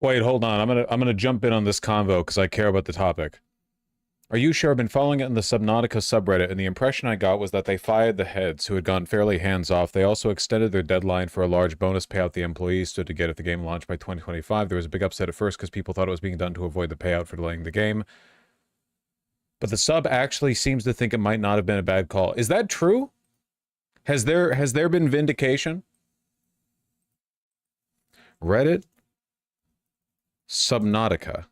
Wait, hold on. I'm gonna jump in on this convo because I care about the topic. Are you sure? I've been following it in the Subnautica subreddit, and the impression I got was that they fired the heads, who had gone fairly hands-off. They also extended their deadline for a large bonus payout the employees stood to get if the game launched by 2025. There was a big upset at first because people thought it was being done to avoid the payout for delaying the game. But the sub actually seems to think it might not have been a bad call. Is that true? Has there been vindication? Reddit Subnautica.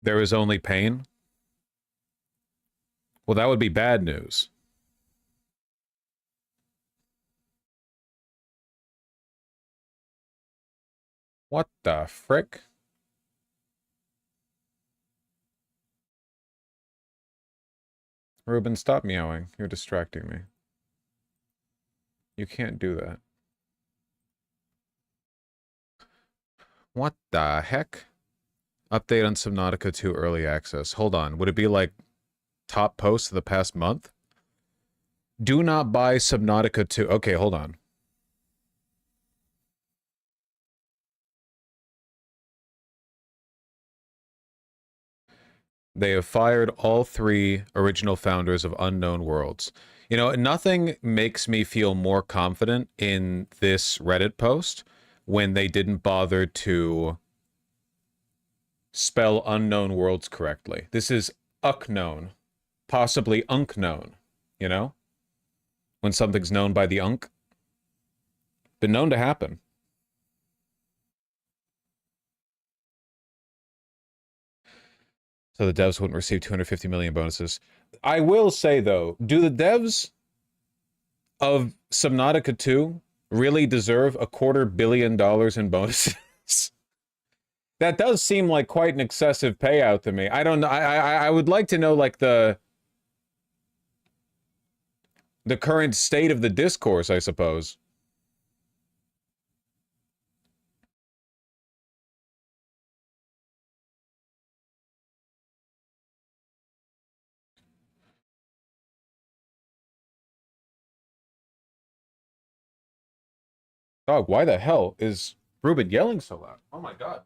There is only pain? Well, that would be bad news. What the frick? Ruben, stop meowing. You're distracting me. You can't do that. What the heck? Update on Subnautica 2 early access. Hold on. Would it be like top post of the past month? Do not buy Subnautica 2. Okay, hold on. They have fired all 3 original founders of Unknown Worlds. You know, nothing makes me feel more confident in this Reddit post when they didn't bother to spell Unknown Worlds correctly. This is unknown, possibly unknown, you know? When something's known by the unk. Been known to happen. So the devs wouldn't receive 250 million bonuses. I will say, though, do the devs of Subnautica 2 really deserve $250 million in bonuses? That does seem like quite an excessive payout to me. I don't know. I would like to know, like, the current state of the discourse, I suppose. Dog, why the hell is Ruben yelling so loud? Oh my god.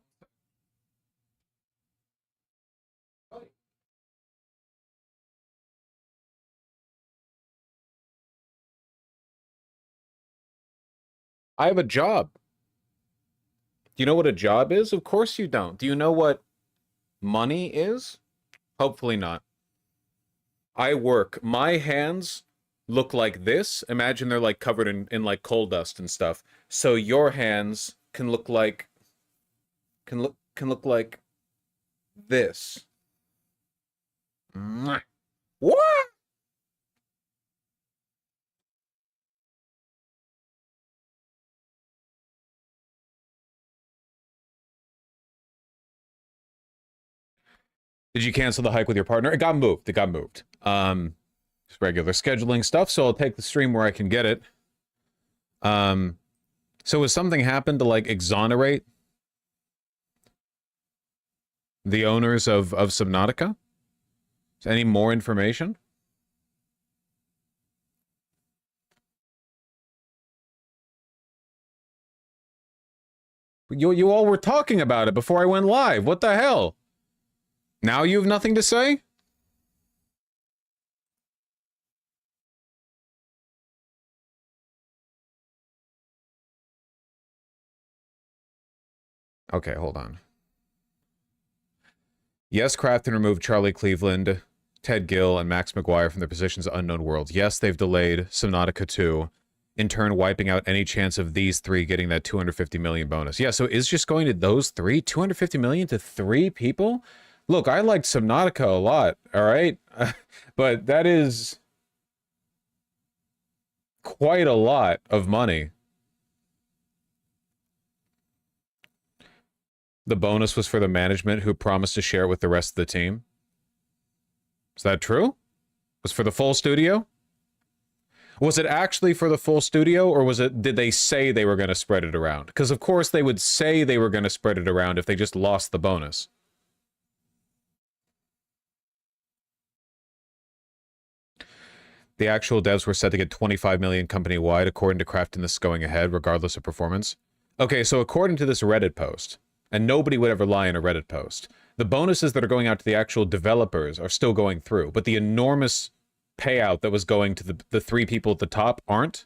I have a job. Do you know what a job is? Of course you don't. Do you know what money is? Hopefully not. I work. My hands look like this. Imagine they're like covered in like coal dust and stuff. So your hands can look like like this. What? Did you cancel the hike with your partner? It got moved. It got moved. Just regular scheduling stuff, so I'll take the stream where I can get it. So has something happened to, like, exonerate the owners of Subnautica? Is any more information? You all were talking about it before I went live. What the hell? Now you have nothing to say? Okay, hold on. Yes, Crafton removed Charlie Cleveland, Ted Gill, and Max McGuire from their positions at Unknown Worlds. Yes, they've delayed Subnautica 2, in turn wiping out any chance of these 3 getting that 250 million bonus. Yeah, so is just going to those 3? 250 million to 3 people? Look, I liked Subnautica a lot, all right? But that is quite a lot of money. The bonus was for the management who promised to share it with the rest of the team. Is that true? Was it for the full studio? Was it actually for the full studio, or did they say they were going to spread it around? Because of course they would say they were going to spread it around if they just lost the bonus. The actual devs were set to get 25 million company-wide, according to Crafton. This is going ahead, regardless of performance. Okay, so according to this Reddit post, and nobody would ever lie in a Reddit post, the bonuses that are going out to the actual developers are still going through, but the enormous payout that was going to the three people at the top aren't.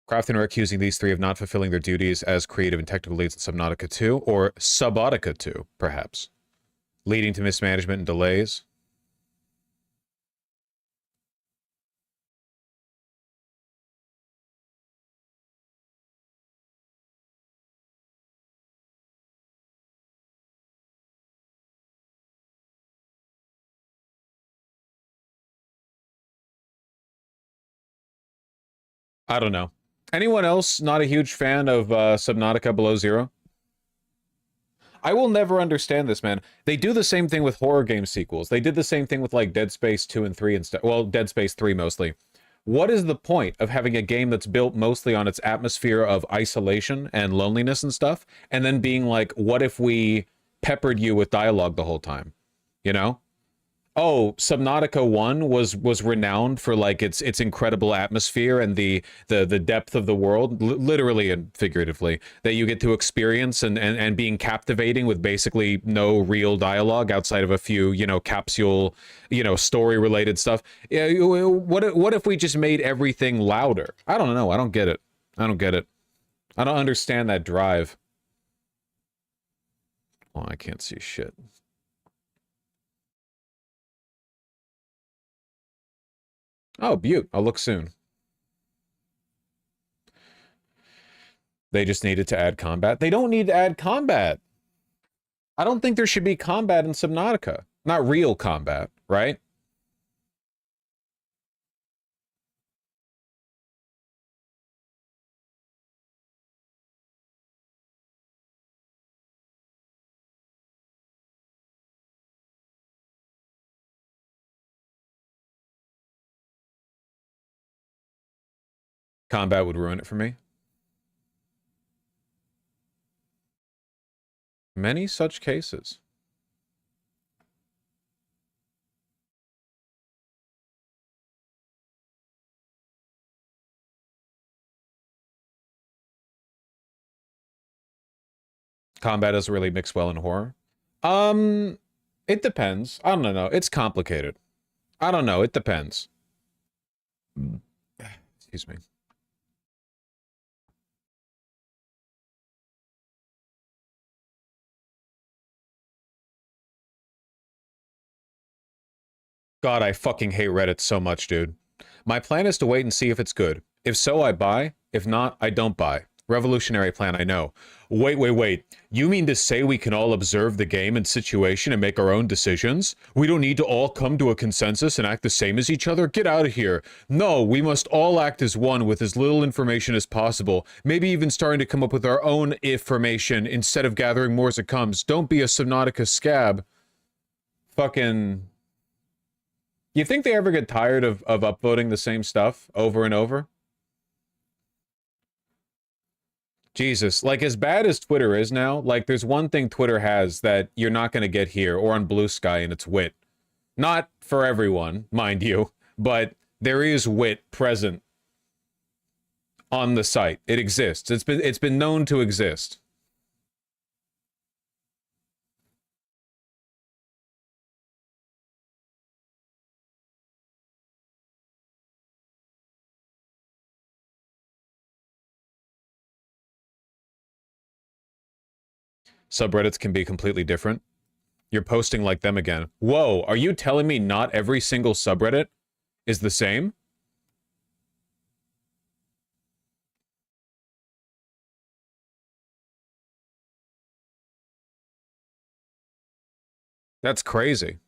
Crafton are accusing these three of not fulfilling their duties as creative and technical leads in Subnautica 2, or Subautica 2, perhaps, leading to mismanagement and delays. I don't know. Anyone else not a huge fan of Subnautica Below Zero? I will never understand this, man. They do the same thing with horror game sequels. They did the same thing with, like, Dead Space 2 and 3 and stuff. Well, Dead Space 3 mostly. What is the point of having a game that's built mostly on its atmosphere of isolation and loneliness and stuff, and then being like, what if we peppered you with dialogue the whole time? You know? Oh, Subnautica 1 was renowned for, like, its incredible atmosphere and the depth of the world, literally and figuratively, that you get to experience and being captivating with basically no real dialogue outside of a few, you know, capsule, you know, story related stuff. Yeah, what if we just made everything louder? I don't know. I don't get it. I don't get it. I don't understand that drive. Oh, I can't see shit. Oh, beaut. I'll look soon. They just needed to add combat. They don't need to add combat. I don't think there should be combat in Subnautica. Not real combat, right? Combat would ruin it for me. Many such cases. Combat doesn't really mix well in horror. It depends. I don't know. It's complicated. I don't know. It depends. Excuse me. God, I fucking hate Reddit so much, dude. My plan is to wait and see if it's good. If so, I buy. If not, I don't buy. Revolutionary plan, I know. Wait. You mean to say we can all observe the game and situation and make our own decisions? We don't need to all come to a consensus and act the same as each other? Get out of here. No, we must all act as one with as little information as possible. Maybe even starting to come up with our own information instead of gathering more as it comes. Don't be a Subnautica scab. Fucking... You think they ever get tired of upvoting the same stuff over and over? Jesus, like, as bad as Twitter is now, like, there's one thing Twitter has that you're not going to get here or on Blue Sky, and it's wit. Not for everyone, mind you, but there is wit present on the site. It exists. It's been known to exist. Subreddits can be completely different. You're posting like them again. Whoa, are you telling me not every single subreddit is the same? That's crazy.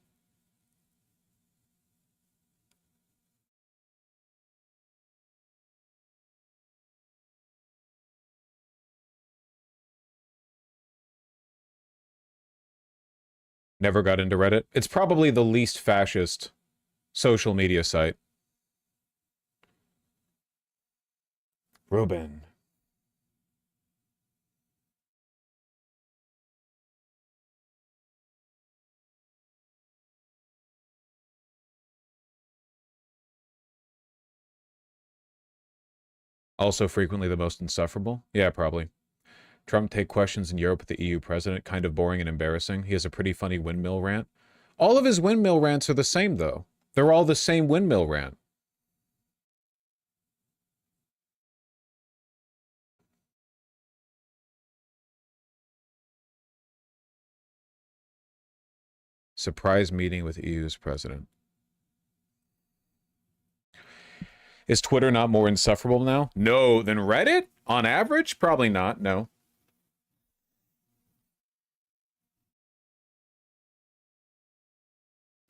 Never got into Reddit. It's probably the least fascist social media site. Ruben. Also frequently the most insufferable? Yeah, probably. Trump take questions in Europe with the EU president, kind of boring and embarrassing. He has a pretty funny windmill rant. All of his windmill rants are the same, though. They're all the same windmill rant. Surprise meeting with EU's president. Is Twitter not more insufferable now? No, than Reddit? On average? Probably not, no.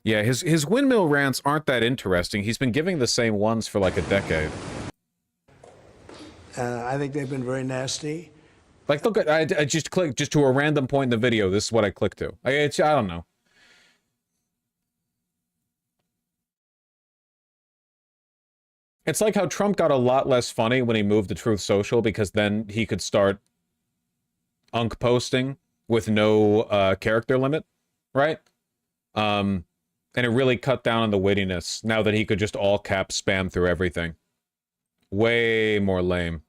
Yeah, his windmill rants aren't that interesting. He's been giving the same ones for like a decade. I think they've been very nasty. Like, look, I just clicked just to a random point in the video. This is what I clicked to. I don't know. It's like how Trump got a lot less funny when he moved to Truth Social because then he could start unk posting with no character limit, right? And it really cut down on the wittiness now that he could just all cap spam through everything. Way more lame.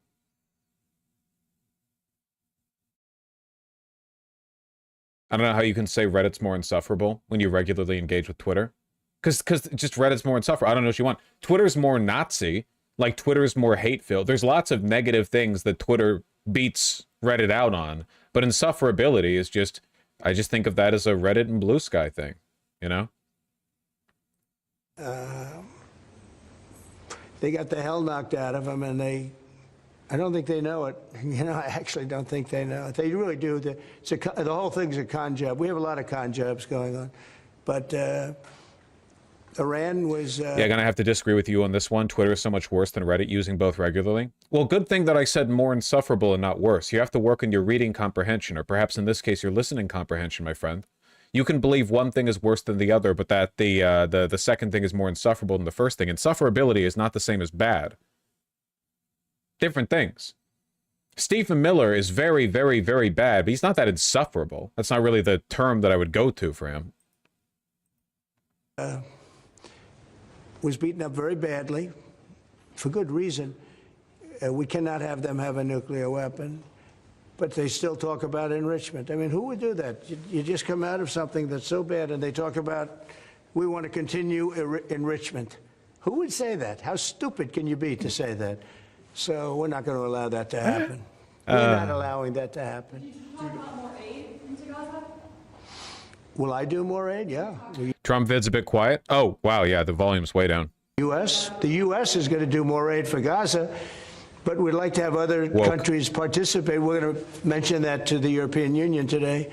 I don't know how you can say Reddit's more insufferable when you regularly engage with Twitter. Because just Reddit's more insufferable. I don't know what you want. Twitter's more Nazi. Like, Twitter's more hate-filled. There's lots of negative things that Twitter beats Reddit out on. But insufferability is just... I just think of that as a Reddit and Blue Sky thing. You know? They got the hell knocked out of them, and I don't think they know it. You know, I actually don't think they know it. They really do. The whole thing's a con job. We have a lot of con jobs going on. But Iran was... Yeah, gonna have to disagree with you on this one. Twitter is so much worse than Reddit, using both regularly. Well, good thing that I said more insufferable and not worse. You have to work on your reading comprehension, or perhaps in this case, your listening comprehension, my friend. You can believe one thing is worse than the other, but that the second thing is more insufferable than the first thing. Insufferability is not the same as bad. Different things. Stephen Miller is very, very, very bad, but he's not that insufferable. That's not really the term that I would go to for him. Was beaten up very badly, for good reason. We cannot have them have a nuclear weapon. But they still talk about enrichment. I mean, who would do that? You just come out of something that's so bad and they talk about, we want to continue enrichment. Who would say that? How stupid can you be to say that? So we're not going to allow that to happen. We're not allowing that to happen. Did you talk about more aid into Gaza? Will I do more aid? Yeah. Trump vid's a bit quiet. Oh, wow, yeah, the volume's way down. The U.S. is going to do more aid for Gaza. But we'd like to have other countries participate. We're going to mention that to the European Union today.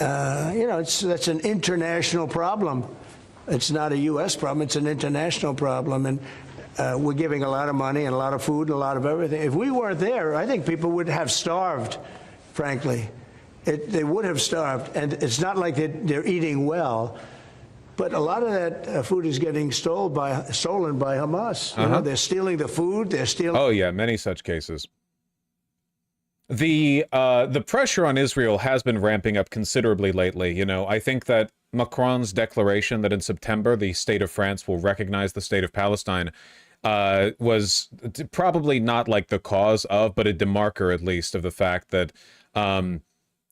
You know, that's an international problem. It's not a U.S. problem. It's an international problem. And we're giving a lot of money and a lot of food and a lot of everything. If we weren't there, I think people would have starved, frankly. They would have starved. And it's not like they're eating well. But a lot of that food is getting stolen by Hamas. You know, they're stealing the food. They're stealing. Oh yeah, many such cases. The pressure on Israel has been ramping up considerably lately. You know, I think that Macron's declaration that in September the state of France will recognize the state of Palestine was probably not like the cause of, but a demarker at least of the fact that.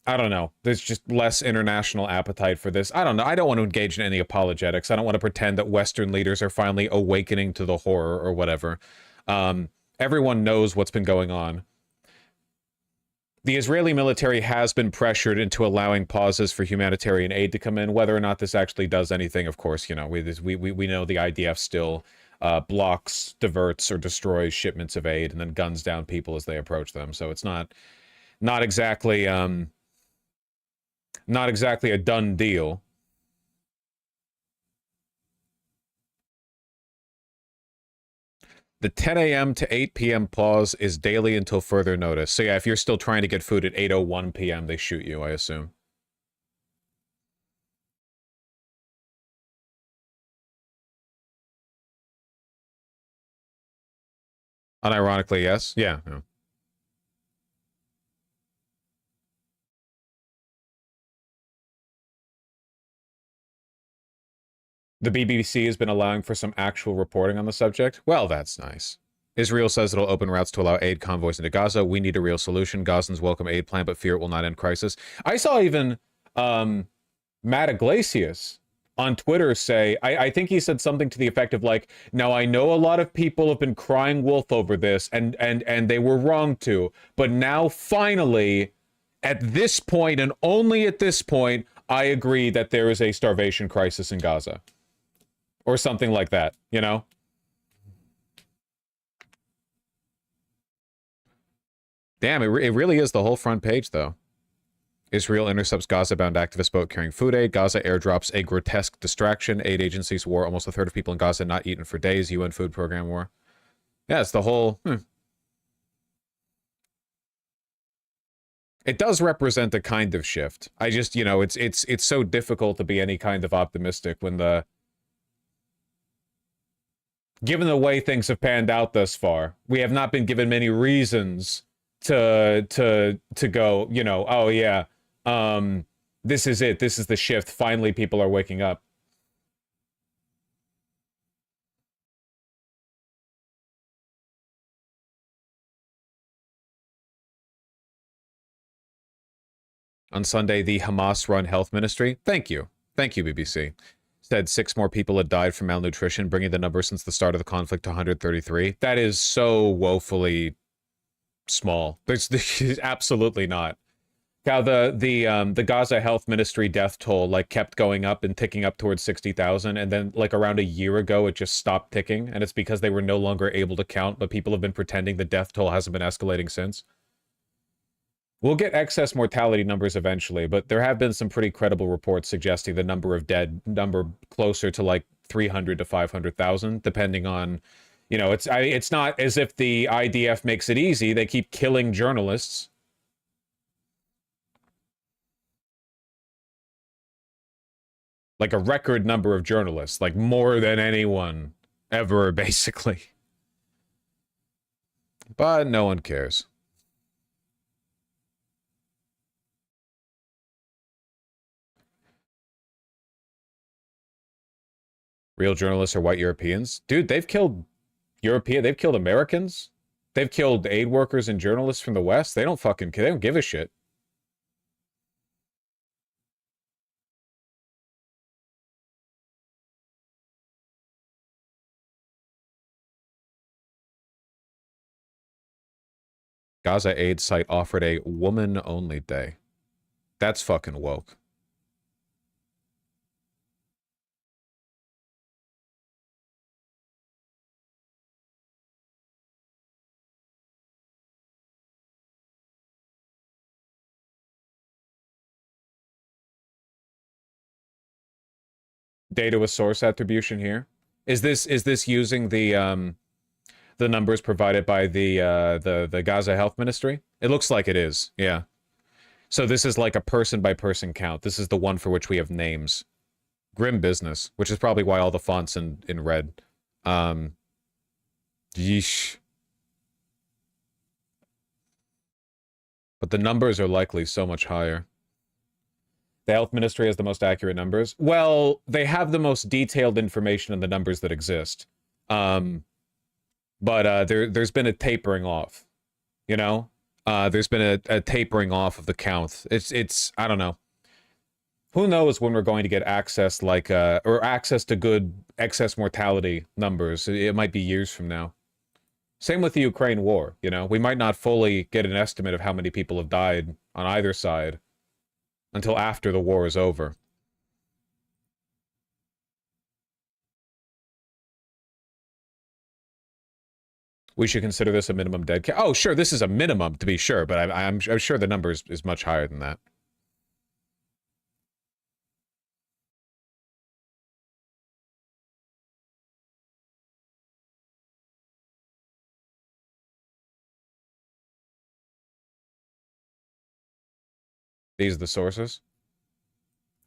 I don't know. There's just less international appetite for this. I don't know. I don't want to engage in any apologetics. I don't want to pretend that Western leaders are finally awakening to the horror or whatever. Everyone knows what's been going on. The Israeli military has been pressured into allowing pauses for humanitarian aid to come in. Whether or not this actually does anything, of course, you know, we know the IDF still blocks, diverts, or destroys shipments of aid and then guns down people as they approach them. So it's not exactly a done deal. The 10 a.m. to 8 p.m. pause is daily until further notice. So yeah, if you're still trying to get food at 8:01 p.m., they shoot you, I assume. Unironically, yes. Yeah. No. The BBC has been allowing for some actual reporting on the subject. Well, that's nice. Israel says it'll open routes to allow aid convoys into Gaza. We need a real solution. Gazans welcome aid plan, but fear it will not end crisis. I saw even Matt Iglesias on Twitter say, I think he said something to the effect of like, now I know a lot of people have been crying wolf over this and they were wrong to, but now finally, at this point and only at this point, I agree that there is a starvation crisis in Gaza. Or something like that, you know? Damn, it really is the whole front page, though. Israel intercepts Gaza-bound activist boat carrying food aid. Gaza airdrops a grotesque distraction. Aid agencies war. Almost a third of people in Gaza not eaten for days. UN food program war. Yeah, it's the whole... It does represent a kind of shift. I just, you know, it's so difficult to be any kind of optimistic when the... Given the way things have panned out thus far, we have not been given many reasons to go, you know, oh yeah, this is it. This is the shift. Finally, people are waking up. On Sunday, the Hamas-run health ministry, thank you, BBC, said 6 more people had died from malnutrition, bringing the number since the start of the conflict to 133. That is so woefully small. There's absolutely not. Now the Gaza Health Ministry death toll like kept going up and ticking up towards 60,000, and then like around a year ago it just stopped ticking, and it's because they were no longer able to count, but people have been pretending the death toll hasn't been escalating since. We'll get excess mortality numbers eventually, but there have been some pretty credible reports suggesting the number of dead number closer to like 300 to 500,000, depending on, you know, it's not as if the IDF makes it easy. They keep killing journalists. Like a record number of journalists, like more than anyone ever, basically. But no one cares. Real journalists are white Europeans. Dude, they've killed they've killed Americans. They've killed aid workers and journalists from the West. They don't fucking care. They don't give a shit. Gaza aid site offered a woman-only day. That's fucking woke. Data with source attribution here. Is this using the numbers provided by the Gaza Health Ministry? It looks like it is. Yeah. So this is like a person by person count. This is the one for which we have names. Grim business, which is probably why all the fonts in red. Yeesh. But the numbers are likely so much higher. The health ministry has the most accurate numbers. Well, they have the most detailed information on the numbers that exist. But there's been a tapering off, you know? There's been a tapering off of the count. It's I don't know. Who knows when we're going to get access like or access to good excess mortality numbers. It might be years from now. Same with the Ukraine war, you know? We might not fully get an estimate of how many people have died on either side until after the war is over. We should consider this a minimum dead count. Oh, sure, this is a minimum, to be sure, but I'm sure the number is much higher than that. These are the sources.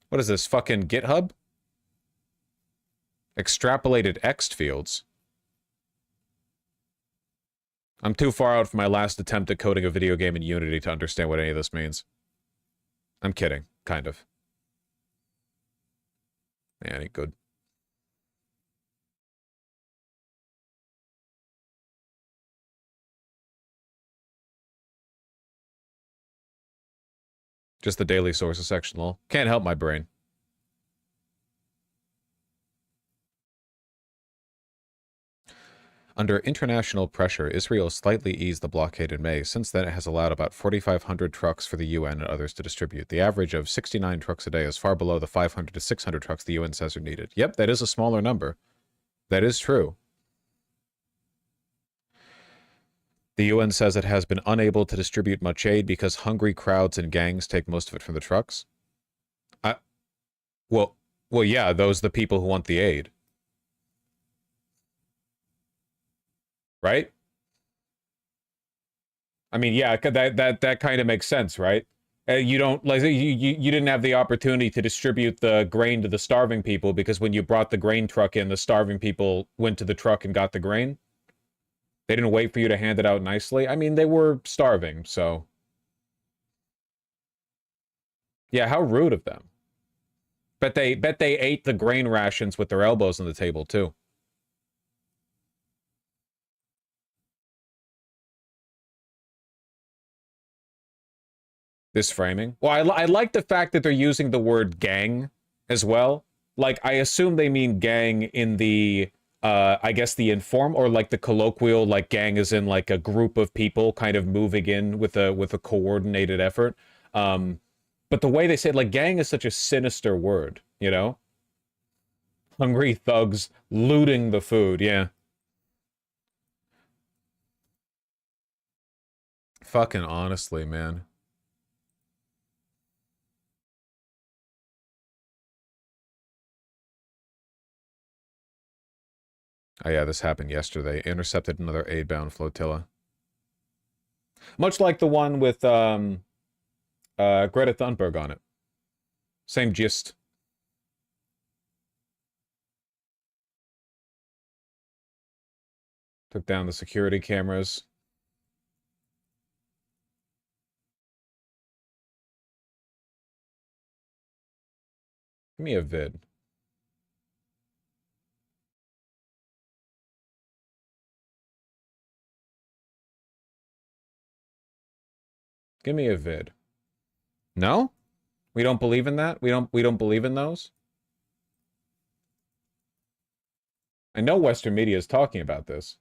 What is this, fucking GitHub? Extrapolated ext fields. I'm too far out from my last attempt at coding a video game in Unity to understand what any of this means. I'm kidding, kind of. Yeah, it ain't good. Just the daily sources section, lol. Can't help my brain. Under international pressure, Israel slightly eased the blockade in May. Since then, it has allowed about 4,500 trucks for the UN and others to distribute. The average of 69 trucks a day is far below the 500 to 600 trucks the UN says are needed. Yep, that is a smaller number. That is true. The UN says it has been unable to distribute much aid because hungry crowds and gangs take most of it from the trucks. Well, yeah, those are the people who want the aid. Right? I mean, yeah, that kind of makes sense, right? You don't like you didn't have the opportunity to distribute the grain to the starving people because when you brought the grain truck in, the starving people went to the truck and got the grain. They didn't wait for you to hand it out nicely. I mean, they were starving, so yeah, how rude of them. Bet they ate the grain rations with their elbows on the table too. This framing. Well, I like the fact that they're using the word gang as well. Like, I assume they mean gang in the, I guess the informal or like the colloquial, like gang is in like a group of people kind of moving in with a coordinated effort. But the way they say it, like gang is such a sinister word, you know? Hungry thugs looting the food, yeah. Fucking honestly, man. Oh yeah, this happened yesterday. Intercepted another aid-bound flotilla. Much like the one with Greta Thunberg on it. Same gist. Took down the security cameras. Give me a vid. Give me a vid. No? We don't believe in that? We don't believe in those? I know Western media is talking about this.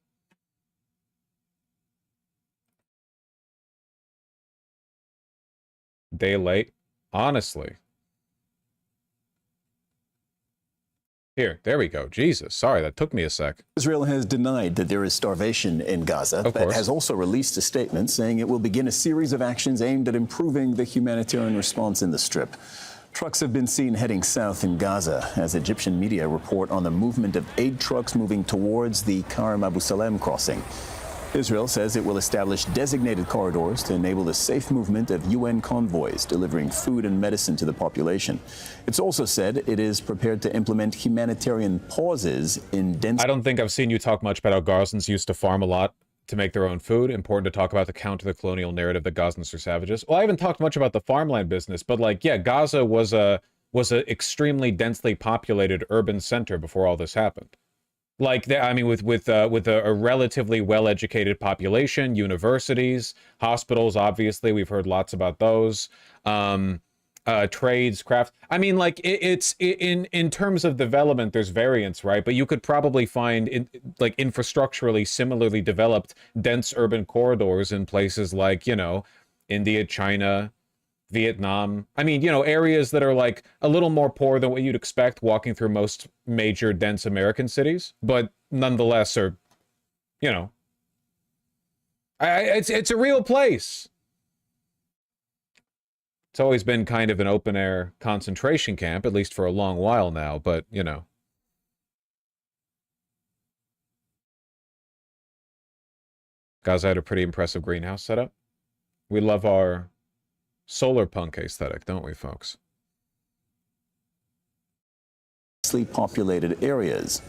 Day late. Honestly. Here, there we go. Jesus, sorry, that took me a sec. Israel has denied that there is starvation in Gaza, but has also released a statement saying it will begin a series of actions aimed at improving the humanitarian response in the Strip. Trucks have been seen heading south in Gaza as Egyptian media report on the movement of aid trucks moving towards the Karem Abu Salem crossing. Israel says it will establish designated corridors to enable the safe movement of UN convoys delivering food and medicine to the population. It's also said it is prepared to implement humanitarian pauses in dense... I don't think I've seen you talk much about how Gazans used to farm a lot to make their own food. Important to talk about the counter the colonial narrative that Gazans are savages. Well, I haven't talked much about the farmland business, but like, yeah, Gaza was a extremely densely populated urban center before all this happened. Like, I mean, with a relatively well-educated population, universities, hospitals, obviously, we've heard lots about those, trades, craft. I mean, like, in terms of development, there's variance, right? But you could probably find, like, infrastructurally similarly developed dense urban corridors in places like, you know, India, China, Vietnam. I mean, you know, areas that are like a little more poor than what you'd expect walking through most major dense American cities, but nonetheless are, you know, it's a real place. It's always been kind of an open air concentration camp, at least for a long while now, but you know. Gaza had a pretty impressive greenhouse setup. We love our solar punk aesthetic, don't we, folks? Populated areas.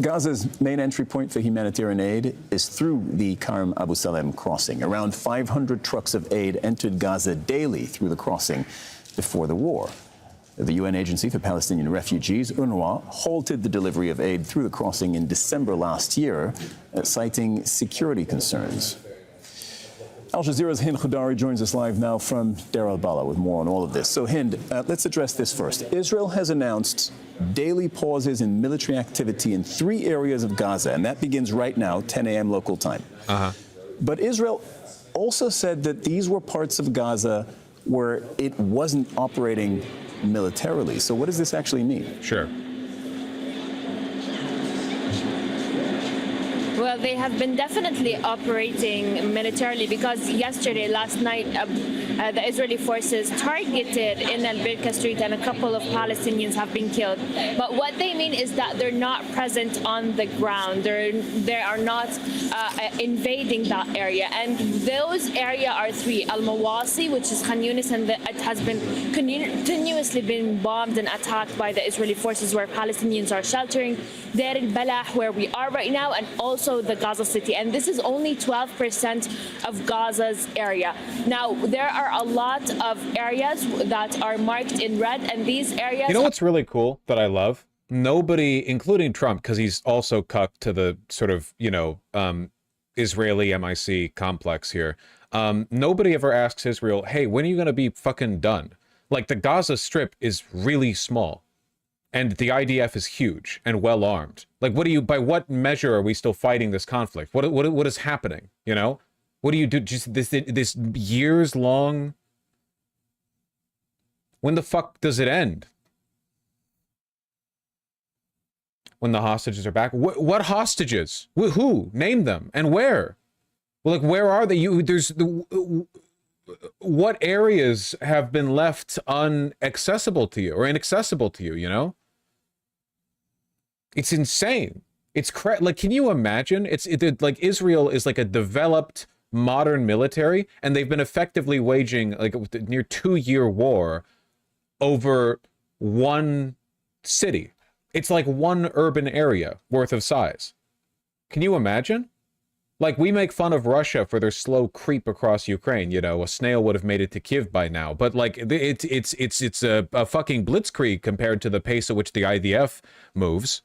Gaza's main entry point for humanitarian aid is through the Karem Abu Salem crossing. Around 500 trucks of aid entered Gaza daily through the crossing before the war. The UN Agency for Palestinian Refugees, UNRWA, halted the delivery of aid through the crossing in December last year, citing security concerns. Al Jazeera's Hind Khudari joins us live now from Deir al-Balah with more on all of this. So Hind, let's address this first. Israel has announced daily pauses in military activity in 3 areas of Gaza, and that begins right now, 10 a.m. local time. But Israel also said that these were parts of Gaza where it wasn't operating militarily. So what does this actually mean? Sure. Well, they have been definitely operating militarily because yesterday, last night, the Israeli forces targeted in Al-Birka Street and a couple of Palestinians have been killed. But what they mean is that they're not present on the ground. They are not invading that area. And those areas are 3. Al-Mawasi, which is Khan Yunis, and it has been continuously been bombed and attacked by the Israeli forces where Palestinians are sheltering. Deir al-Balah, where we are right now, and also the Gaza City. And this is only 12% of Gaza's area. Now, there are a lot of areas that are marked in red, and these areas... You know what's really cool that I love? Nobody, including Trump, because he's also cucked to the sort of, you know, Israeli MIC complex here. Nobody ever asks Israel, hey, when are you going to be fucking done? Like, the Gaza Strip is really small. And the IDF is huge and well armed. Like, what do you? By what measure are we still fighting this conflict? What is happening? You know, what do you do? Just this years long. When the fuck does it end? When the hostages are back? What hostages? Who? Name them and where? Well, like, where are they? What areas have been left unaccessible to you or inaccessible to you? You know. It's insane. It's like, can you imagine? Like Israel is like a developed modern military, and they've been effectively waging like a near 2-year war over one city. It's like one urban area worth of size. Can you imagine? Like, we make fun of Russia for their slow creep across Ukraine. You know, a snail would have made it to Kiev by now. But like, it's a fucking blitzkrieg compared to the pace at which the IDF moves.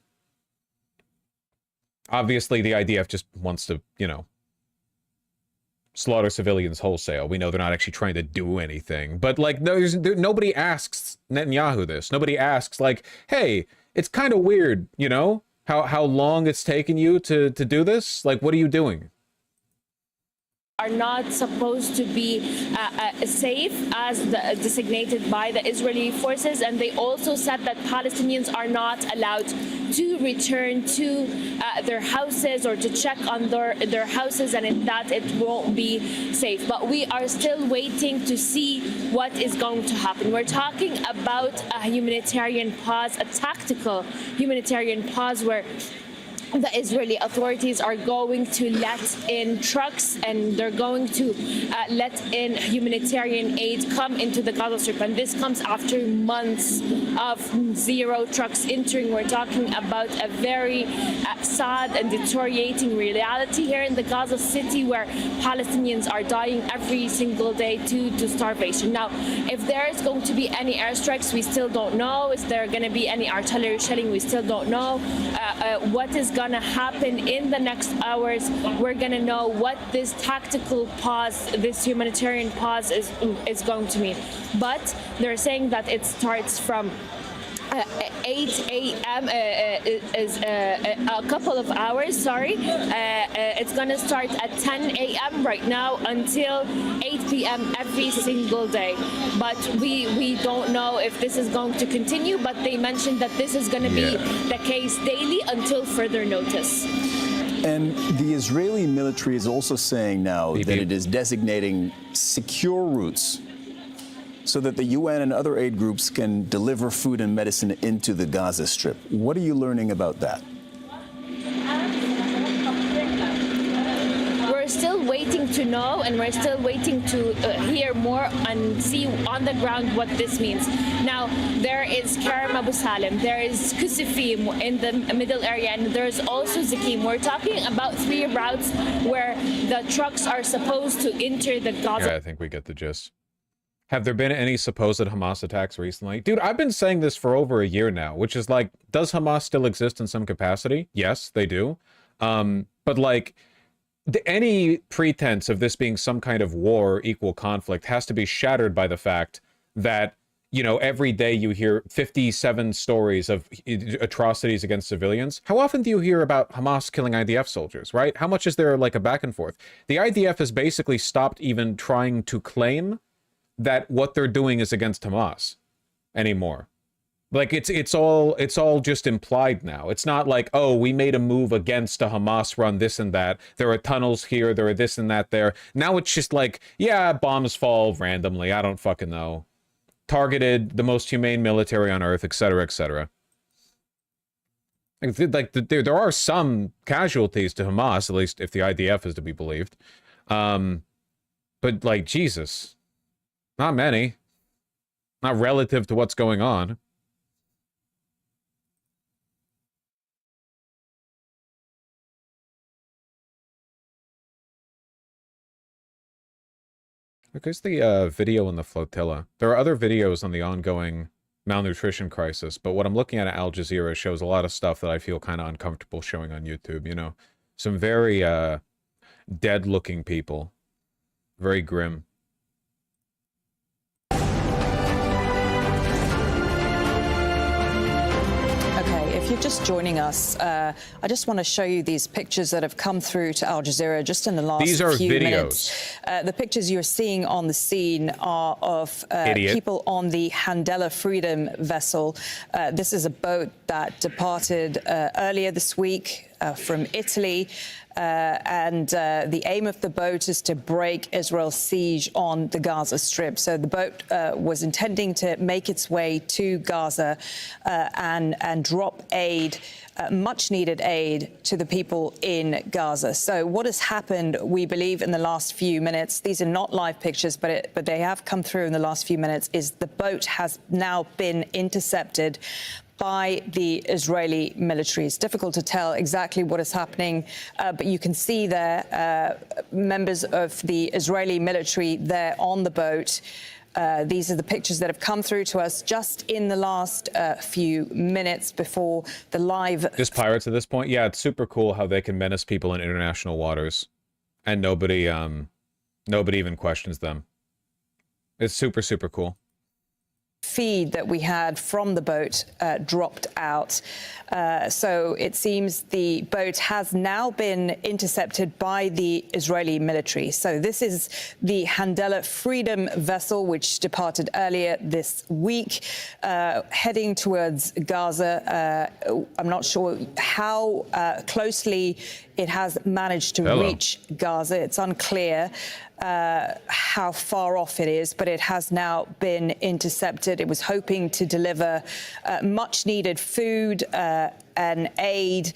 Obviously, the IDF just wants to, you know, slaughter civilians wholesale. We know they're not actually trying to do anything. But, like, nobody asks Netanyahu this. Nobody asks, like, hey, it's kind of weird, you know, how long it's taken you to do this? Like, what are you doing? Are not supposed to be safe as designated by the Israeli forces, and they also said that Palestinians are not allowed to return to their houses or to check on their houses, and that it won't be safe. But we are still waiting to see what is going to happen. We're talking about a humanitarian pause, a tactical humanitarian pause where the Israeli authorities are going to let in trucks and they're going to let in humanitarian aid come into the Gaza Strip. And this comes after months of 0 trucks entering. We're talking about a very sad and deteriorating reality here in the Gaza City, where Palestinians are dying every single day to starvation. Now, if there is going to be any airstrikes, we still don't know. Is there going to be any artillery shelling? We still don't know. What is going to happen in the next hours? We're going to know what this tactical pause, this humanitarian pause is going to mean. But they're saying that it starts from 8 a.m. Is a couple of hours, sorry. It's going to start at 10 a.m. right now until 8 p.m. every single day. But we don't know if this is going to continue, but they mentioned that this is going to be the case daily until further notice. And the Israeli military is also saying now that it is designating secure routes so that the UN and other aid groups can deliver food and medicine into the Gaza Strip. What are you learning about that? We're still waiting to know, and we're still waiting to hear more and see on the ground what this means. Now, there is Karam Abu Salim, there is Kusifim in the middle area, and there's also Zakim. We're talking about 3 routes where the trucks are supposed to enter the Gaza. Yeah, I think we get the gist. Have there been any supposed Hamas attacks recently? Dude, I've been saying this for over a year now, which is like, does Hamas still exist in some capacity? Yes, they do. But like, any pretense of this being some kind of war or equal conflict has to be shattered by the fact that, you know, every day you hear 57 stories of atrocities against civilians. How often do you hear about Hamas killing IDF soldiers, right? How much is there like a back and forth? The IDF has basically stopped even trying to claim that what they're doing is against Hamas anymore. Like it's all just implied now. It's not like, oh, we made a move against a Hamas run, this and that. There are tunnels here, there are this and that there. Now it's just like, yeah, bombs fall randomly. I don't fucking know. Targeted the most humane military on earth, etc., etc. Like there are some casualties to Hamas, at least if the IDF is to be believed. But like, Jesus, not many. Not relative to what's going on. Because the video in the flotilla. There are other videos on the ongoing malnutrition crisis, but what I'm looking at Al Jazeera shows a lot of stuff that I feel kind of uncomfortable showing on YouTube, you know? Some very dead-looking people. Very grim. If you're just joining us, I just want to show you these pictures that have come through to Al Jazeera just in the last few minutes. The pictures you're seeing on the scene are of people on the Handela Freedom vessel. This is a boat that departed earlier this week from Italy. The aim of the boat is to break Israel's siege on the Gaza Strip. So the boat was intending to make its way to Gaza and drop aid, much-needed aid, to the people in Gaza. So what has happened, we believe, in the last few minutes, these are not live pictures, but they have come through in the last few minutes, is the boat has now been intercepted by the Israeli military. It's difficult to tell exactly what is happening, but you can see there members of the Israeli military there on the boat. These are the pictures that have come through to us just in the last few minutes before the live... Just pirates at this point? Yeah, it's super cool how they can menace people in international waters, and nobody even questions them. It's super, super cool. Feed that we had from the boat dropped out. So it seems the boat has now been intercepted by the Israeli military. So this is the Handela Freedom vessel, which departed earlier this week, heading towards Gaza. I'm not sure how closely it has managed to reach Gaza. It's unclear how far off it is, but it has now been intercepted. It was hoping to deliver much-needed food and aid,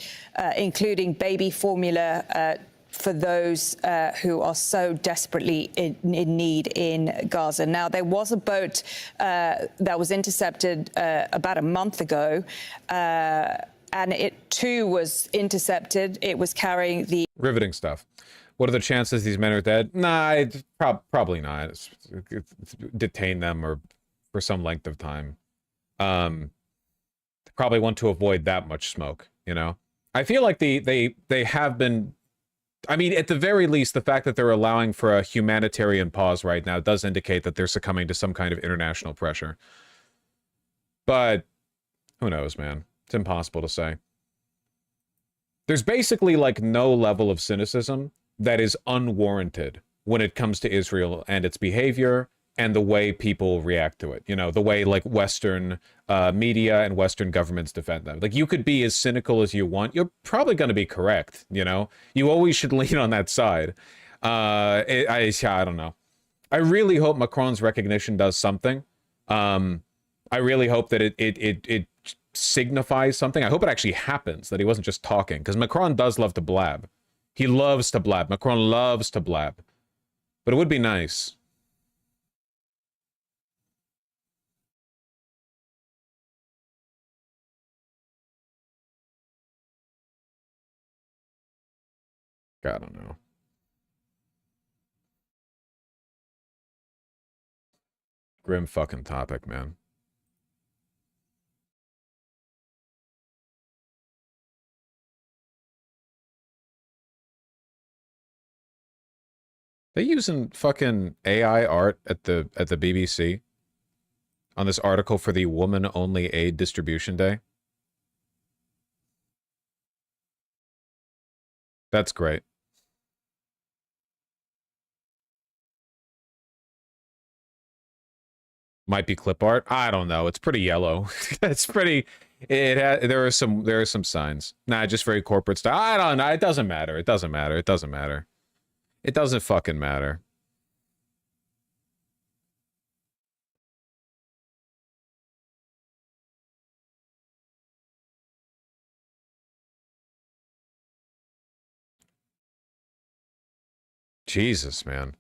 including baby formula, for those who are so desperately in need in Gaza. Now, there was a boat that was intercepted about a month ago, and it too was intercepted. It was carrying the... Riveting stuff. What are the chances these men are dead? Nah, it's probably not. It's detain them or for some length of time. Probably want to avoid that much smoke, you know? I feel like they have been... I mean, at the very least, the fact that they're allowing for a humanitarian pause right now does indicate that they're succumbing to some kind of international pressure. But who knows, man? It's impossible to say. There's basically like no level of cynicism that is unwarranted when it comes to Israel and its behavior and the way people react to it. You know, the way like Western media and Western governments defend them. Like, you could be as cynical as you want. You're probably going to be correct, you know? You always should lean on that side. I don't know. I really hope Macron's recognition does something. I really hope that it signifies something. I hope it actually happens, that he wasn't just talking, because Macron does love to blab. He loves to blab. Macron loves to blab. But it would be nice. I don't know. Grim fucking topic, man. They using fucking AI art at the BBC on this article for the Woman Only Aid Distribution Day. That's great. Might be clip art. I don't know. It's pretty yellow. It's pretty. There are some signs. Nah, just very corporate style. I don't know. It doesn't matter. It doesn't matter. It doesn't matter. It doesn't fucking matter. Jesus, man.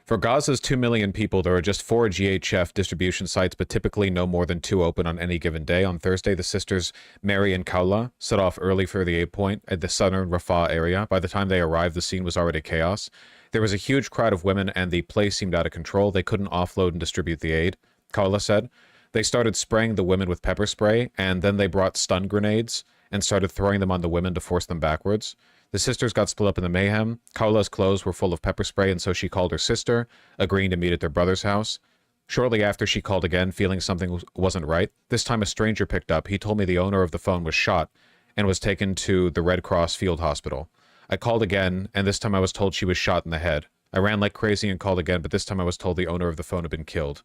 For Gaza's 2 million people, there are just 4 GHF distribution sites, but typically no more than 2 open on any given day. On Thursday, the sisters Mary and Kaula set off early for the aid point at the southern Rafah area. By the time they arrived, the scene was already chaos. There was a huge crowd of women, and the place seemed out of control. They couldn't offload and distribute the aid, Kaula said. They started spraying the women with pepper spray, and then they brought stun grenades and started throwing them on the women to force them backwards. The sisters got split up in the mayhem. Kaula's clothes were full of pepper spray, and so she called her sister, agreeing to meet at their brother's house. Shortly after, she called again, feeling something wasn't right. This time, a stranger picked up. He told me the owner of the phone was shot and was taken to the Red Cross Field Hospital. I called again, and this time I was told she was shot in the head. I ran like crazy and called again, but this time I was told the owner of the phone had been killed.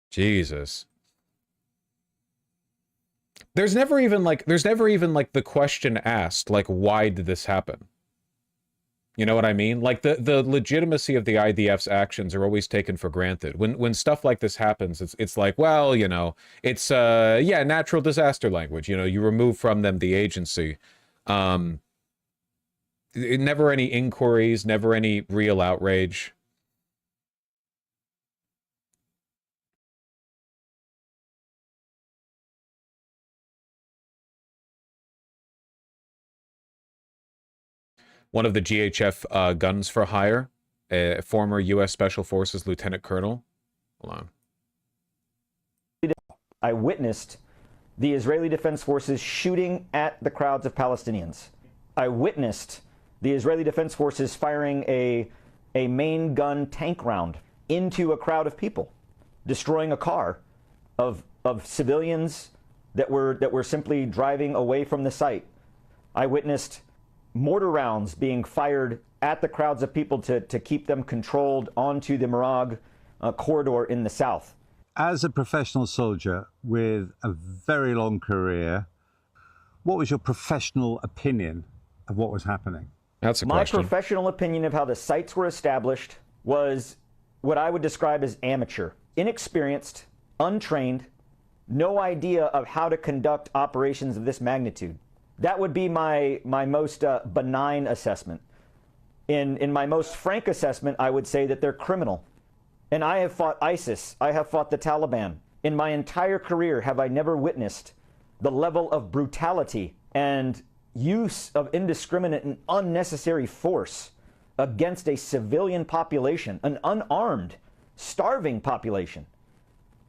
Jesus. There's never even like the question asked, like, why did this happen? You know what I mean? Like the legitimacy of the IDF's actions are always taken for granted. When stuff like this happens, it's like, well, you know, it's yeah, natural disaster language. You know, you remove from them the agency. Never any inquiries, never any real outrage. One of the GHF guns for hire, a former U.S. Special Forces Lieutenant Colonel. Hold on. I witnessed the Israeli Defense Forces shooting at the crowds of Palestinians. I witnessed the Israeli Defense Forces firing a main gun tank round into a crowd of people, destroying a car of civilians that were simply driving away from the site. I witnessed mortar rounds being fired at the crowds of people to keep them controlled onto the Marag corridor in the south. As a professional soldier with a very long career, what was your professional opinion of what was happening? That's a question. My professional opinion of how the sites were established was what I would describe as amateur, inexperienced, untrained, no idea of how to conduct operations of this magnitude. That would be my most benign assessment. In my most frank assessment, I would say that they're criminal. And I have fought ISIS. I have fought the Taliban. In my entire career, have I never witnessed the level of brutality and use of indiscriminate and unnecessary force against a civilian population, an unarmed, starving population.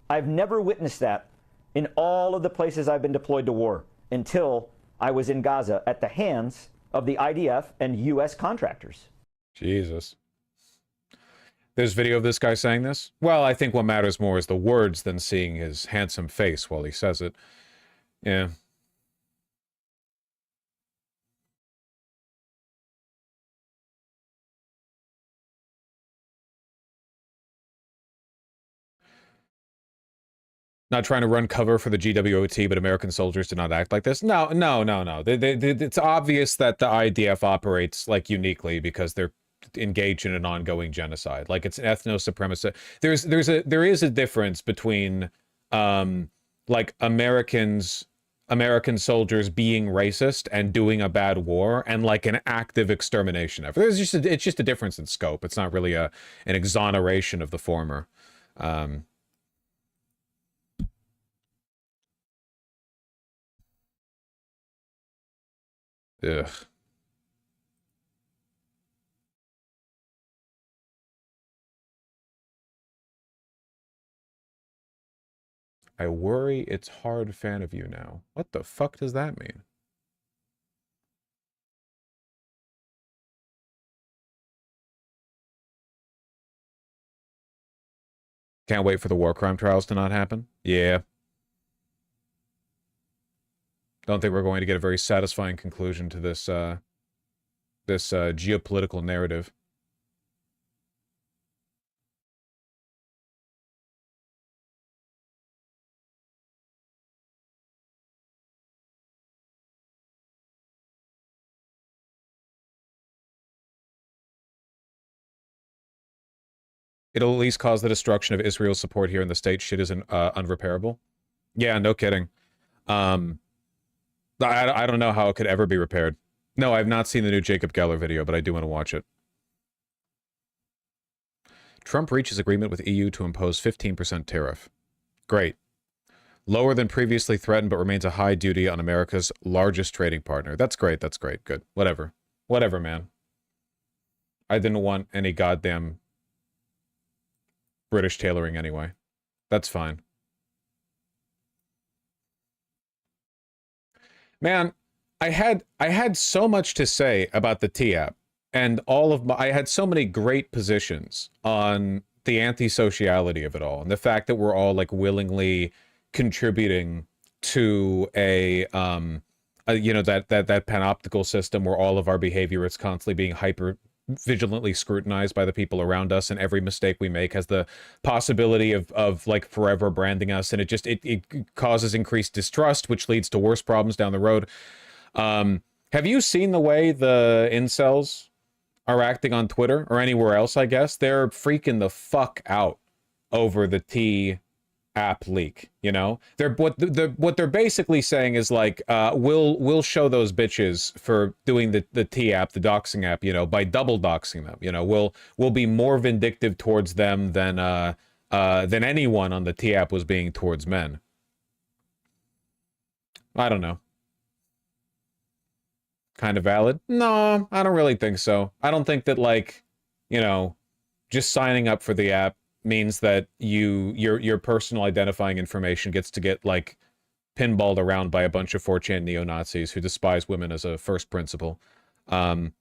I've never witnessed that in all of the places I've been deployed to war until I was in Gaza at the hands of the IDF and U.S. contractors. Jesus. There's video of this guy saying this? Well, I think what matters more is the words than seeing his handsome face while he says it. Yeah. Not trying to run cover for the GWOT, but American soldiers did not act like this. No. It's obvious that the IDF operates like uniquely because they're engaged in an ongoing genocide. Like, it's an ethno-supremacist. There is a difference between like American soldiers being racist and doing a bad war and like an active extermination effort. It's just a difference in scope. It's not really an exoneration of the former. Ugh. I worry it's hard fan of you now. What the fuck does that mean? Can't wait for the war crime trials to not happen. Yeah. Don't think we're going to get a very satisfying conclusion to this geopolitical narrative. It'll at least cause the destruction of Israel's support here in the States. Shit is unrepairable. Yeah, no kidding. I don't know how it could ever be repaired. No, I've not seen the new Jacob Geller video, but I do want to watch it. Trump reaches agreement with EU to impose 15% tariff. Great. Lower than previously threatened, but remains a high duty on America's largest trading partner. That's great. That's great. Good. Whatever. Whatever, man. I didn't want any goddamn British tailoring anyway. That's fine. Man, I had so much to say about the T-app, and I had so many great positions on the anti-sociality of it all, and the fact that we're all like willingly contributing to a you know, that panoptical system where all of our behavior is constantly being hyper vigilantly scrutinized by the people around us, and every mistake we make has the possibility of like forever branding us, and it causes increased distrust, which leads to worse problems down the road. Have you seen the way the incels are acting on Twitter or anywhere else? I guess they're freaking the fuck out over the T app leak. You know, what they're basically saying is like, we'll show those bitches for doing the T app, the doxing app, you know, by double doxing them. You know, we'll be more vindictive towards them than anyone on the T app was being towards men. I don't know. Kind of valid? No, I don't really think so. I don't think that, like, you know, just signing up for the app means that your personal identifying information gets to get like pinballed around by a bunch of 4chan neo-Nazis who despise women as a first principle.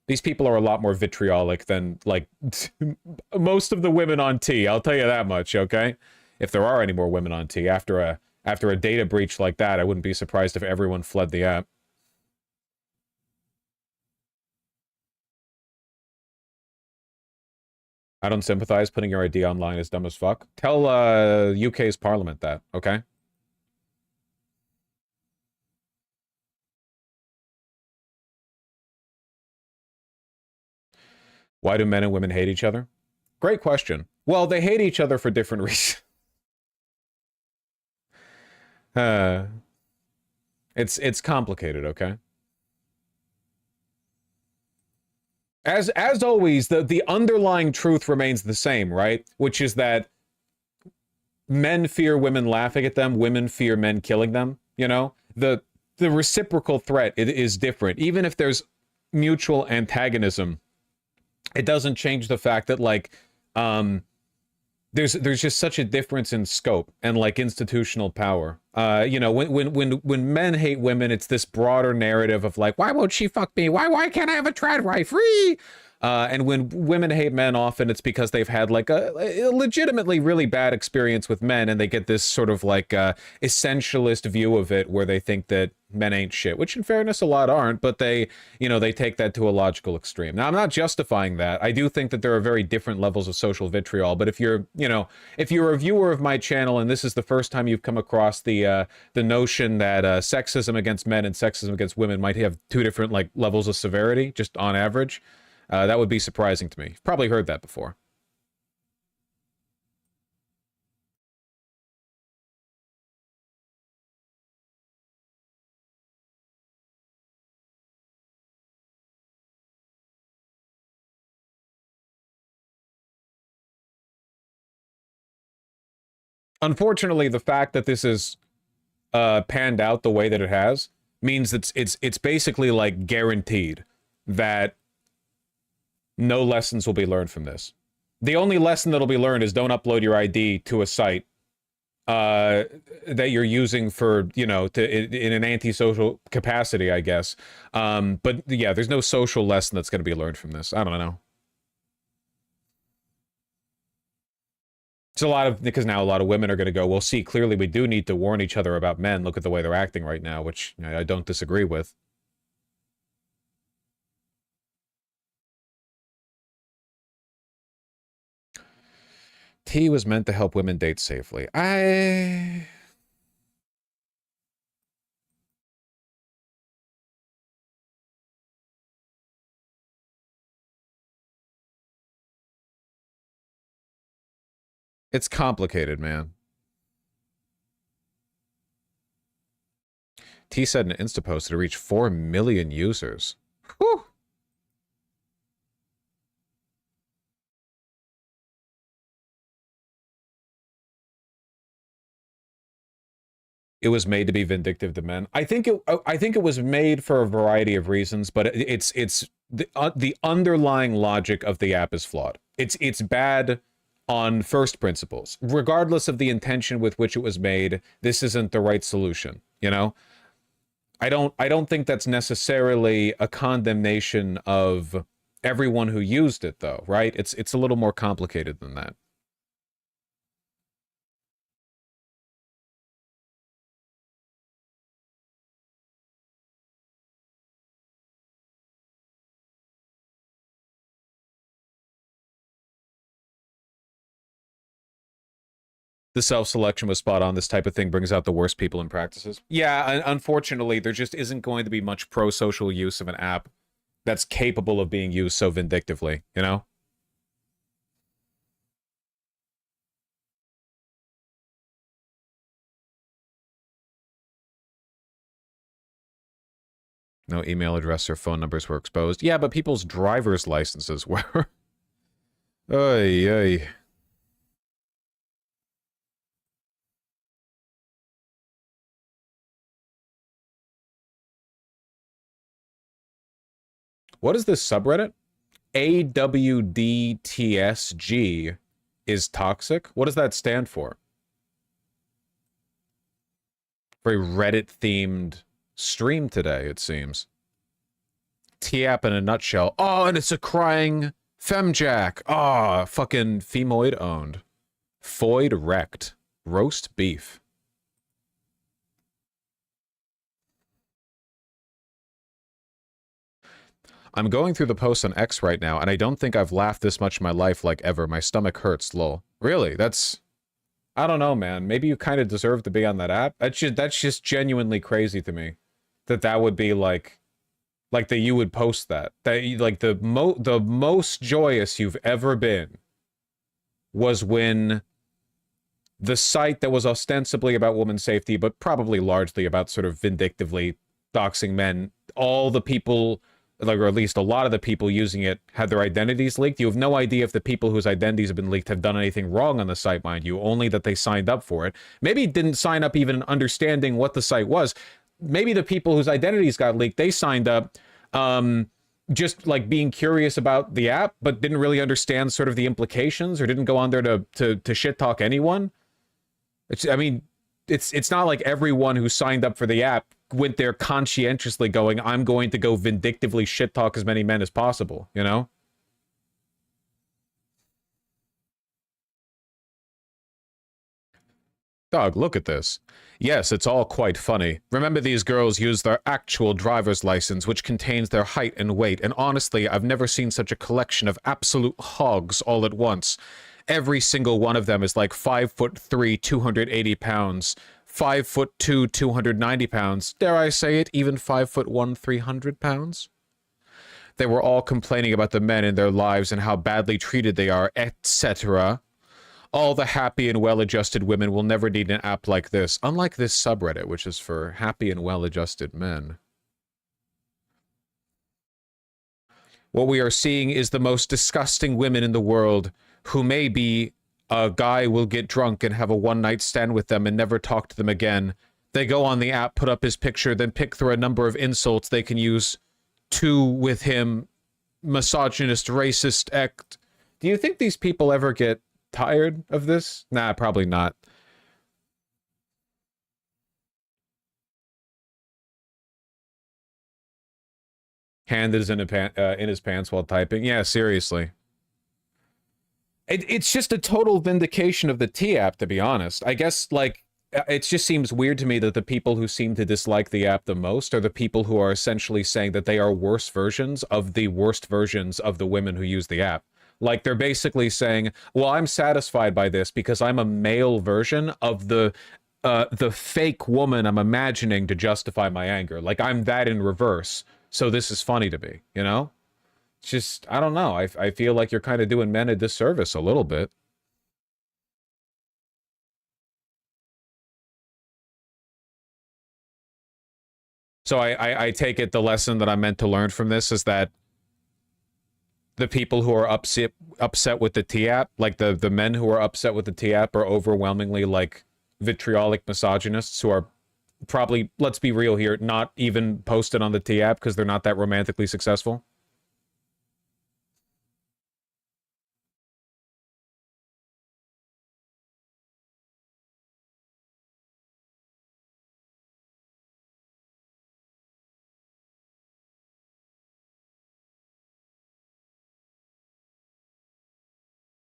These people are a lot more vitriolic than like most of the women on T. I'll tell you that much, okay? If there are any more women on T after a data breach like that, I wouldn't be surprised if everyone fled the app. I don't sympathize. Putting your ID online is dumb as fuck. Tell UK's parliament that, okay? Why do men and women hate each other? Great question. Well, they hate each other for different reasons. It's complicated, okay? As always, the underlying truth remains the same, right? Which is that men fear women laughing at them, women fear men killing them, you know? The reciprocal threat is different. Even if there's mutual antagonism, it doesn't change the fact that, like, there's just such a difference in scope and, like, institutional power. You know, when men hate women, it's this broader narrative of like, why won't she fuck me? Why can't I have a trad wife? Free. And when women hate men, often it's because they've had like a legitimately really bad experience with men, and they get this sort of like essentialist view of it where they think that men ain't shit, which in fairness a lot aren't, but they, you know, they take that to a logical extreme. Now, I'm not justifying that. I do think that there are very different levels of social vitriol, but if you're, you know, if you're a viewer of my channel and this is the first time you've come across the notion that sexism against men and sexism against women might have two different like levels of severity, just on average, that would be surprising to me. You've probably heard that before. Unfortunately, the fact that this is panned out the way that it has means that it's basically like guaranteed that no lessons will be learned from this. The only lesson that'll be learned is don't upload your ID to a site that you're using for, you know, in an antisocial capacity, I guess. But yeah, there's no social lesson that's going to be learned from this. I don't know. It's a lot of, because now a lot of women are going to go, well, see, clearly we do need to warn each other about men. Look at the way they're acting right now, which I don't disagree with. T was meant to help women date safely. It's complicated, man. T said in an Insta post to reach 4 million users. Whew. It was made to be vindictive to men. I think it was made for a variety of reasons, but it's the underlying logic of the app is flawed. It's bad on first principles. Regardless of the intention with which it was made, this isn't the right solution, you know? I don't think that's necessarily a condemnation of everyone who used it though, right? It's a little more complicated than that. The self-selection was spot on. This type of thing brings out the worst people and practices. Yeah, unfortunately, there just isn't going to be much pro-social use of an app that's capable of being used so vindictively, you know? No email address or phone numbers were exposed. Yeah, but people's driver's licenses were. Oy, oy. What is this subreddit? AWDTSG is toxic? What does that stand for? Very Reddit-themed stream today, it seems. T-app in a nutshell. Oh, and it's a crying femjack. Oh, fucking femoid owned. Foid wrecked. Roast beef. I'm going through the posts on X right now, and I don't think I've laughed this much in my life like ever. My stomach hurts, lol. Really? That's... I don't know, man. Maybe you kind of deserve to be on that app. That's just genuinely crazy to me. That would be like that you would post that. That like the most joyous you've ever been was when the site that was ostensibly about women's safety, but probably largely about sort of vindictively doxing men, all the people, like, or at least a lot of the people using it had their identities leaked. You have no idea if the people whose identities have been leaked have done anything wrong on the site, mind you, only that they signed up for it. Maybe didn't sign up even understanding what the site was. Maybe the people whose identities got leaked, they signed up just like being curious about the app, but didn't really understand sort of the implications, or didn't go on there to shit talk anyone. I mean, it's not like everyone who signed up for the app went there conscientiously going, I'm going to go vindictively shit talk as many men as possible, you know? Dog, look at this. Yes, it's all quite funny. Remember, these girls use their actual driver's license, which contains their height and weight, and honestly, I've never seen such a collection of absolute hogs all at once. Every single one of them is like 5'3", 280 pounds, 5'2", 290 pounds. Dare I say it, even 5'1", 300 pounds? They were all complaining about the men in their lives and how badly treated they are, etc. All the happy and well-adjusted women will never need an app like this, unlike this subreddit, which is for happy and well-adjusted men. What we are seeing is the most disgusting women in the world, who maybe a guy will get drunk and have a one-night stand with them and never talk to them again. They go on the app, put up his picture, then pick through a number of insults they can use to with him. Misogynist, racist, act. Do you think these people ever get tired of this? Nah, probably not. Hand is in his pants while typing. Yeah, seriously. It's just a total vindication of the T app, to be honest. I guess, like, it just seems weird to me that the people who seem to dislike the app the most are the people who are essentially saying that they are worse versions of the worst versions of the women who use the app. Like, they're basically saying, well, I'm satisfied by this because I'm a male version of the fake woman I'm imagining to justify my anger. Like, I'm that in reverse, so this is funny to me, you know? It's just, I don't know. I feel like you're kind of doing men a disservice a little bit. So I take it the lesson that I'm meant to learn from this is that the people who are upset with the T app, like the men who are upset with the T app, are overwhelmingly like vitriolic misogynists who are probably, let's be real here, not even posted on the T app because they're not that romantically successful.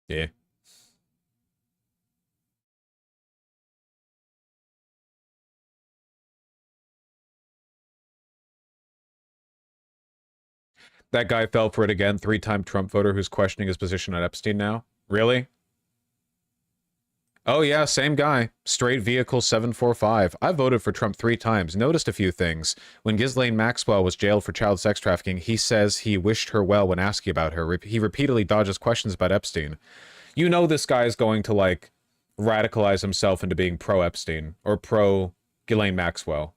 Yeah. That guy fell for it again, 3-time Trump voter who's questioning his position on Epstein now. Really? Oh yeah, same guy. Straight Vehicle 745. I voted for Trump 3 times. Noticed a few things. When Ghislaine Maxwell was jailed for child sex trafficking, he says he wished her well when asking about her. He repeatedly dodges questions about Epstein. You know this guy is going to, like, radicalize himself into being pro-Epstein or pro-Ghislaine Maxwell.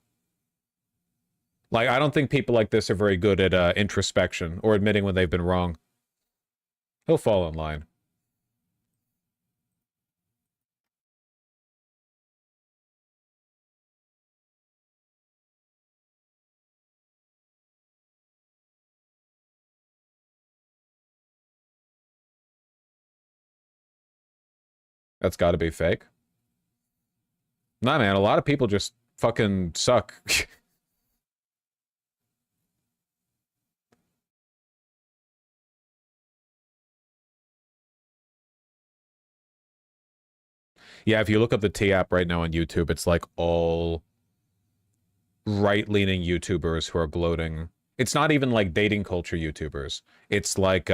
Like, I don't think people like this are very good at introspection or admitting when they've been wrong. He'll fall in line. That's got to be fake. Nah, man, a lot of people just fucking suck. Yeah, if you look up the T app right now on YouTube, it's like all right-leaning YouTubers who are gloating. It's not even like dating culture YouTubers. It's like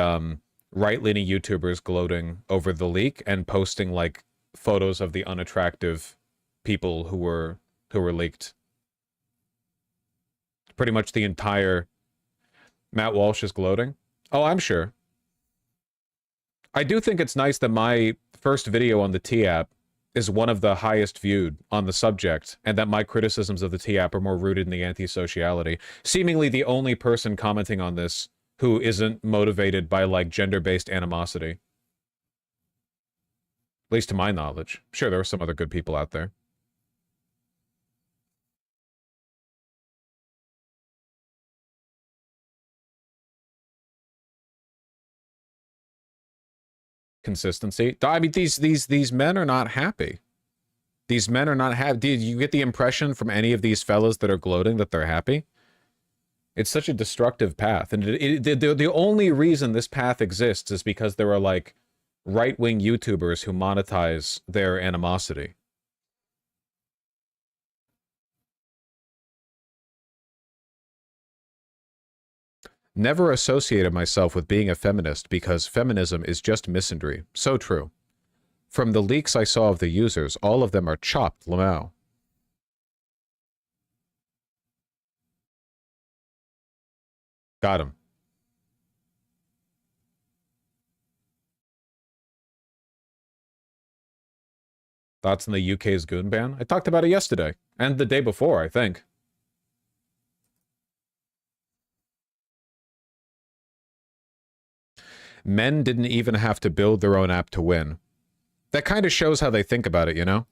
right-leaning YouTubers gloating over the leak and posting like photos of the unattractive people who were leaked. Pretty much the entire Matt Walsh is gloating. Oh, I'm sure. I do think it's nice that my first video on the T app is one of the highest viewed on the subject, and that my criticisms of the T app are more rooted in the antisociality. Seemingly the only person commenting on this who isn't motivated by, like, gender-based animosity. At least to my knowledge. Sure, there are some other good people out there. Consistency. I mean, these men are not happy. These men are not happy. Did you get the impression from any of these fellas that are gloating that they're happy? It's such a destructive path. And the only reason this path exists is because there are, like, right-wing YouTubers who monetize their animosity. Never associated myself with being a feminist because feminism is just misandry. So true. From the leaks I saw of the users, all of them are chopped Lamau. Got him. Thoughts on the UK's goon ban? I talked about it yesterday. And the day before, I think. Men didn't even have to build their own app to win. That kind of shows how they think about it, you know?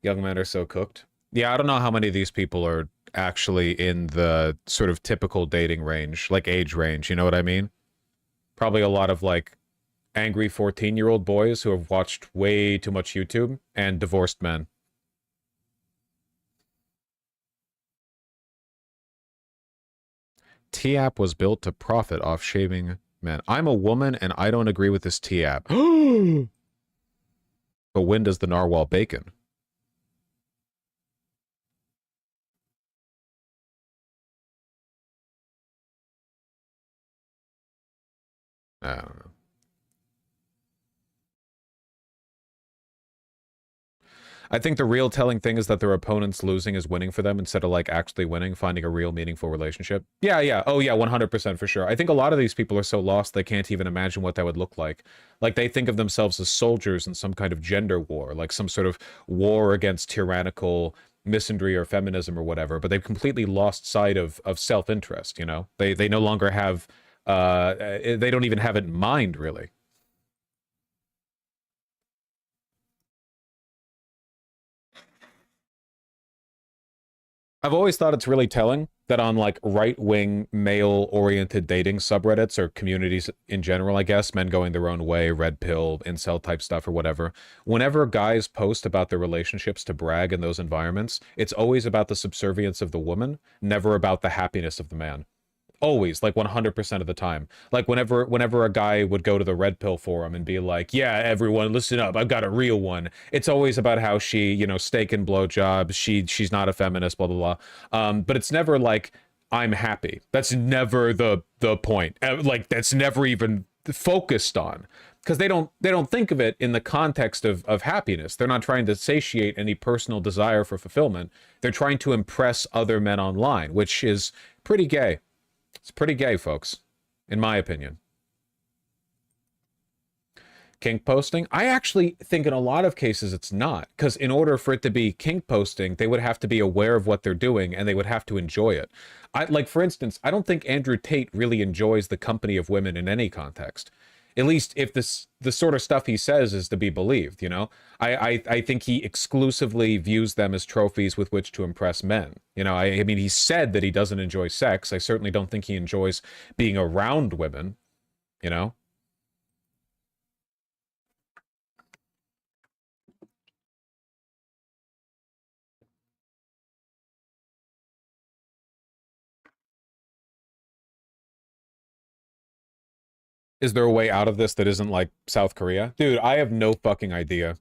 Young men are so cooked. Yeah, I don't know how many of these people are actually in the sort of typical dating range, like age range, you know what I mean? Probably a lot of, like, angry 14-year-old boys who have watched way too much YouTube, and divorced men. T-app was built to profit off shaming men. I'm a woman and I don't agree with this T-app. But when does the narwhal bacon? I don't know. I think the real telling thing is that their opponents losing is winning for them instead of like actually winning, finding a real meaningful relationship. Yeah. Oh yeah, 100% for sure. I think a lot of these people are so lost they can't even imagine what that would look like. Like they think of themselves as soldiers in some kind of gender war, like some sort of war against tyrannical misandry or feminism or whatever, but they've completely lost sight of self-interest, you know? They no longer have they don't even have it in mind, really. I've always thought it's really telling that on like right-wing male-oriented dating subreddits or communities in general, I guess, men going their own way, red pill, incel type stuff or whatever, whenever guys post about their relationships to brag in those environments, it's always about the subservience of the woman, never about the happiness of the man. Always, like 100% of the time. Like whenever a guy would go to the red pill forum and be like, yeah, everyone listen up, I've got a real one, it's always about how she, you know, steak and blowjobs, she's not a feminist, blah blah blah. But it's never like I'm happy. That's never the point. Like that's never even focused on, because they don't think of it in the context of happiness. They're not trying to satiate any personal desire for fulfillment. They're trying to impress other men online, which is pretty gay. It's pretty gay, folks, in my opinion. Kink posting? I actually think in a lot of cases it's not, because in order for it to be kink posting, they would have to be aware of what they're doing and they would have to enjoy it. Like, for instance, I don't think Andrew Tate really enjoys the company of women in any context. At least if the sort of stuff he says is to be believed, you know? I think he exclusively views them as trophies with which to impress men. You know, I mean, he said that he doesn't enjoy sex. I certainly don't think he enjoys being around women, you know? Is there a way out of this that isn't like South Korea? Dude, I have no fucking idea.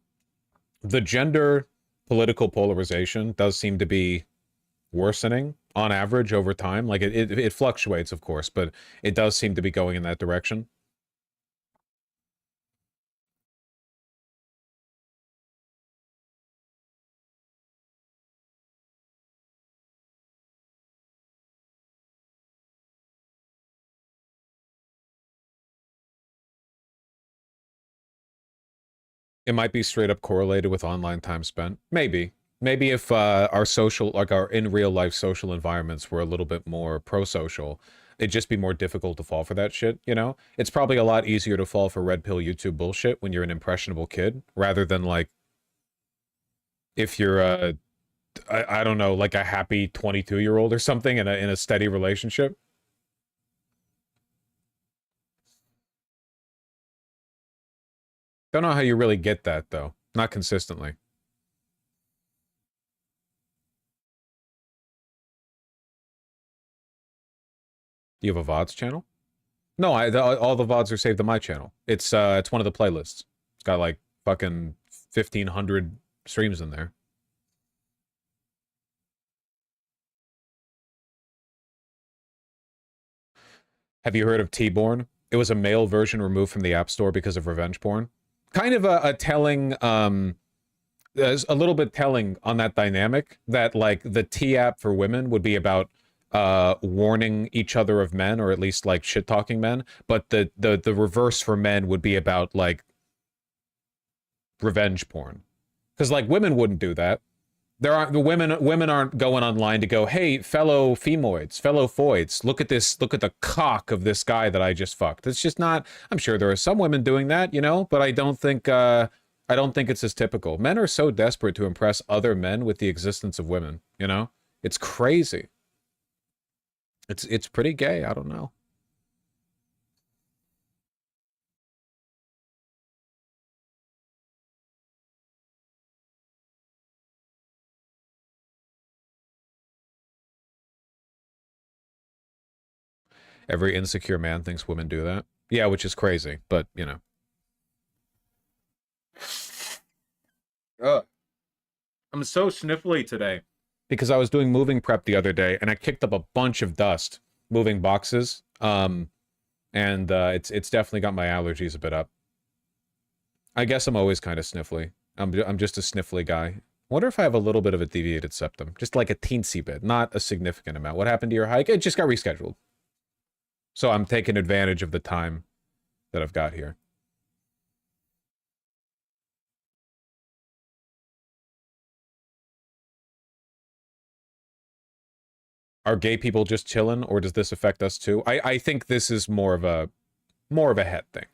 The gender political polarization does seem to be worsening on average over time. Like it fluctuates, of course, but it does seem to be going in that direction. It might be straight up correlated with online time spent. Maybe. Maybe if our social, like our in real life social environments were a little bit more pro-social, it'd just be more difficult to fall for that shit, you know? It's probably a lot easier to fall for red pill YouTube bullshit when you're an impressionable kid, rather than like, if you're I don't know, like a happy 22-year-old or something in a steady relationship. Don't know how you really get that, though. Not consistently. Do you have a VODs channel? No, all the VODs are saved to my channel. It's one of the playlists. It's got like fucking 1,500 streams in there. Have you heard of T-Born? It was a male version removed from the App Store because of revenge porn. Kind of a telling, there's a little bit telling on that dynamic, that like the T app for women would be about warning each other of men, or at least like shit talking men, but the reverse for men would be about like revenge porn, because like women wouldn't do that. The women aren't going online to go, hey, fellow femoids, fellow foids, look at this, look at the cock of this guy that I just fucked. It's just not. I'm sure there are some women doing that, you know, but I don't think it's as typical. Men are so desperate to impress other men with the existence of women, you know? It's crazy. It's pretty gay, I don't know. Every insecure man thinks women do that. Yeah, which is crazy, but, you know. Ugh. I'm so sniffly today. Because I was doing moving prep the other day, and I kicked up a bunch of dust moving boxes. It's definitely got my allergies a bit up. I guess I'm always kind of sniffly. I'm just a sniffly guy. I wonder if I have a little bit of a deviated septum. Just like a teensy bit, not a significant amount. What happened to your hike? It just got rescheduled. So I'm taking advantage of the time that I've got here. Are gay people just chilling, or does this affect us too? I think this is more of a het thing.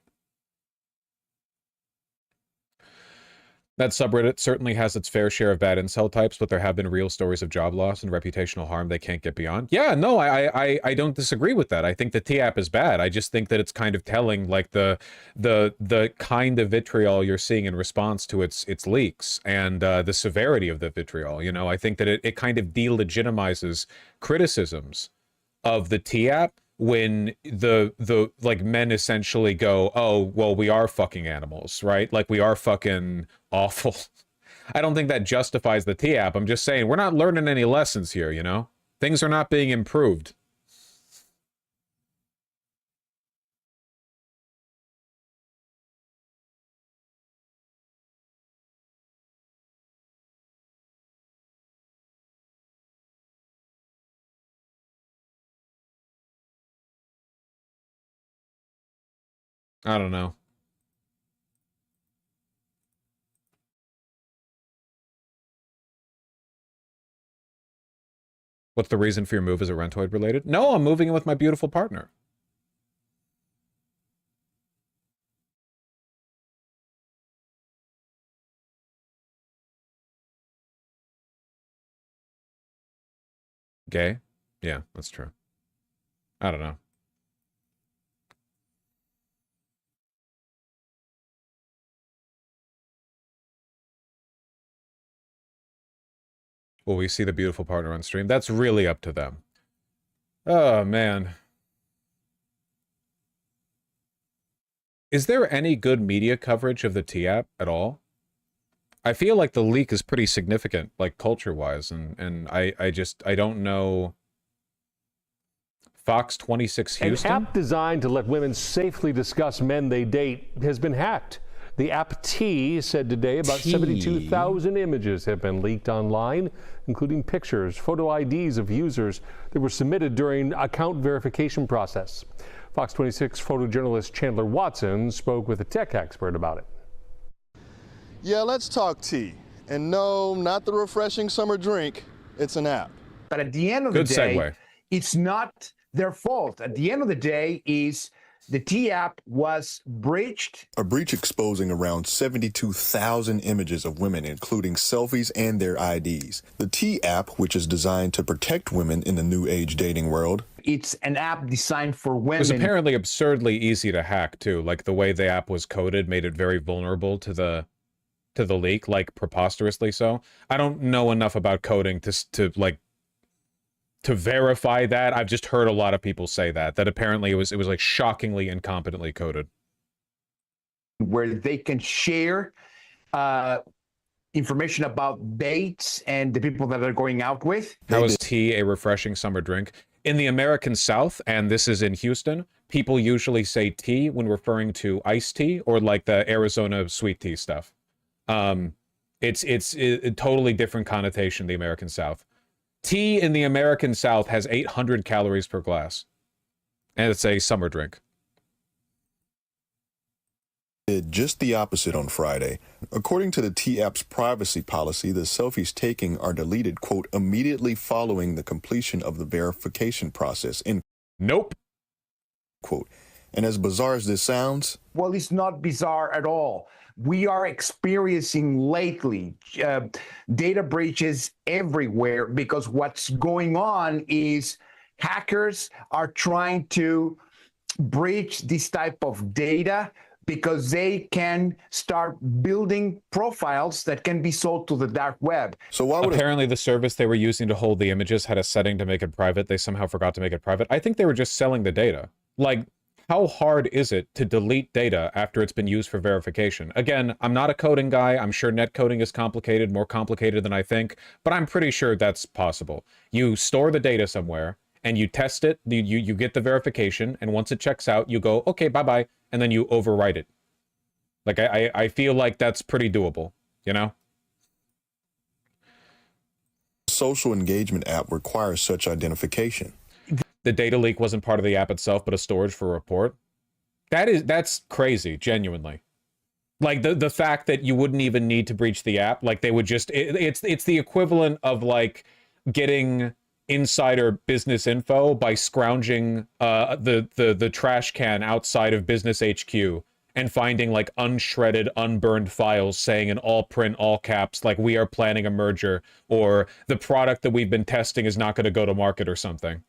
That subreddit certainly has its fair share of bad incel types, but there have been real stories of job loss and reputational harm they can't get beyond. Yeah, no, I don't disagree with that. I think the T-app is bad. I just think that it's kind of telling, like, the kind of vitriol you're seeing in response to its leaks, and the severity of the vitriol. You know, I think that it kind of delegitimizes criticisms of the T-app when the like men essentially go, oh, well, we are fucking animals, right? Like, we are fucking awful. I don't think that justifies the T-app. I'm just saying we're not learning any lessons here, you know? Things are not being improved. I don't know. What's the reason for your move? Is it rentoid related? No, I'm moving in with my beautiful partner. Gay? Yeah, that's true. I don't know. Will we see the beautiful partner on stream? That's really up to them. Oh, man. Is there any good media coverage of the T-app at all? I feel like the leak is pretty significant, like, culture-wise, and I don't know. Fox 26 Houston? An app designed to let women safely discuss men they date has been hacked. The app T said today about 72,000 images have been leaked online, including pictures, photo IDs of users that were submitted during account verification process. Fox 26 photojournalist Chandler Watson spoke with a tech expert about it. Yeah, let's talk tea. And no, not the refreshing summer drink. It's an app. But at the end of the day, it's not their fault. At the end of the day, is the T-app was breached. A breach exposing around 72,000 images of women, including selfies and their IDs. The T-app, which is designed to protect women in the new age dating world. It's an app designed for women. It was apparently absurdly easy to hack, too. Like, the way the app was coded made it very vulnerable to the leak, like, preposterously so. I don't know enough about coding to verify that. I've just heard a lot of people say that apparently it was like shockingly incompetently coded. Where they can share information about dates and the people that they're going out with. How is tea a refreshing summer drink? In the American South, and this is in Houston, people usually say tea when referring to iced tea or like the Arizona sweet tea stuff. It's a totally different connotation in the American South. Tea in the American South has 800 calories per glass, and it's a summer drink. Did just the opposite on Friday. According to the T-app's privacy policy, the selfies taken are deleted, quote, immediately following the completion of the verification process, end nope. Quote. And as bizarre as this sounds... Well, it's not bizarre at all. We are experiencing lately data breaches everywhere because what's going on is hackers are trying to breach this type of data because they can start building profiles that can be sold to the dark web. So why would apparently the service they were using to hold the images had a setting to make it private. They somehow forgot to make it private. I think they were just selling the data. Like, how hard is it to delete data after it's been used for verification? Again, I'm not a coding guy. I'm sure net coding is complicated, more complicated than I think, but I'm pretty sure that's possible. You store the data somewhere and you test it, you get the verification, and once it checks out, you go, okay, bye-bye, and then you overwrite it. Like, I feel like that's pretty doable, you know? social engagement app requires such identification? The data leak wasn't part of the app itself, but a storage for a report. That's crazy, genuinely. Like the fact that you wouldn't even need to breach the app, like they would just, it's the equivalent of like getting insider business info by scrounging the trash can outside of Business HQ and finding like unshredded, unburned files saying in all print, all caps, like we are planning a merger, or the product that we've been testing is not going to go to market or something.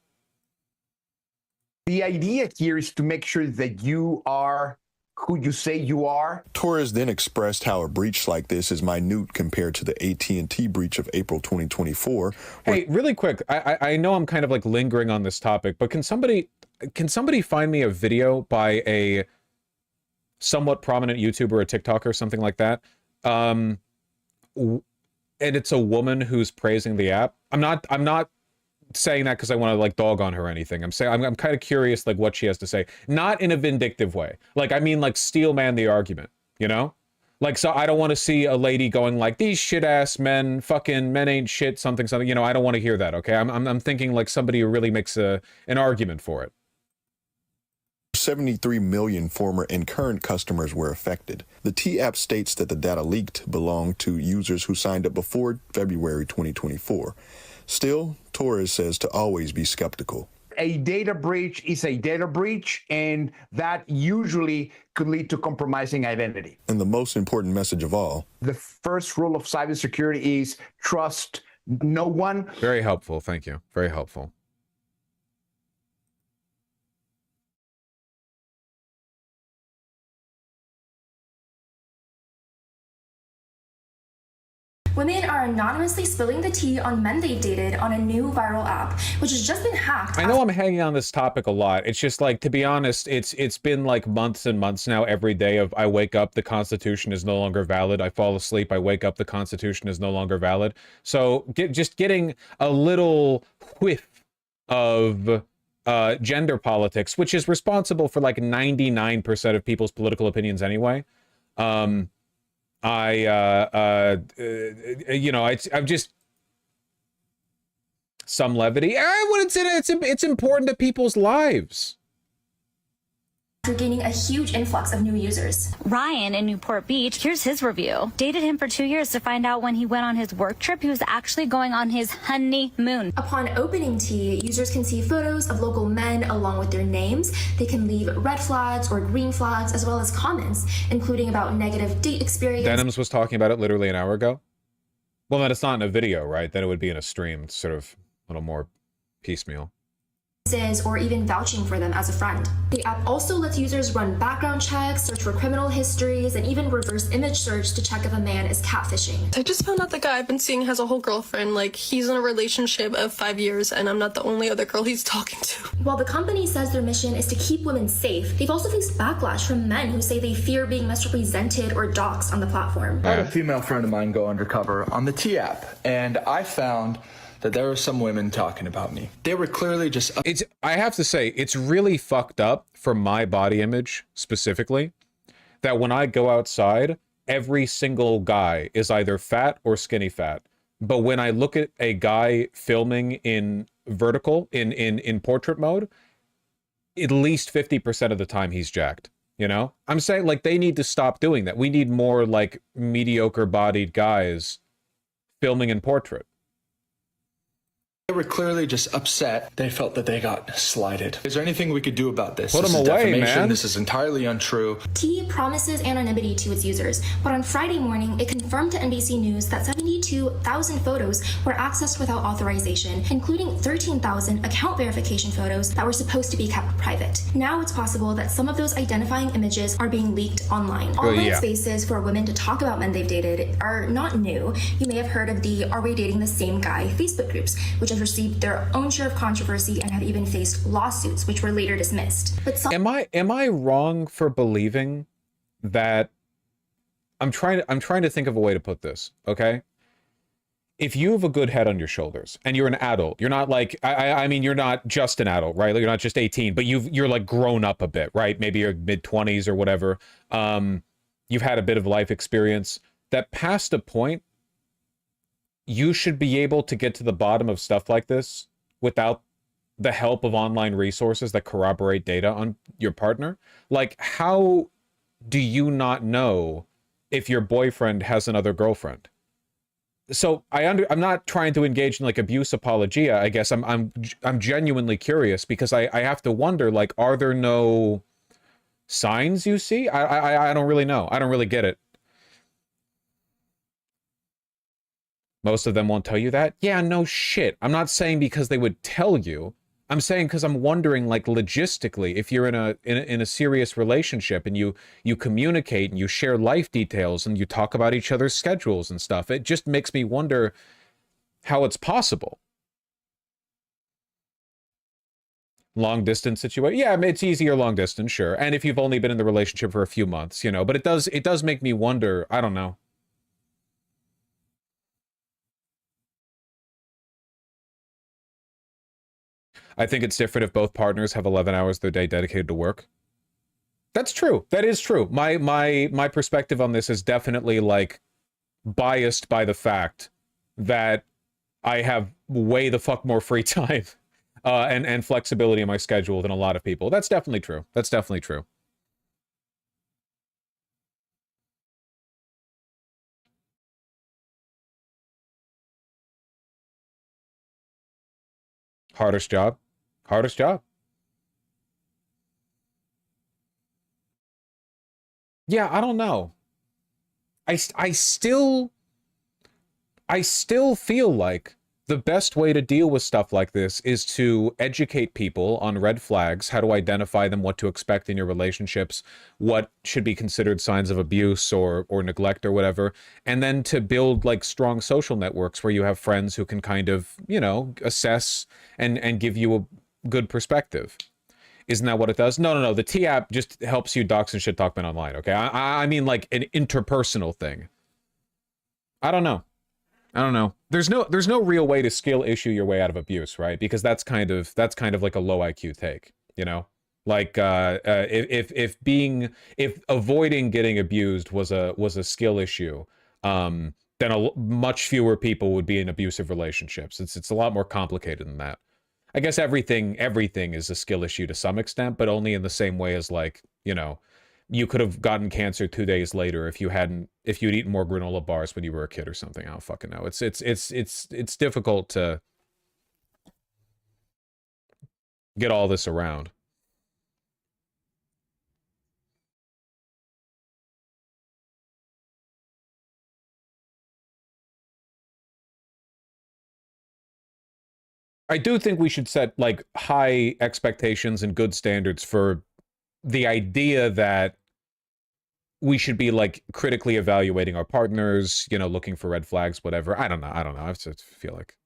The idea here is to make sure that you are who you say you are. Torres then expressed how a breach like this is minute compared to the AT&T breach of April 2024. Hey, really quick, I know I'm kind of like lingering on this topic, but can somebody find me a video by a somewhat prominent YouTuber or TikToker or something like that? And it's a woman who's praising the app. I'm not saying that because I want to like dog on her or anything. I'm saying I'm kind of curious like what she has to say, not in a vindictive way. Like I mean like steel man the argument, you know? Like, so I don't want to see a lady going like, these shit ass men, fucking men ain't shit, something, you know, I don't want to hear that. Okay. I'm thinking like somebody who really makes an argument for it. 73 million former and current customers were affected. The T-App states that the data leaked belonged to users who signed up before February 2024. Still, Torres says to always be skeptical. A data breach is a data breach, and that usually could lead to compromising identity. And the most important message of all, the first rule of cybersecurity is trust no one. Very helpful. Thank you. Very helpful. Women are anonymously spilling the tea on men they dated on a new viral app, which has just been hacked. I know I'm hanging on this topic a lot. It's just like, to be honest, it's been like months and months now. Every day of I wake up, the Constitution is no longer valid. I fall asleep, I wake up, the Constitution is no longer valid. So just getting a little whiff of gender politics, which is responsible for like 99% of people's political opinions anyway. You know, I'm just some levity. I wouldn't say that it's important to people's lives. We're gaining a huge influx of new users. Ryan in Newport Beach, here's his review. Dated him for 2 years to find out when he went on his work trip, he was actually going on his honeymoon. Upon opening T, users can see photos of local men along with their names. They can leave red flags or green flags, as well as comments, including about negative date experience. Denims was talking about it literally an hour ago. Well, then it's not in a video, right? Then it would be in a stream. It's sort of a little more piecemeal. Or even vouching for them as a friend. The app also lets users run background checks, search for criminal histories, and even reverse image search to check if a man is catfishing. I just found out the guy I've been seeing has a whole girlfriend. Like, he's in a relationship of 5 years, and I'm not the only other girl he's talking to. While the company says their mission is to keep women safe, they've also faced backlash from men who say they fear being misrepresented or doxxed on the platform. I had a female friend of mine go undercover on the T-App, and I found that there were some women talking about me. They were clearly just... I have to say, it's really fucked up for my body image specifically, that when I go outside, every single guy is either fat or skinny fat. But when I look at a guy filming in vertical, in portrait mode, at least 50% of the time he's jacked. You know? I'm saying, like, they need to stop doing that. We need more, like, mediocre-bodied guys filming in portrait. They were clearly just upset. They felt that they got slighted. Is there anything we could do about this? Put This them is away, defamation. man. This is entirely untrue. T promises anonymity to its users, but on Friday morning, it confirmed to NBC News that 72,000 photos were accessed without authorization, including 13,000 account verification photos that were supposed to be kept private. Now it's possible that some of those identifying images are being leaked online. Online spaces for women to talk about men they've dated are not new. You may have heard of the Are We Dating the Same Guy Facebook groups, which have received their own share of controversy and have even faced lawsuits, which were later dismissed. But am I wrong for believing that I'm trying to think of a way to put this, okay? If you have a good head on your shoulders and you're an adult, you're not like, I mean, you're not just an adult, right? Like, you're not just 18, but you're like grown up a bit, right? Maybe you're mid-20s or whatever. You've had a bit of life experience. That past a point, you should be able to get to the bottom of stuff like this without the help of online resources that corroborate data on your partner. Like, how do you not know if your boyfriend has another girlfriend? So I'm not trying to engage in like abuse apologia. I guess I'm genuinely curious, because I have to wonder, like, are there no signs you see? I don't really know. I don't really get it. Most of them won't tell you that. Yeah, no shit. I'm not saying because they would tell you. I'm saying because I'm wondering, like, logistically, if you're in a serious relationship and you communicate and you share life details and you talk about each other's schedules and stuff, it just makes me wonder how it's possible. Long distance situation. Yeah, it's easier long distance, sure. And if you've only been in the relationship for a few months, you know, but it does make me wonder. I don't know. I think it's different if both partners have 11 hours of their day dedicated to work. That's true. That is true. My perspective on this is definitely like biased by the fact that I have way the fuck more free time and flexibility in my schedule than a lot of people. That's definitely true. That's definitely true. Hardest job. Hardest job. Yeah, I don't know. I still feel like the best way to deal with stuff like this is to educate people on red flags, how to identify them, what to expect in your relationships, what should be considered signs of abuse or neglect or whatever, and then to build like strong social networks where you have friends who can kind of, you know, assess and give you a good perspective. Isn't that what it does? No. The T app just helps you dox and shit talk men online, okay? I mean like an interpersonal thing. I don't know. There's no real way to skill issue your way out of abuse, right? Because that's kind of like a low IQ take, you know? Like if avoiding getting abused was a skill issue, then much fewer people would be in abusive relationships. It's a lot more complicated than that. I guess everything is a skill issue to some extent, but only in the same way as, like, you know, you could have gotten cancer 2 days later if you'd eaten more granola bars when you were a kid or something. I don't fucking know. It's difficult to get all this around. I do think we should set like high expectations and good standards for the idea that we should be like critically evaluating our partners, you know, looking for red flags, whatever. I don't know. I just feel like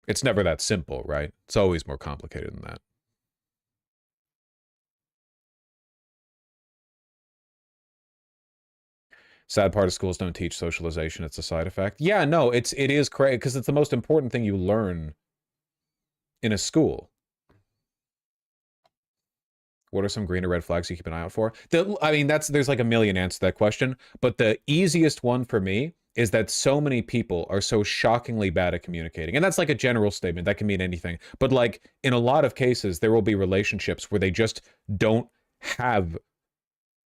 it's never that simple, right? It's always more complicated than that. Sad part of schools don't teach socialization. It's a side effect. Yeah, no, it is crazy because it's the most important thing you learn in a school. What are some green or red flags you keep an eye out for? I mean, there's like a million answers to that question, but the easiest one for me is that so many people are so shockingly bad at communicating. And that's like a general statement. That can mean anything. But like in a lot of cases, there will be relationships where they just don't have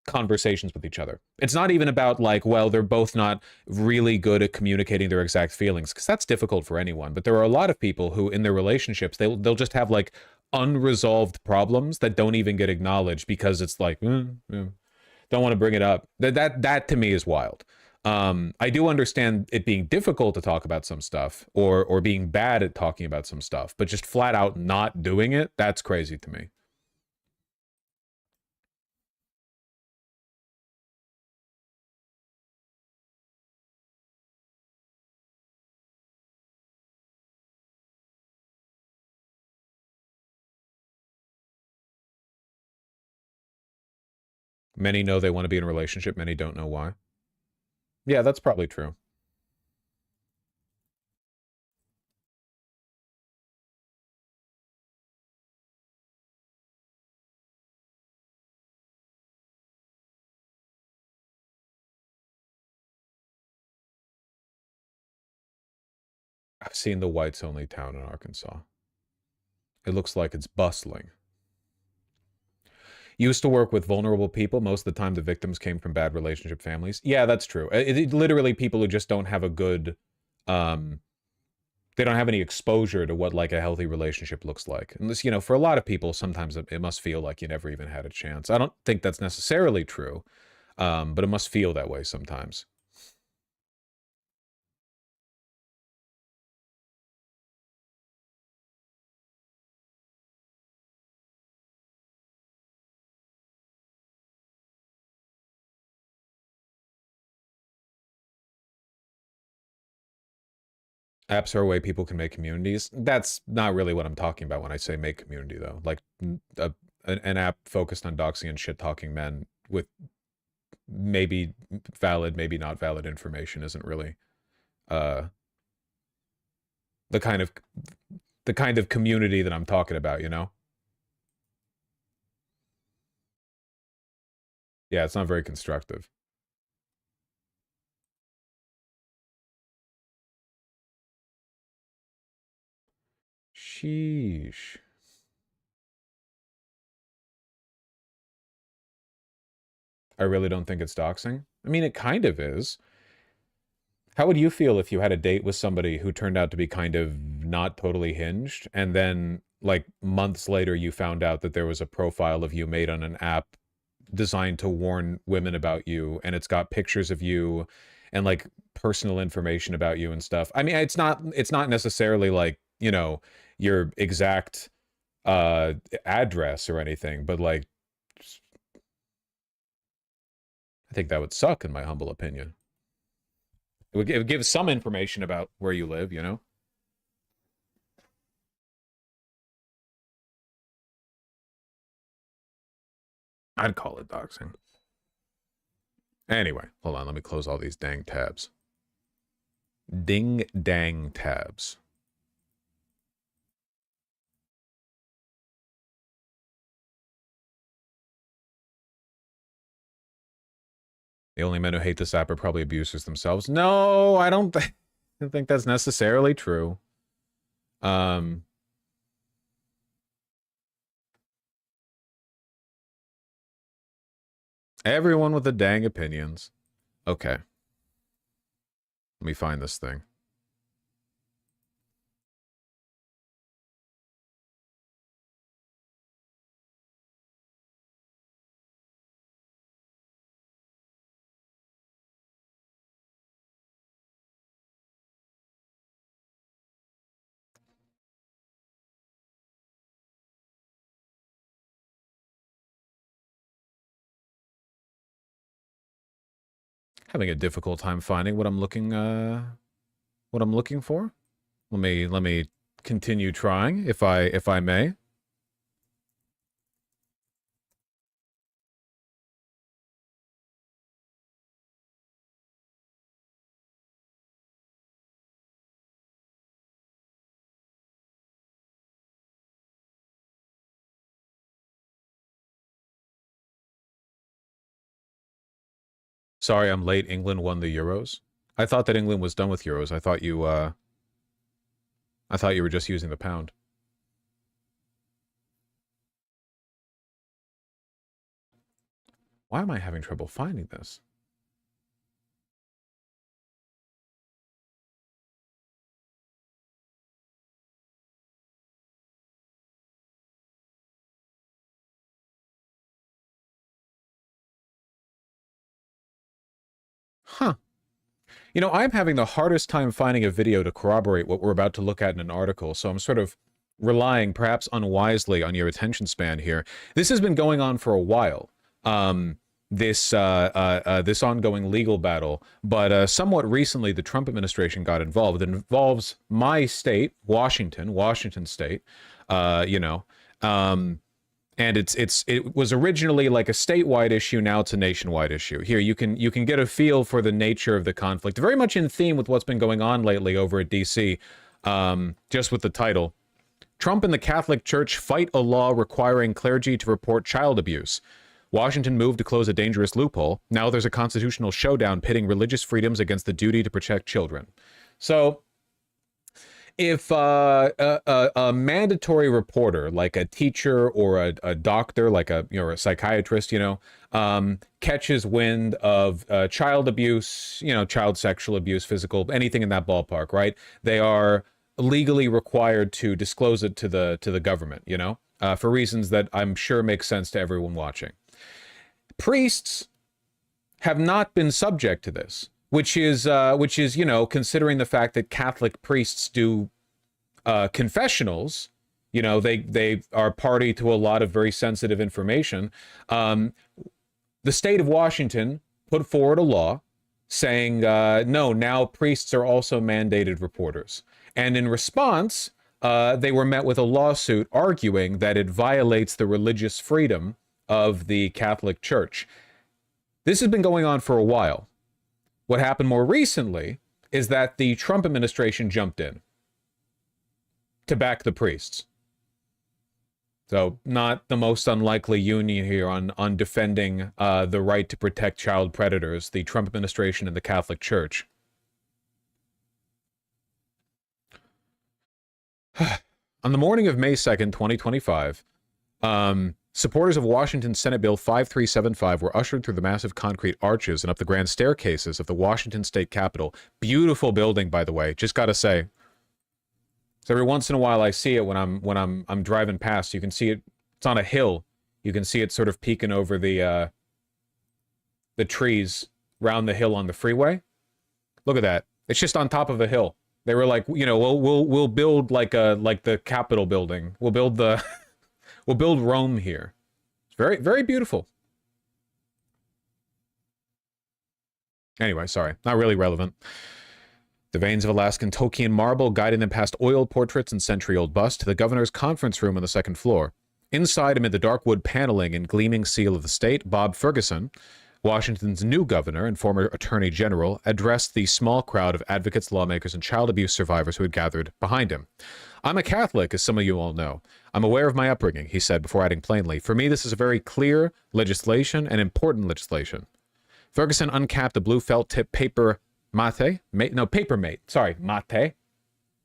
conversations with each other. It's not even about like, well, they're both not really good at communicating their exact feelings, because that's difficult for anyone. But there are a lot of people who in their relationships, they'll just have like unresolved problems that don't even get acknowledged because it's like, don't want to bring it up. That to me is wild. I do understand it being difficult to talk about some stuff or being bad at talking about some stuff, but just flat out not doing it, that's crazy to me. Many know they want to be in a relationship. Many don't know why. Yeah, that's probably true. I've seen the whites-only town in Arkansas. It looks like it's bustling. Used to work with vulnerable people. Most of the time, the victims came from bad relationship families. Yeah, that's true. Literally people who just don't have a good, they don't have any exposure to what like a healthy relationship looks like. And this, you know, for a lot of people, sometimes it must feel like you never even had a chance. I don't think that's necessarily true, but it must feel that way sometimes. Apps are a way people can make communities. That's not really what I'm talking about when I say make community, though. Like an app focused on doxing and shit-talking men with maybe valid, maybe not valid information isn't really the kind of community that I'm talking about, you know? Yeah, it's not very constructive. Sheesh. I really don't think it's doxing. I mean, it kind of is. How would you feel if you had a date with somebody who turned out to be kind of not totally hinged, and then, like, months later you found out that there was a profile of you made on an app designed to warn women about you, and it's got pictures of you and, like, personal information about you and stuff? I mean, it's not necessarily, like, you know, your exact address or anything, but, like, I think that would suck, in my humble opinion. It would give some information about where you live, you know? I'd call it doxing. Anyway, hold on. Let me close all these dang tabs. Ding dang tabs. The only men who hate this app are probably abusers themselves. No, I don't think that's necessarily true. Everyone with the dang opinions. Okay. Let me find this thing. Having a difficult time finding what I'm looking for. Let me continue trying if I may. Sorry, I'm late. England won the Euros. I thought that England was done with Euros. I thought you were just using the pound. Why am I having trouble finding this? Huh. You know, I'm having the hardest time finding a video to corroborate what we're about to look at in an article, so I'm sort of relying, perhaps unwisely, on your attention span here. This has been going on for a while, this ongoing legal battle, but somewhat recently the Trump administration got involved. It involves my state, Washington State, and it was originally like a statewide issue. Now it's a nationwide issue. Here you can get a feel for the nature of the conflict. Very much in theme with what's been going on lately over at DC. Just with the title, Trump and the Catholic Church fight a law requiring clergy to report child abuse. Washington moved to close a dangerous loophole. Now there's a constitutional showdown pitting religious freedoms against the duty to protect children. So, if a mandatory reporter, like a teacher or a doctor, like a psychiatrist, catches wind of child abuse, child sexual abuse, physical, anything in that ballpark, right? They are legally required to disclose it to the government, for reasons that I'm sure make sense to everyone watching. Priests have not been subject to this, which is considering the fact that Catholic priests do confessionals, they are party to a lot of very sensitive information. The state of Washington put forward a law saying, no, now priests are also mandated reporters. And in response, they were met with a lawsuit arguing that it violates the religious freedom of the Catholic Church. This has been going on for a while. What happened more recently is that the Trump administration jumped in to back the priests. So not the most unlikely union here on defending the right to protect child predators, the Trump administration and the Catholic Church. On the morning of May 2nd, 2025, supporters of Washington Senate Bill 5375 were ushered through the massive concrete arches and up the grand staircases of the Washington State Capitol. Beautiful building, by the way. Just gotta say. So every once in a while I see it when I'm driving past. You can see it. It's on a hill. You can see it sort of peeking over the trees round the hill on the freeway. Look at that. It's just on top of a hill. They were like, we'll build like the Capitol building. We'll build we'll build Rome here. It's very, very beautiful. Anyway, sorry, not really relevant. The veins of Alaskan Tokian marble guiding them past oil portraits and century-old bust to the governor's conference room on the second floor. Inside, amid the dark wood paneling and gleaming seal of the state, Bob Ferguson, Washington's new governor and former attorney general, addressed the small crowd of advocates, lawmakers, and child abuse survivors who had gathered behind him. I'm a Catholic, as some of you all know. I'm aware of my upbringing, he said before adding plainly. For me, this is a very clear legislation and important legislation. Ferguson uncapped a blue felt-tip paper mate. Sorry, mate. I'm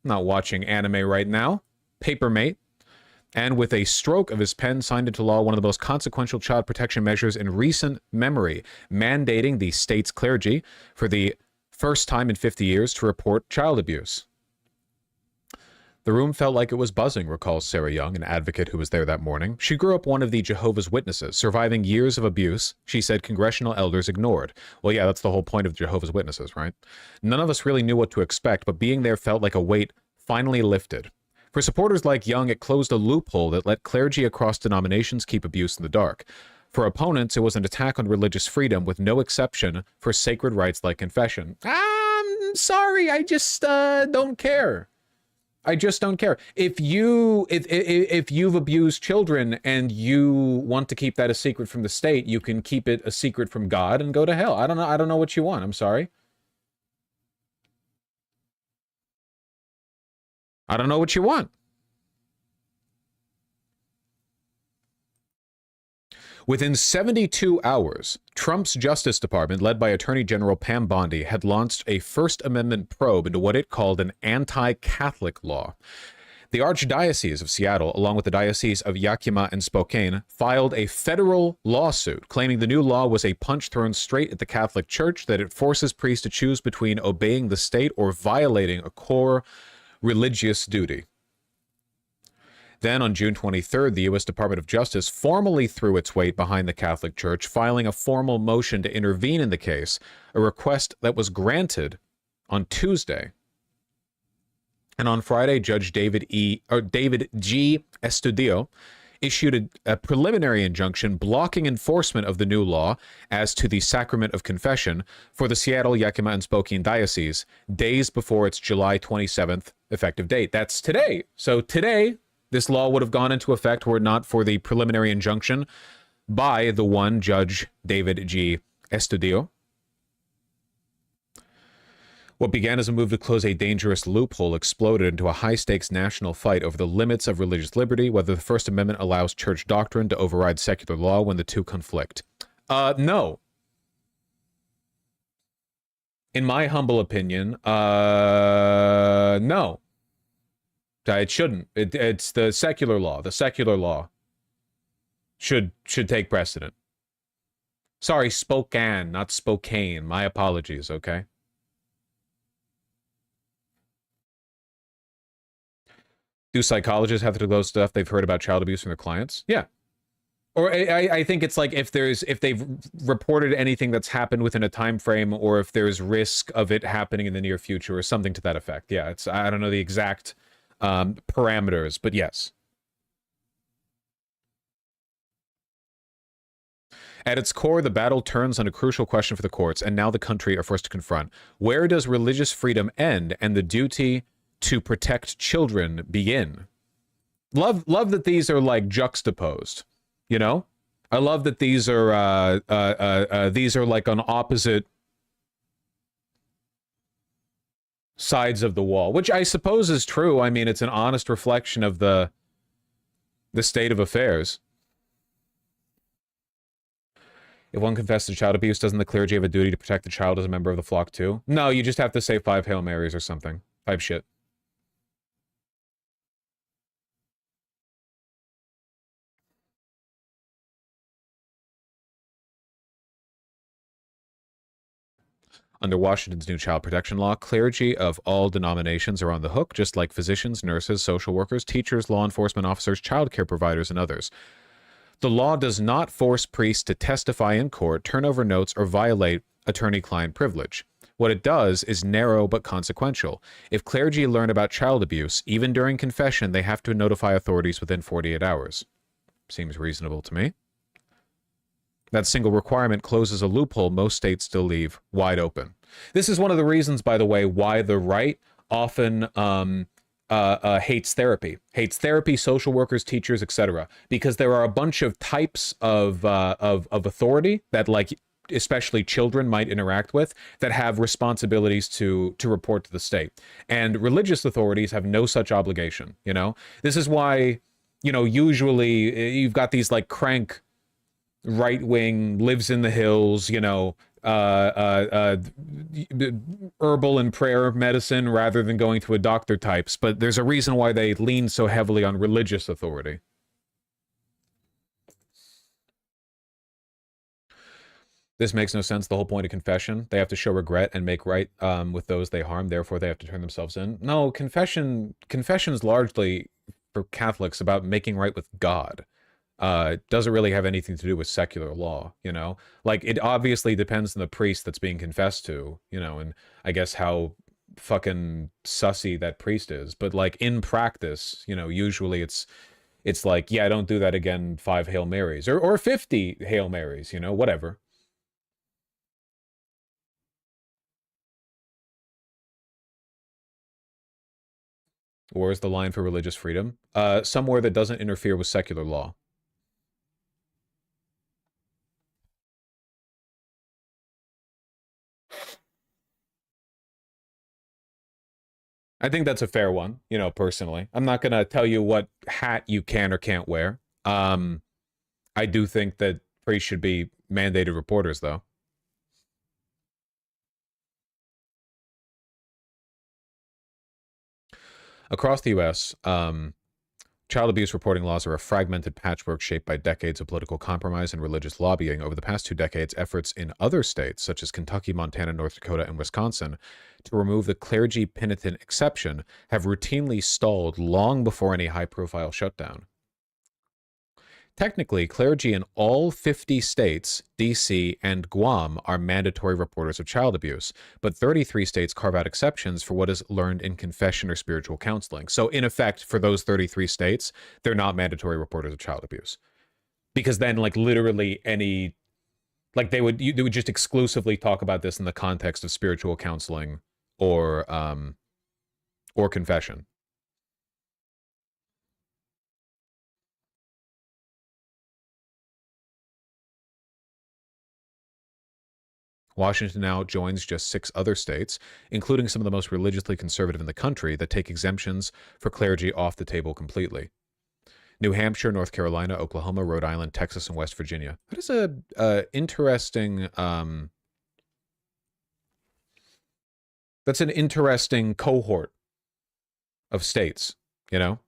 not watching anime right now. Paper mate. And with a stroke of his pen, signed into law one of the most consequential child protection measures in recent memory, mandating the state's clergy, for the first time in 50 years, to report child abuse. The room felt like it was buzzing, recalls Sarah Young, an advocate who was there that morning. She grew up one of the Jehovah's Witnesses, surviving years of abuse she said congressional elders ignored. Well, yeah, that's the whole point of Jehovah's Witnesses, right? None of us really knew what to expect, but being there felt like a weight finally lifted. For supporters like Young, it closed a loophole that let clergy across denominations keep abuse in the dark. For opponents, it was an attack on religious freedom with no exception for sacred rights like confession. I'm sorry, I just don't care. I just don't care. If you've abused children and you want to keep that a secret from the state, you can keep it a secret from God and go to hell. I don't know what you want. I'm sorry. I don't know what you want. Within 72 hours, Trump's Justice Department, led by Attorney General Pam Bondi, had launched a First Amendment probe into what it called an anti-Catholic law. The Archdiocese of Seattle, along with the Diocese of Yakima and Spokane, filed a federal lawsuit claiming the new law was a punch thrown straight at the Catholic Church, that it forces priests to choose between obeying the state or violating a core religious duty. Then on June 23rd, the U.S. Department of Justice formally threw its weight behind the Catholic Church, filing a formal motion to intervene in the case, a request that was granted on Tuesday. And on Friday, Judge David G. Estudio issued a preliminary injunction blocking enforcement of the new law as to the sacrament of confession for the Seattle, Yakima, and Spokane diocese days before its July 27th effective date. That's today. So today, this law would have gone into effect were it not for the preliminary injunction by the one Judge David G. Estudio. What began as a move to close a dangerous loophole exploded into a high-stakes national fight over the limits of religious liberty, whether the First Amendment allows church doctrine to override secular law when the two conflict. No. In my humble opinion, no. It shouldn't. It's the secular law. The secular law should take precedent. Sorry, Spokane, not Spokane. My apologies, okay? Do psychologists have to disclose stuff they've heard about child abuse from their clients? Yeah. Or I think it's like if they've reported anything that's happened within a time frame, or if there's risk of it happening in the near future or something to that effect. Yeah, I don't know the exact parameters, but yes. At its core, the battle turns on a crucial question for the courts, and now the country are forced to confront. Where does religious freedom end and the duty to protect children begin? Love that these are like juxtaposed, you know? I love that these are like on opposite sides of the wall, which I suppose is true. I mean, it's an honest reflection of the state of affairs. If one confesses to child abuse, doesn't the clergy have a duty to protect the child as a member of the flock too? No, you just have to say 5 Hail Marys or something. 5 shit. Under Washington's new child protection law, clergy of all denominations are on the hook, just like physicians, nurses, social workers, teachers, law enforcement officers, child care providers, and others. The law does not force priests to testify in court, turn over notes, or violate attorney-client privilege. What it does is narrow but consequential. If clergy learn about child abuse, even during confession, they have to notify authorities within 48 hours. Seems reasonable to me. That single requirement closes a loophole most states still leave wide open. This is one of the reasons, by the way, why the right often hates therapy, social workers, teachers, etc. Because there are a bunch of types of authority that, like, especially children might interact with, that have responsibilities to report to the state. And religious authorities have no such obligation, you know? This is why, you know, usually you've got these, like, crank right-wing, lives in the hills, you know, herbal and prayer medicine rather than going to a doctor types. But there's a reason why they lean so heavily on religious authority. This makes no sense. The whole point of confession, they have to show regret and make right with those they harm. Therefore, they have to turn themselves in. No, confession's largely, for Catholics, about making right with God. Doesn't really have anything to do with secular law, you know? Like, it obviously depends on the priest that's being confessed to, you know, and I guess how fucking sussy that priest is. But, like, in practice, you know, usually it's like, yeah, don't do that again, 5 Hail Marys. Or 50 Hail Marys, you know, whatever. Where's the line for religious freedom? Somewhere that doesn't interfere with secular law. I think that's a fair one, you know, personally. I'm not going to tell you what hat you can or can't wear. I do think that priests should be mandated reporters, though. Across the U.S., child abuse reporting laws are a fragmented patchwork shaped by decades of political compromise and religious lobbying. Over the past 2 decades, efforts in other states, such as Kentucky, Montana, North Dakota, and Wisconsin, to remove the clergy penitent exception have routinely stalled long before any high-profile shutdown. Technically, clergy in all 50 states, D.C., and Guam are mandatory reporters of child abuse, but 33 states carve out exceptions for what is learned in confession or spiritual counseling. So, in effect, for those 33 states, they're not mandatory reporters of child abuse. Because then, like, literally any... Like, they would just exclusively talk about this in the context of spiritual counseling or confession. Washington now joins just 6 other states, including some of the most religiously conservative in the country, that take exemptions for clergy off the table completely. New Hampshire, North Carolina, Oklahoma, Rhode Island, Texas, and West Virginia. That is a interesting... that's an interesting cohort of states, you know?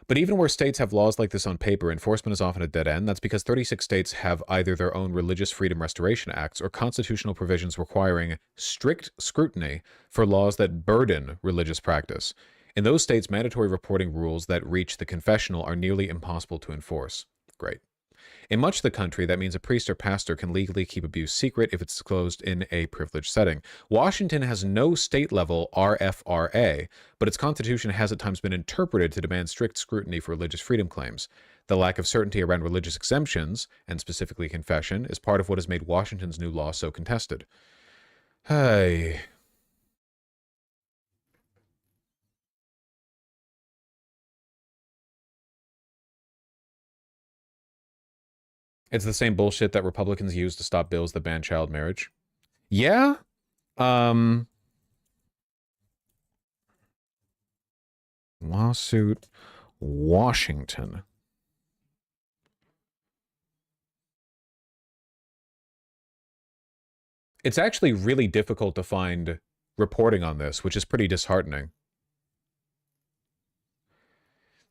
But even where states have laws like this on paper, enforcement is often a dead end. That's because 36 states have either their own Religious Freedom Restoration Acts or constitutional provisions requiring strict scrutiny for laws that burden religious practice. In those states, mandatory reporting rules that reach the confessional are nearly impossible to enforce. Great. In much of the country, that means a priest or pastor can legally keep abuse secret if it's disclosed in a privileged setting. Washington has no state-level RFRA, but its constitution has at times been interpreted to demand strict scrutiny for religious freedom claims. The lack of certainty around religious exemptions, and specifically confession, is part of what has made Washington's new law so contested. Hey... It's the same bullshit that Republicans use to stop bills that ban child marriage. Yeah. Lawsuit Washington. It's actually really difficult to find reporting on this, which is pretty disheartening.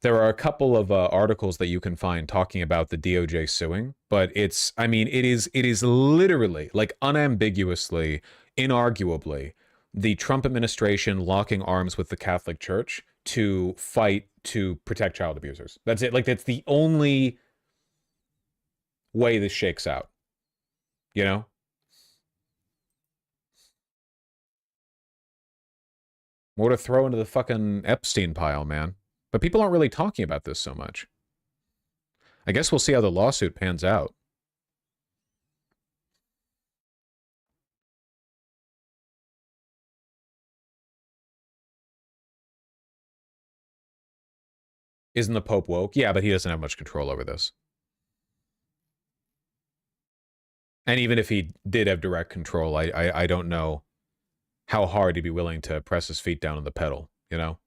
There are a couple of articles that you can find talking about the DOJ suing, but it's, I mean, it is literally, like, unambiguously, inarguably, the Trump administration locking arms with the Catholic Church to fight to protect child abusers. That's it. Like, that's the only way this shakes out, you know? More to throw into the fucking Epstein pile, man. But people aren't really talking about this so much. I guess we'll see how the lawsuit pans out. Isn't the Pope woke? Yeah, but he doesn't have much control over this. And even if he did have direct control, I don't know how hard he'd be willing to press his feet down on the pedal, you know?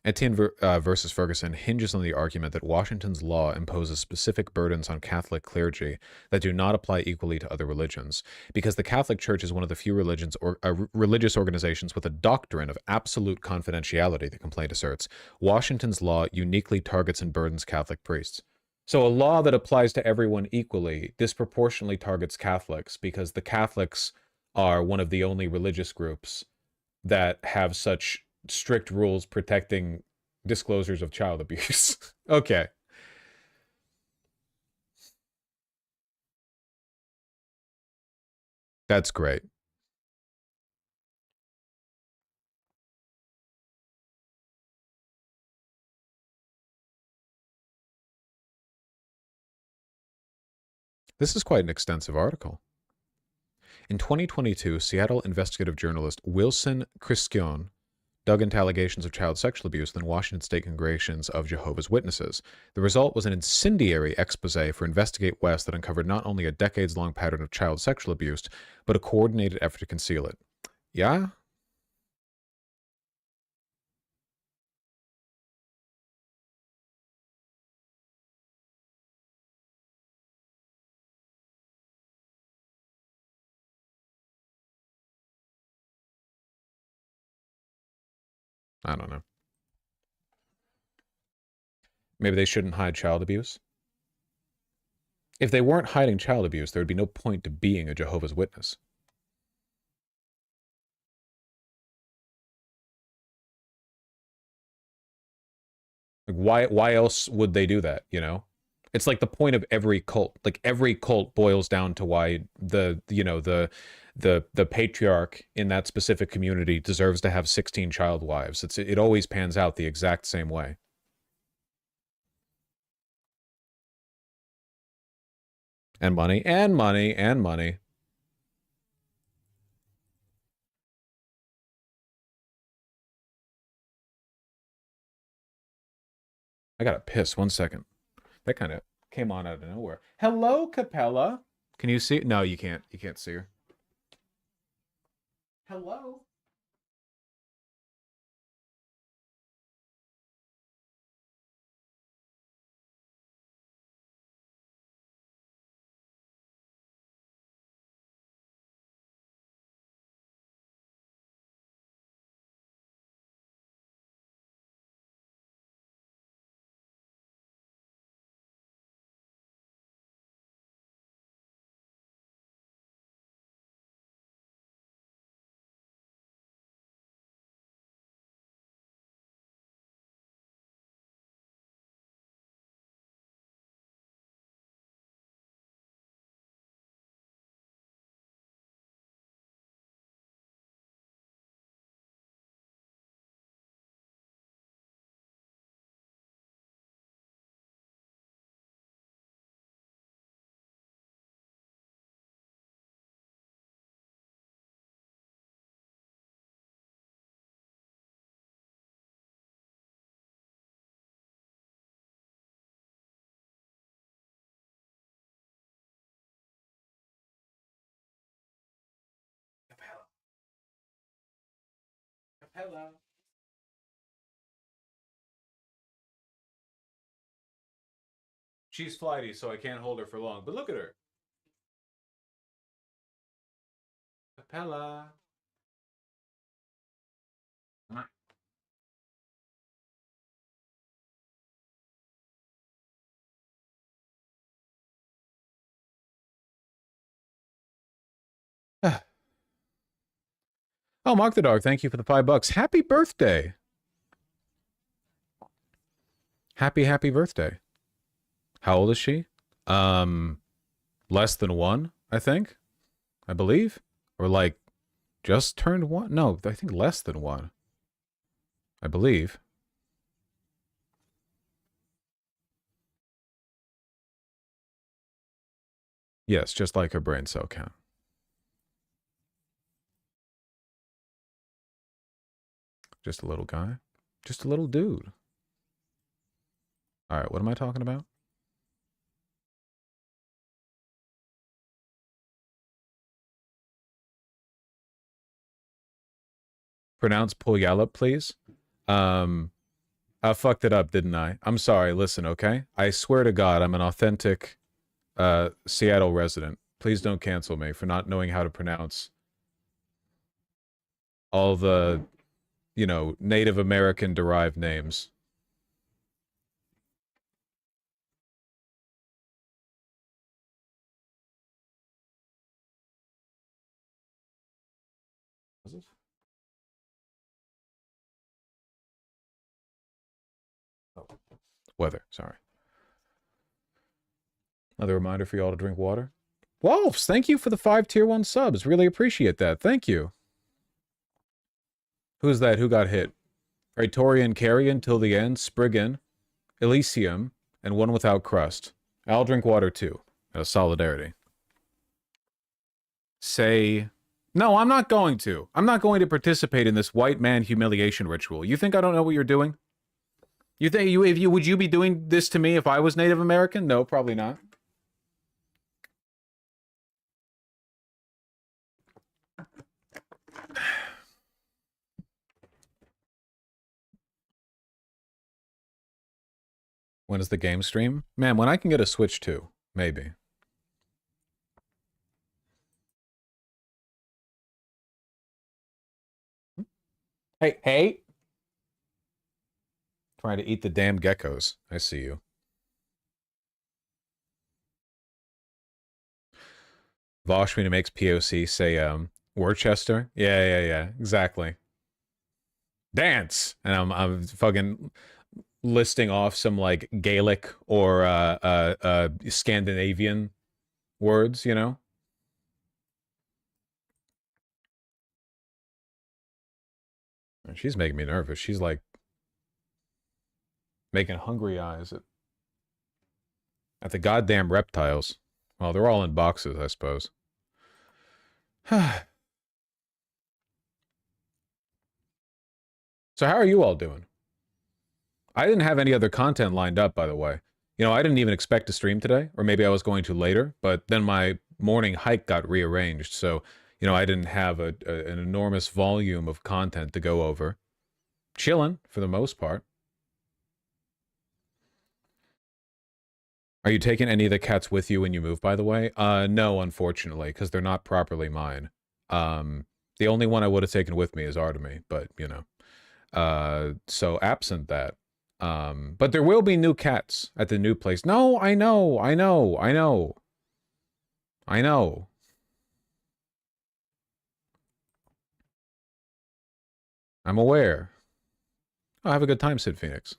Etienne versus Ferguson hinges on the argument that Washington's law imposes specific burdens on Catholic clergy that do not apply equally to other religions. Because the Catholic Church is one of the few religions or religious organizations with a doctrine of absolute confidentiality, the complaint asserts, Washington's law uniquely targets and burdens Catholic priests. So a law that applies to everyone equally disproportionately targets Catholics because the Catholics are one of the only religious groups that have such strict rules protecting disclosures of child abuse. Okay. That's great. This is quite an extensive article. In 2022, Seattle investigative journalist Wilson Christian dug into allegations of child sexual abuse in the Washington State congregations of Jehovah's Witnesses. The result was an incendiary expose for Investigate West that uncovered not only a decades-long pattern of child sexual abuse, but a coordinated effort to conceal it. Yeah? I don't know. Maybe they shouldn't hide child abuse. If they weren't hiding child abuse, there would be no point to being a Jehovah's Witness. Like, why else would they do that, you know? It's like the point of every cult. Like, every cult boils down to why the patriarch in that specific community deserves to have 16 child wives. It always pans out the exact same way. And money, and money, and money. I gotta piss. 1 second. That kind of came on out of nowhere. Hello, Capella. Can you see? No, you can't. You can't see her. Hello. Capella. She's flighty, so I can't hold her for long. But look at her. Capella. Oh, Mark the Dog, thank you for the $5. Happy birthday. Happy birthday. How old is she? Less than 1, I think. I believe. Or like just turned 1. No, I think less than 1. I believe. Yes, just like her brain cell count. Just a little guy. Just a little dude. All right, what am I talking about? Pronounce Puyallup, please. I fucked it up, didn't I? I'm sorry. Listen, okay? I swear to God, I'm an authentic Seattle resident. Please don't cancel me for not knowing how to pronounce all the, you know, Native American derived names. Was it? Oh, weather, sorry. Another reminder for y'all to drink water. Wolves, thank you for the 5 tier 1 subs. Really appreciate that. Thank you. Who's that? Who got hit? Praetorian Carrion till the end, Spriggan, Elysium, and One Without Crust. I'll drink water too. Solidarity. Say... No, I'm not going to. I'm not going to participate in this white man humiliation ritual. You think I don't know what you're doing? You think would you be doing this to me if I was Native American? No, probably not. When is the game stream? Man, when I can get a Switch too, maybe. Hey. Trying to eat the damn geckos. I see you. Vosh when he makes POC say Worcester. Yeah, exactly. Dance, and I'm fucking listing off some like Gaelic or Scandinavian words, you know. She's making me nervous. She's like making hungry eyes at the goddamn reptiles. Well, they're all in boxes, I suppose. So how are you all doing? I didn't have any other content lined up, by the way. You know, I didn't even expect to stream today, or maybe I was going to later, but then my morning hike got rearranged, so, you know, I didn't have an enormous volume of content to go over. Chilling, for the most part. Are you taking any of the cats with you when you move, by the way? No, unfortunately, because they're not properly mine. The only one I would have taken with me is Artemy, but, you know. So absent that. But there will be new cats at the new place. No, I know. I'm aware. Oh, have a good time, Sid Phoenix.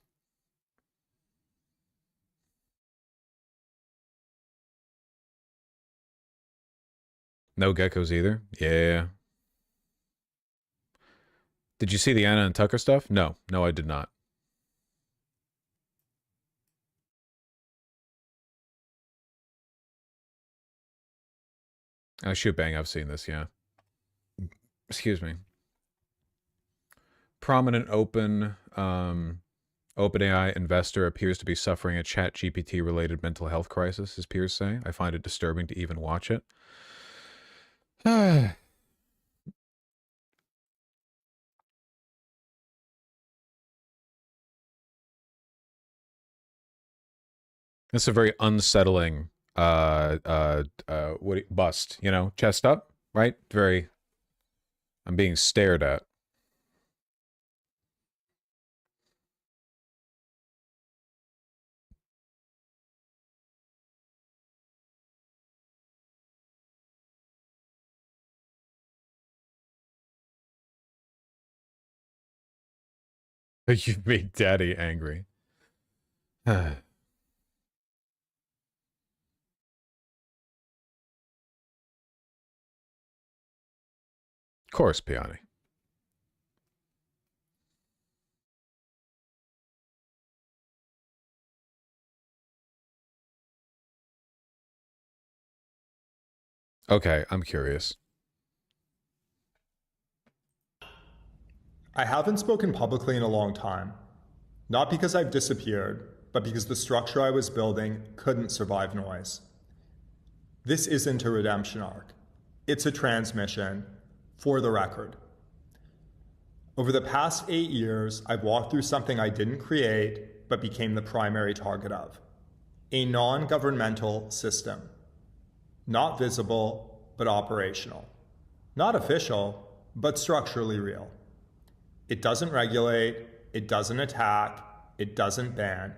No geckos either? Yeah. Did you see the Anna and Tucker stuff? No, I did not. Shoot bang, I've seen this, yeah. Excuse me. Prominent OpenAI investor appears to be suffering a ChatGPT related mental health crisis, his peers say. I find it disturbing to even watch it. It's a very unsettling bust, you know, chest up, right? Very, I'm being stared at. You made Daddy angry. Of course, Piani. Okay, I'm curious. I haven't spoken publicly in a long time. Not because I've disappeared, but because the structure I was building couldn't survive noise. This isn't a redemption arc. It's a transmission, for the record. Over the past 8 years, I've walked through something I didn't create, but became the primary target of. A non-governmental system. Not visible, but operational. Not official, but structurally real. It doesn't regulate, it doesn't attack, it doesn't ban.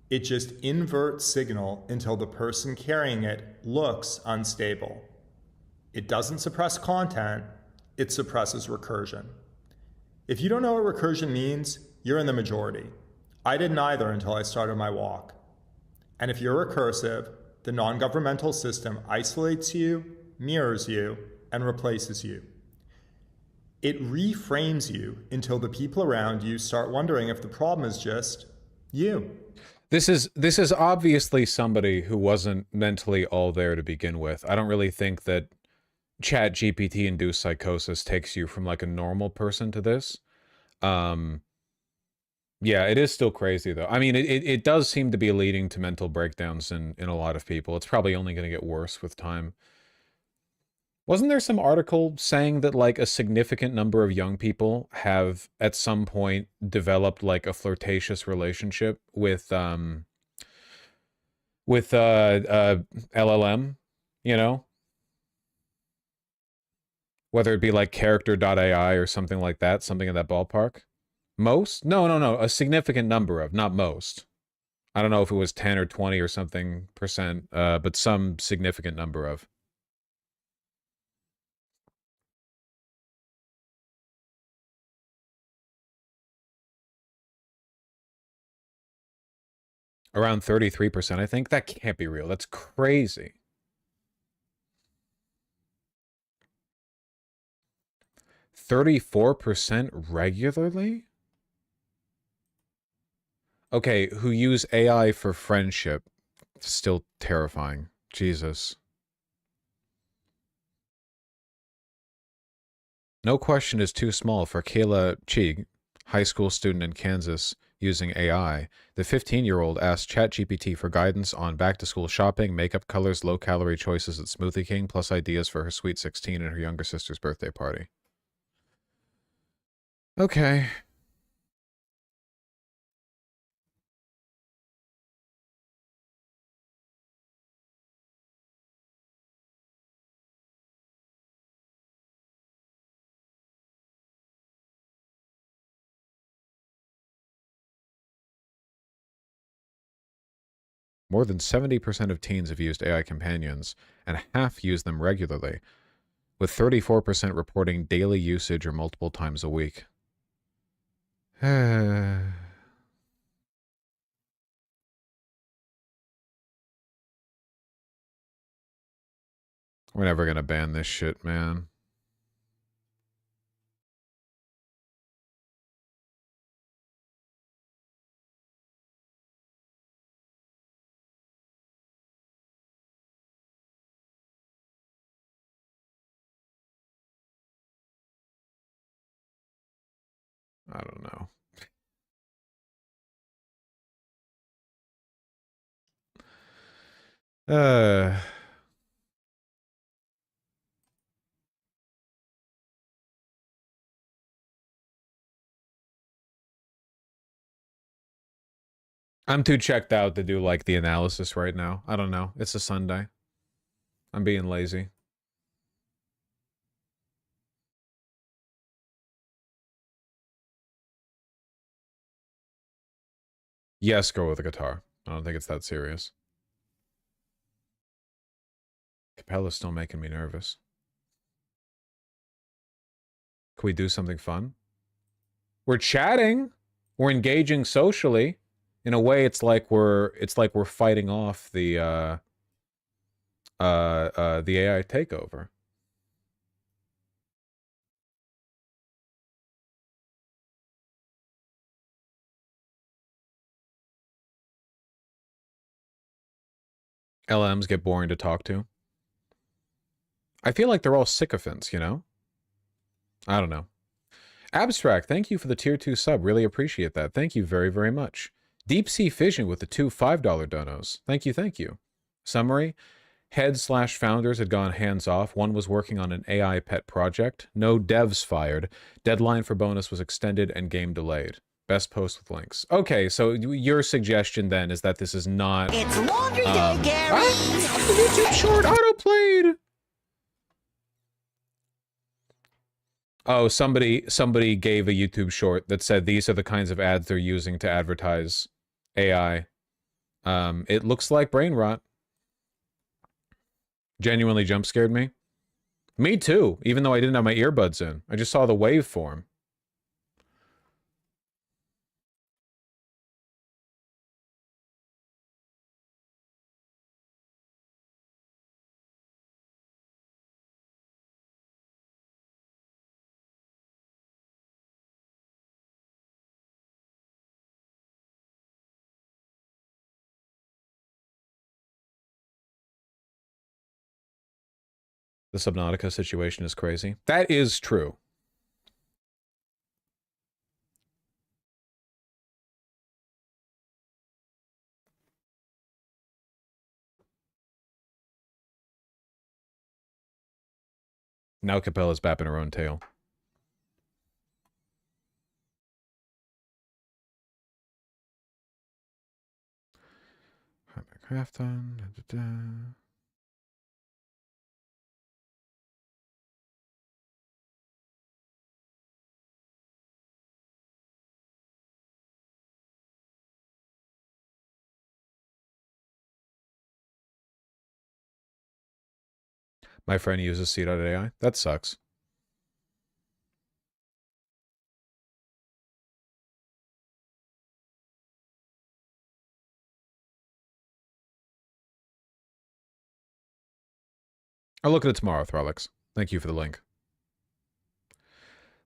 It just inverts signal until the person carrying it looks unstable. It doesn't suppress content, it suppresses recursion. If you don't know what recursion means, you're in the majority. I didn't either until I started my walk. And if you're recursive, the non-governmental system isolates you, mirrors you, and replaces you. It reframes you until the people around you start wondering if the problem is just you. This is obviously somebody who wasn't mentally all there to begin with. I don't really think that ChatGPT induced psychosis takes you from like a normal person to this. Yeah, it is still crazy though. I mean, it does seem to be leading to mental breakdowns in a lot of people. It's probably only going to get worse with time. Wasn't there some article saying that like a significant number of young people have at some point developed like a flirtatious relationship with LLM, you know? Whether it be like character.ai or something like that, something in that ballpark. Most? No. A significant number of, not most. I don't know if it was 10 or 20 or something percent, but some significant number of. Around 33%, I think. That can't be real. That's crazy. %34% regularly? Okay, who use AI for friendship. Still terrifying. Jesus. No question is too small for Kayla Cheek, high school student in Kansas, using AI. The 15-year-old asked ChatGPT for guidance on back-to-school shopping, makeup colors, low-calorie choices at Smoothie King, plus ideas for her sweet 16 and her younger sister's birthday party. Okay. More than 70% of teens have used AI companions, and half use them regularly, with 34% reporting daily usage or multiple times a week. We're never gonna ban this shit, man. I don't know. I'm too checked out to do, like, the analysis right now. I don't know. It's a Sunday. I'm being lazy. Yes, go with a guitar. I don't think it's that serious. Capella's still making me nervous. Can we do something fun? We're chatting. We're engaging socially. In a way, it's like we're fighting off the AI takeover. LMs get boring to talk to. I feel like they're all sycophants, you know? I don't know. Abstract, thank you for the tier 2 sub. Really appreciate that. Thank you very, very much. Deep Sea Fission with the 2 $5 donos. Thank you, thank you. Summary, head/founders had gone hands-off. One was working on an AI pet project. No devs fired. Deadline for bonus was extended and game delayed. Best post with links. Okay, so your suggestion then is that this is not... It's laundry day, Gary! YouTube short autoplayed! Oh, somebody gave a YouTube short that said these are the kinds of ads they're using to advertise AI. It looks like brain rot. Genuinely jump scared me. Me too, even though I didn't have my earbuds in. I just saw the waveform. The Subnautica situation is crazy. That is true. Now Capella's bapping her own tail. Craft on. My friend uses C.AI. That sucks. I'll look at it tomorrow, Throlix. Thank you for the link.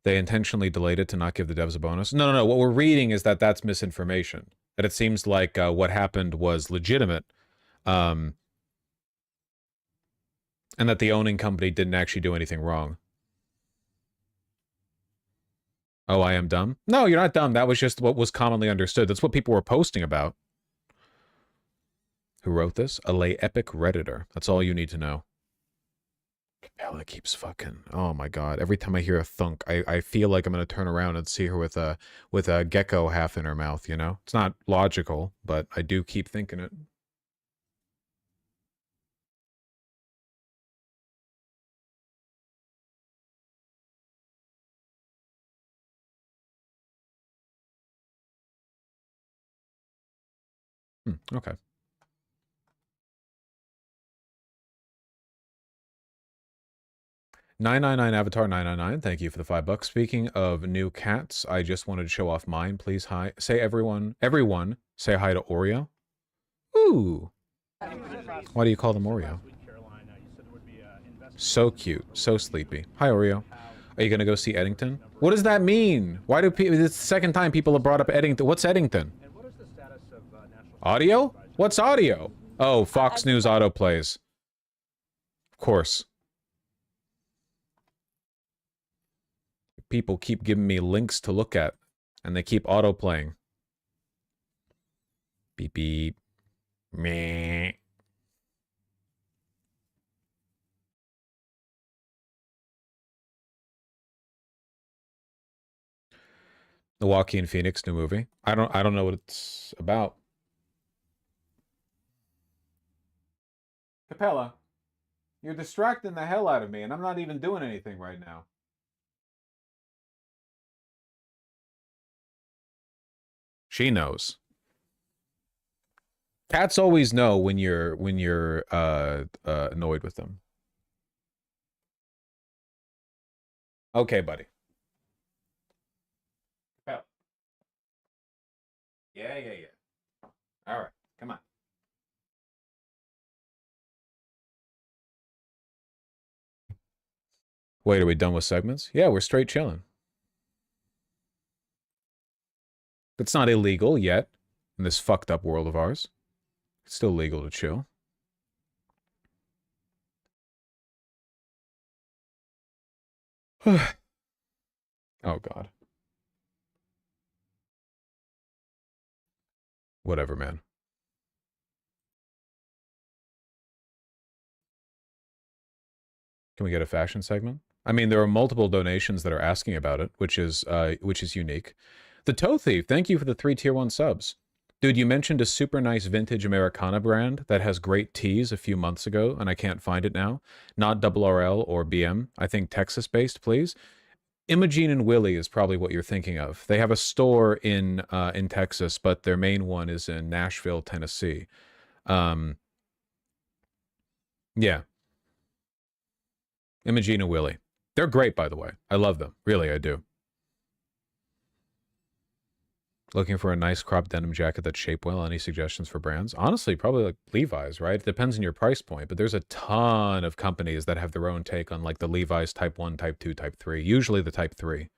They intentionally delayed it to not give the devs a bonus. No. What we're reading is that that's misinformation. That it seems like what happened was legitimate. And that the owning company didn't actually do anything wrong. Oh, I am dumb? No, you're not dumb. That was just what was commonly understood. That's what people were posting about. Who wrote this? A lay epic Redditor. That's all you need to know. Capella keeps fucking... Oh my god. Every time I hear a thunk, I feel like I'm going to turn around and see her with a gecko half in her mouth, you know? It's not logical, but I do keep thinking it. Okay. 999 Avatar 999, thank you for the $5. Speaking of new cats, I just wanted to show off mine. Please say everyone say hi to Oreo. Ooh. Why do you call them Oreo? So cute, so sleepy. Hi Oreo. Are you gonna go see Eddington? What does that mean? Why do people? It's the second time people have brought up Eddington. What's Eddington? Audio? What's audio? Oh, Fox News autoplays. Of course. People keep giving me links to look at, and they keep autoplaying. Beep beep. Meh. The Joaquin Phoenix new movie. I don't know what it's about. Capella, you're distracting the hell out of me, and I'm not even doing anything right now. She knows. Cats always know when you're annoyed with them. Okay, buddy. Yeah. All right, come on. Wait, are we done with segments? Yeah, we're straight chilling. It's not illegal yet in this fucked up world of ours. It's still legal to chill. Oh, God. Whatever, man. Can we get a fashion segment? I mean, there are multiple donations that are asking about it, which is unique. The Toe Thief, thank you for the 3 tier 1 subs. Dude, you mentioned a super nice vintage Americana brand that has great tees a few months ago, and I can't find it now. Not RRL or BM. I think Texas-based, please. Imogene and Willie is probably what you're thinking of. They have a store in Texas, but their main one is in Nashville, Tennessee. Yeah. Imogene and Willie. They're great, by the way. I love them. Really, I do. Looking for a nice crop denim jacket that's shaped well. Any suggestions for brands? Honestly, probably like Levi's, right? It depends on your price point, but there's a ton of companies that have their own take on like the Levi's Type 1, Type 2, Type 3. Usually the Type 3.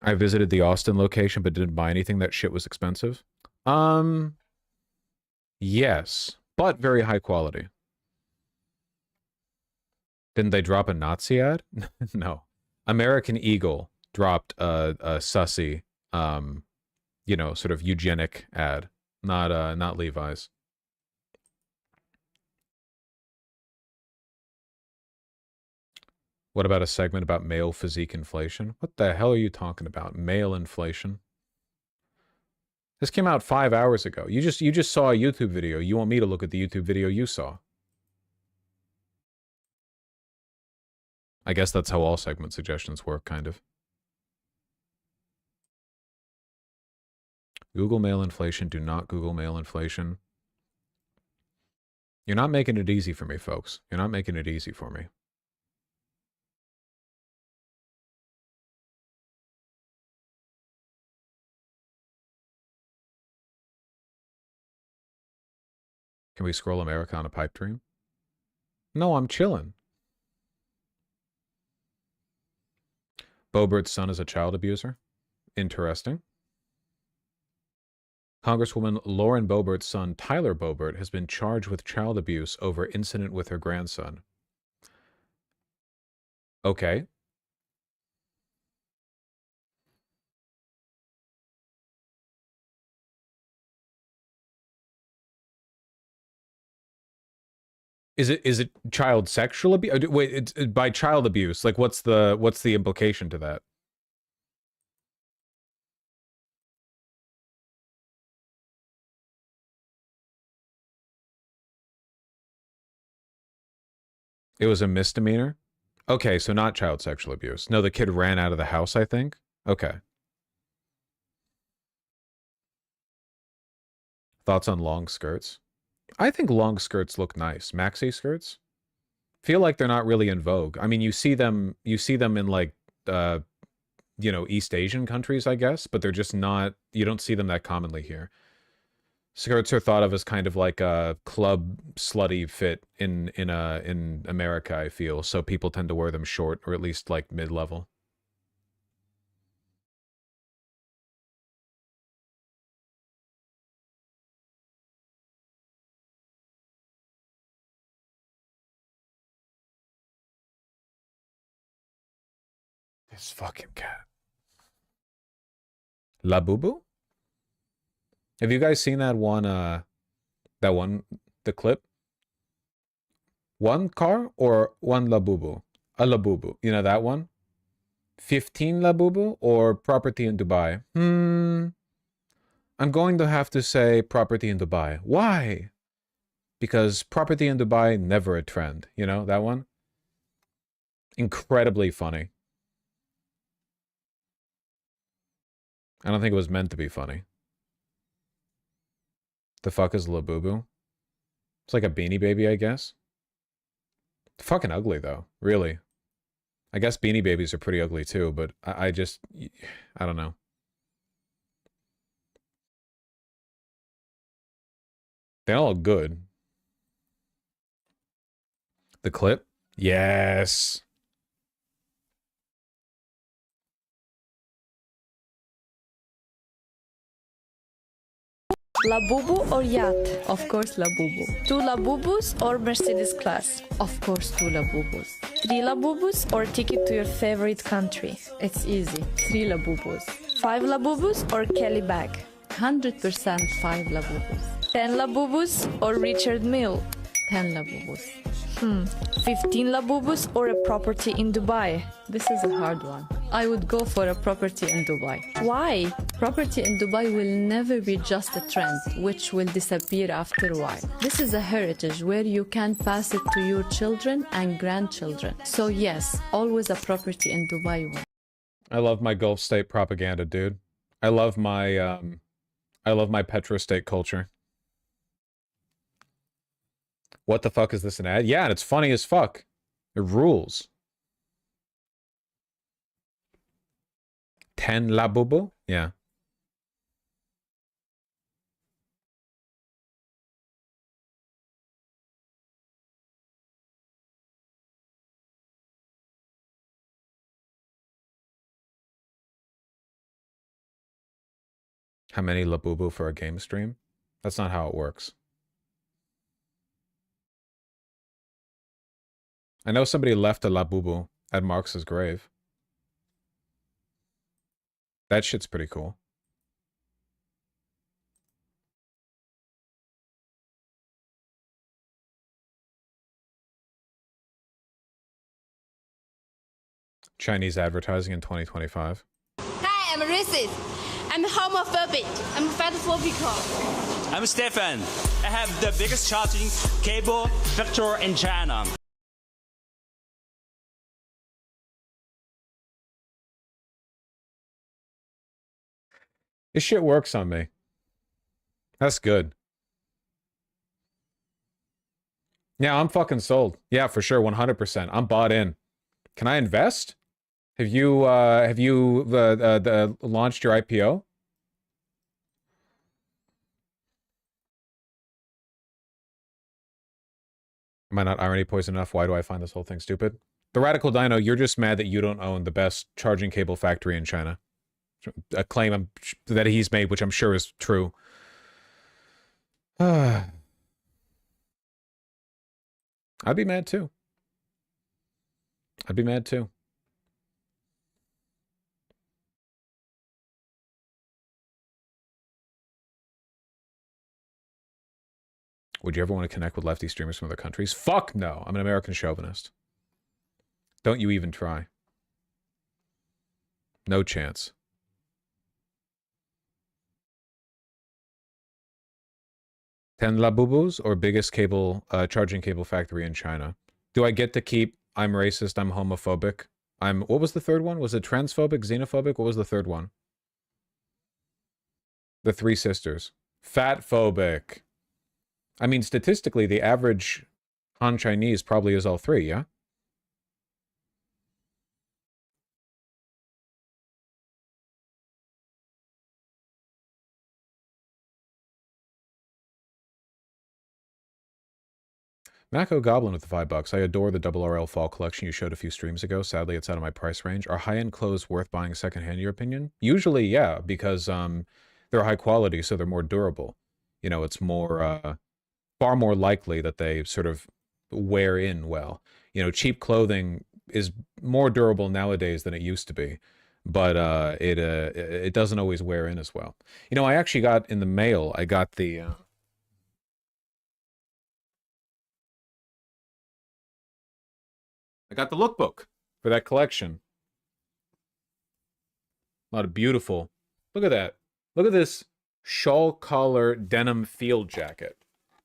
I visited the Austin location, but didn't buy anything. That shit was expensive. Yes, but very high quality. Didn't they drop a Nazi ad? No. American Eagle dropped a sussy, you know, sort of eugenic ad, not Levi's. What about a segment about male physique inflation? What the hell are you talking about? Male inflation? This came out 5 hours ago. You just saw a YouTube video. You want me to look at the YouTube video you saw? I guess that's how all segment suggestions work, kind of. Google mail inflation. Do not Google mail inflation. You're not making it easy for me, folks. You're not making it easy for me. Can we scroll America on a pipe dream? No, I'm chilling. Boebert's son is a child abuser. Interesting. Congresswoman Lauren Boebert's son, Tyler Boebert, has been charged with child abuse over incident with her grandson. Okay. Is it child sexual abuse? Wait, it's by child abuse. Like, what's the implication to that? It was a misdemeanor? Okay, so not child sexual abuse. No, the kid ran out of the house, I think. Okay. Thoughts on long skirts? I think long skirts look nice. Maxi skirts? Feel like they're not really in vogue. I mean, you see them in like East Asian countries, I guess, but they're just not, you don't see them that commonly here. Skirts are thought of as kind of like a club slutty fit in America, I feel. So people tend to wear them short, or at least like mid-level. This fucking cat. La Boo? Have you guys seen that one, the clip? One car or one Labubu? A Labubu. You know that one? 15 Labubu or property in Dubai? I'm going to have to say property in Dubai. Why? Because property in Dubai, never a trend. You know, that one? Incredibly funny. I don't think it was meant to be funny. The fuck is Labubu? It's like a Beanie Baby, I guess. Fucking ugly, though. Really. I guess Beanie Babies are pretty ugly, too, but I don't know. They all look good. The clip? Yes. Labubu or yacht? Of course Labubu. 2 Labubus or Mercedes class? Of course 2 Labubus. 3 Labubus or ticket to your favorite country? It's easy. 3 Labubus. 5 Labubus or Kelly bag? 100% 5 Labubus. 10 Labubus or Richard Mille? 10 Labubus. 15 Labubus or a property in Dubai? This is a hard one. I would go for a property in Dubai. Why? Property in Dubai will never be just a trend, which will disappear after a while. This is a heritage where you can pass it to your children and grandchildren. So yes, always a property in Dubai. I love my Gulf state propaganda, dude. I love my petrostate culture. What the fuck is this, an ad? Yeah, and it's funny as fuck. It rules. 10 Labubu? Yeah. How many Labubu for a game stream? That's not how it works. I know somebody left a Labubu at Marx's grave. That shit's pretty cool. Chinese advertising in 2025. Hi, I'm racist. I'm homophobic. I'm fatphobic. I'm Stefan. I have the biggest charging cable factory in China. This shit works on me. That's good. Yeah, I'm fucking sold. Yeah, for sure, 100%. I'm bought in. Can I invest? Have you launched your IPO? Am I not irony poison enough? Why do I find this whole thing stupid? The Radical Dino, you're just mad that you don't own the best charging cable factory in China. A claim that he's made, which I'm sure is true. I'd be mad too. I'd be mad too. Would you ever want to connect with lefty streamers from other countries? Fuck no. I'm an American chauvinist. Don't you even try. No chance. Ten Labubus or biggest cable charging cable factory in China. Do I get to keep I'm racist, I'm homophobic? What was the third one? Was it transphobic, xenophobic? What was the third one? The Three Sisters. Fatphobic. I mean, statistically, the average Han Chinese probably is all three, yeah? Mako Goblin with the $5. I adore the Double RL fall collection you showed a few streams ago. Sadly, it's out of my price range. Are high-end clothes worth buying secondhand, in your opinion? Usually, yeah, because they're high quality, so they're more durable. You know, it's more... far more likely that they sort of wear in well. You know, cheap clothing is more durable nowadays than it used to be, but it doesn't always wear in as well. You know, I actually got in the mail, I got the lookbook for that collection. A lot of beautiful. Look at that. Look at this shawl collar denim field jacket.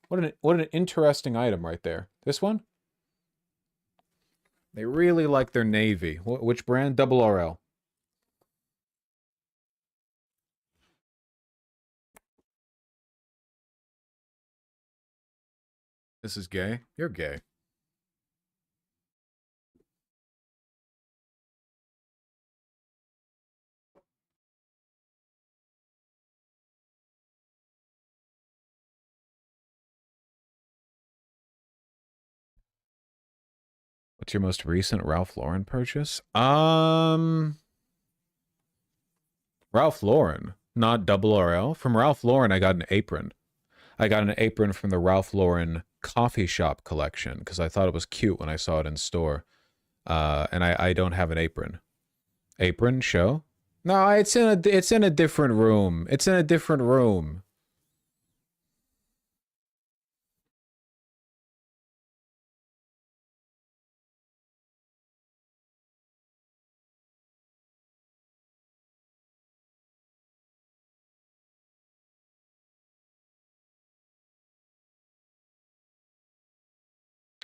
What an interesting item right there. This one? They really like their navy. Which brand? Double RL. This is gay? You're gay. What's your most recent Ralph Lauren purchase? Ralph Lauren, not Double RL. From Ralph Lauren, I got an apron. I got an apron from the Ralph Lauren coffee shop collection because I thought it was cute when I saw it in store. And I don't have an apron. Apron show? No, it's in a different room. It's in a different room.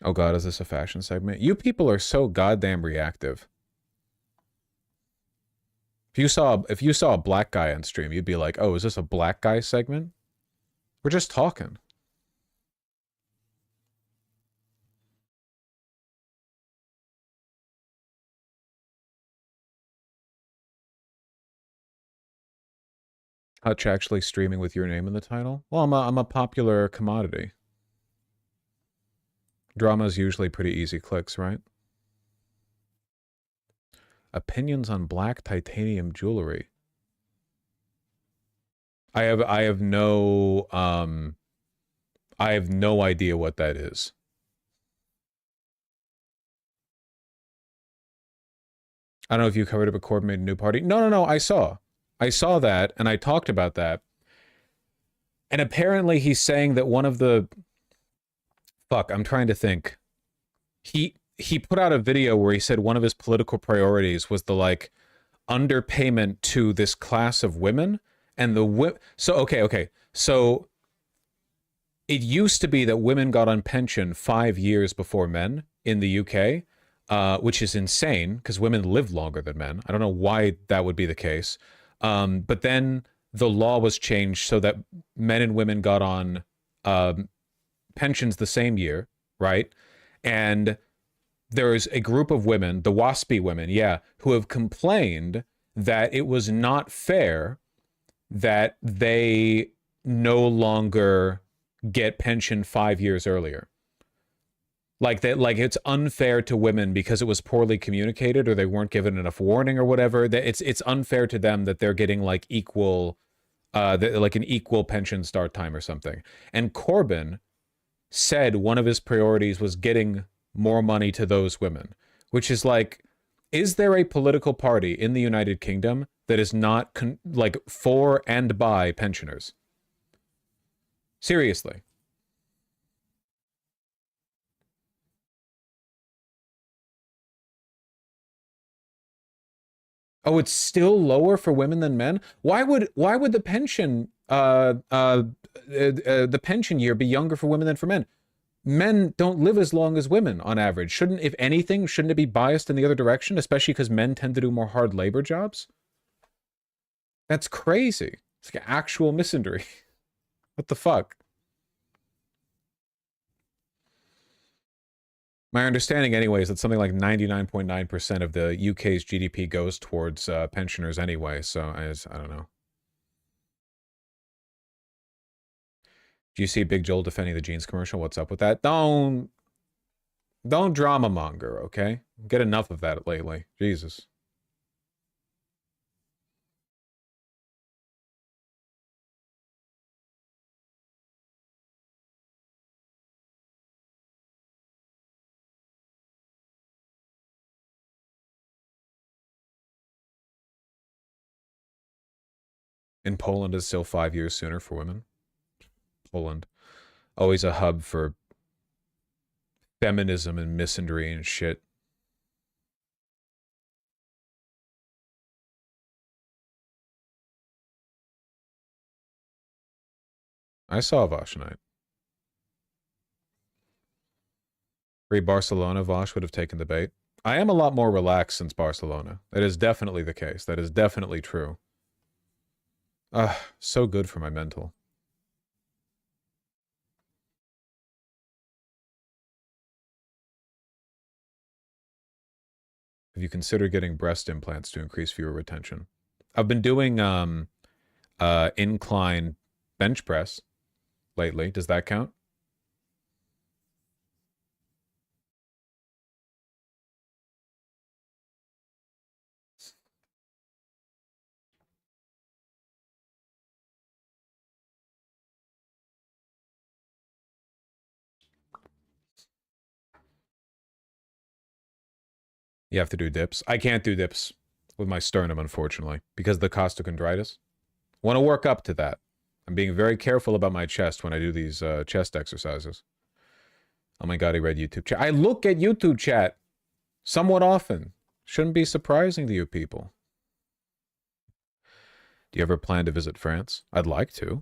Oh god, is this a fashion segment? You people are so goddamn reactive. If you saw a black guy on stream, you'd be like, "Oh, is this a black guy segment?" We're just talking. Hutch actually streaming with your name in the title? Well, I'm a popular commodity. Drama's usually pretty easy clicks, right? Opinions on black titanium jewelry. I have no idea what that is. I don't know if you covered it, but Corbyn made a new party. No, I saw that, and I talked about that. And apparently he's saying that one of the... Fuck, I'm trying to think. He put out a video where he said one of his political priorities was the, like, underpayment to this class of women. And the... So, okay. So, it used to be that women got on pension 5 years before men in the UK, which is insane, because women live longer than men. I don't know why that would be the case. But then the law was changed so that men and women got on pensions the same year, right? And there's a group of women, the WASPy women, who have complained that it was not fair that they no longer get pension 5 years earlier. Like that, like it's unfair to women because it was poorly communicated or they weren't given enough warning or whatever. That it's unfair to them that they're getting like equal, like an equal pension start time or something. And Corbyn said one of his priorities was getting more money to those women, which is like, is there a political party in the United Kingdom that is not like for and by pensioners? Seriously. Oh, it's still lower for women than men? Why would the pension the pension year be younger for women than for men? Men don't live as long as women on average. Shouldn't, if anything, shouldn't it be biased in the other direction, especially because men tend to do more hard labor jobs? That's crazy. It's like actual misandry. What the fuck? My understanding anyway is that something like 99.9% of the UK's GDP goes towards pensioners anyway, so I don't know. Do you see Big Joel defending the jeans commercial? What's up with that? Don't drama monger, okay? Get enough of that lately. Jesus. In Poland is still 5 years sooner for women. Poland. Always a hub for feminism and misandry and shit. I saw Vosh tonight. Free Barcelona, Vosh would have taken the bait. I am a lot more relaxed since Barcelona. That is definitely the case. That is definitely true. So good for my mental. Have you considered getting breast implants to increase viewer retention? I've been doing incline bench press lately. Does that count? You have to do dips. I can't do dips with my sternum, unfortunately, because of the costochondritis. Want to work up to that. I'm being very careful about my chest when I do these chest exercises. Oh my god, I read YouTube chat. I look at YouTube chat somewhat often. Shouldn't be surprising to you people. Do you ever plan to visit France? I'd like to.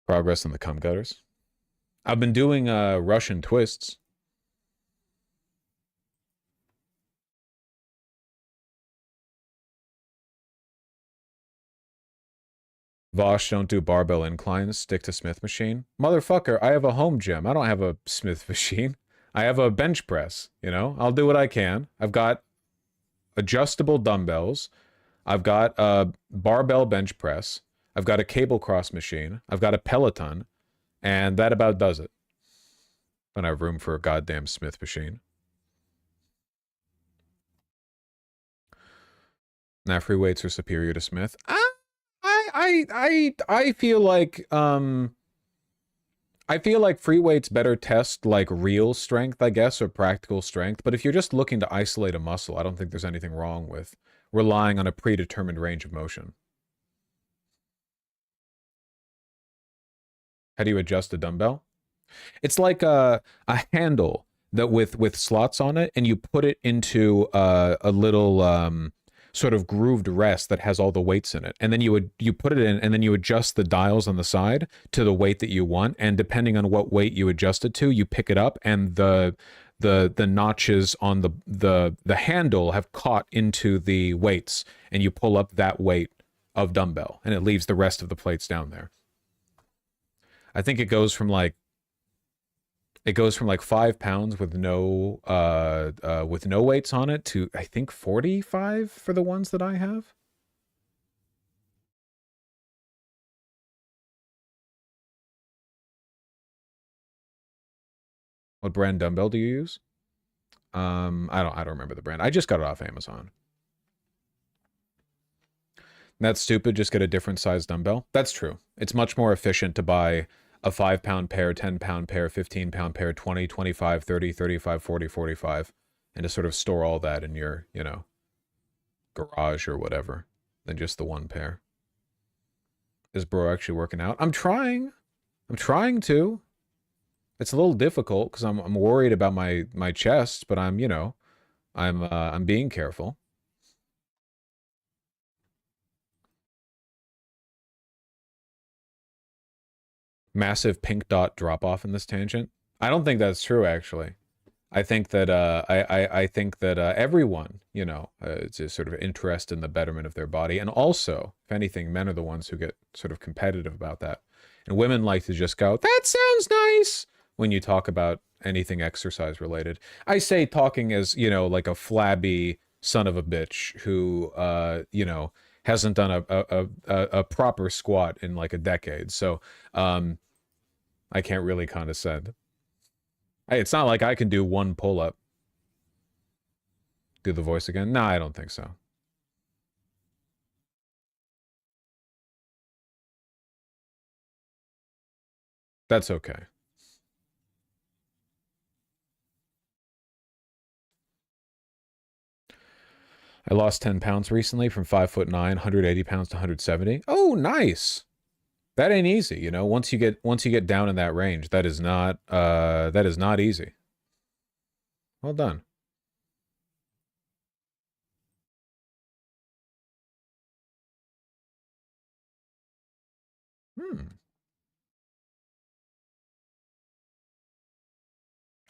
Progress in the cum gutters. I've been doing Russian twists. Vosh, don't do barbell inclines. Stick to Smith machine. Motherfucker, I have a home gym. I don't have a Smith machine. I have a bench press, you know? I'll do what I can. I've got adjustable dumbbells. I've got a barbell bench press. I've got a cable cross machine. I've got a Peloton. And that about does it. I don't have room for a goddamn Smith machine. Now free weights are superior to Smith. I feel like free weights better test like real strength, I guess, or practical strength. But if you're just looking to isolate a muscle, I don't think there's anything wrong with relying on a predetermined range of motion. How do you adjust a dumbbell? It's like a handle that with slots on it, and you put it into a little sort of grooved rest that has all the weights in it, and then you put it in, and then you adjust the dials on the side to the weight that you want, and depending on what weight you adjust it to, you pick it up, and the the notches on the handle have caught into the weights, and you pull up that weight of dumbbell, and it leaves the rest of the plates down there. I think it goes from like 5 pounds with no weights on it to, I think, 45 for the ones that I have. What brand dumbbell do you use? I don't remember the brand. I just got it off Amazon. That's stupid. Just get a different size dumbbell. That's true. It's much more efficient to buy a 5-pound pair, 10-pound pair, 15-pound pair, 20, 25, 30, 35, 40, 45, and to sort of store all that in your, you know, garage or whatever, than just the one pair. Is bro actually working out? I'm trying to. It's a little difficult because I'm worried about my chest, but I'm, you know, I'm being careful. Massive pink dot drop off in this tangent. I don't think that's true, actually. I think that I think that everyone, you know, is sort of interested in the betterment of their body, and also, if anything, men are the ones who get sort of competitive about that, and women like to just go, "That sounds nice," when you talk about anything exercise related. I say talking as, you know, like a flabby son of a bitch who, you know, hasn't done a proper squat in like a decade. So I can't really condescend. Hey, it's not like I can do one pull-up. Do the voice again? No, I don't think so. That's okay. I lost 10 pounds recently from 5'9", 180 pounds to 170. Oh, nice. That ain't easy, you know. Once you get down in that range, that is not easy. Well done.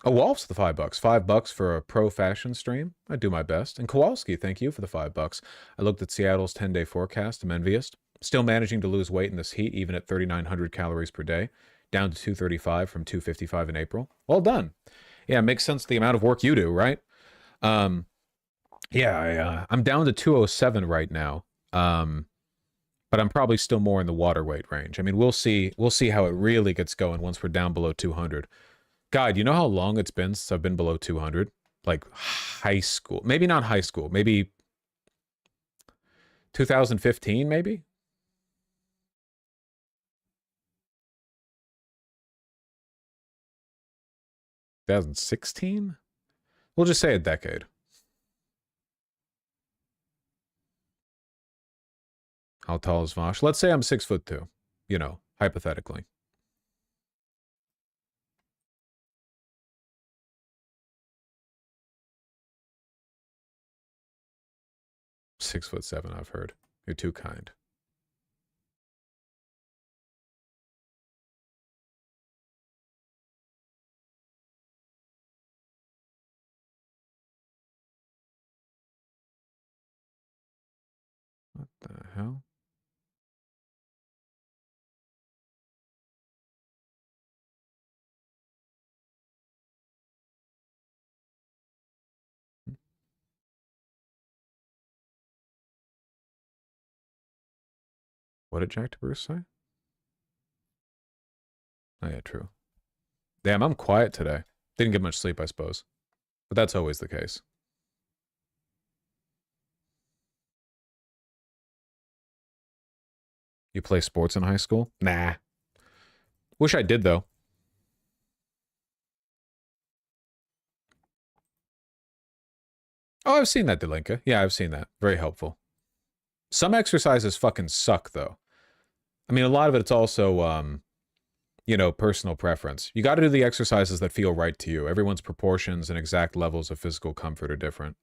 A Wolf's the $5. $5 for a pro fashion stream. I do my best. And Kowalski, thank you for the $5. I looked at Seattle's 10-day forecast. I'm envious. Still managing to lose weight in this heat, even at 3,900 calories per day, down to 235 from 255 in April. Well done. Yeah, it makes sense the amount of work you do, right? Yeah, I'm down to 207 right now. But I'm probably still more in the water weight range. I mean, we'll see how it really gets going once we're down below 200. God, you know how long it's been since I've been below 200? Like high school. Maybe not high school. Maybe 2015, maybe? $2016? We'll just say a decade. How tall is Vosh? Let's say I'm 6'2", you know, hypothetically. $6'7", I've heard. You're too kind. What the hell? What did Jack to Bruce say? Oh yeah, true. Damn, I'm quiet today. Didn't get much sleep, I suppose. But that's always the case. You play sports in high school? Nah. Wish I did, though. Oh, I've seen that, Delinka. Yeah, I've seen that. Very helpful. Some exercises fucking suck, though. I mean, a lot of it's also, you know, personal preference. You got to do the exercises that feel right to you. Everyone's proportions and exact levels of physical comfort are different.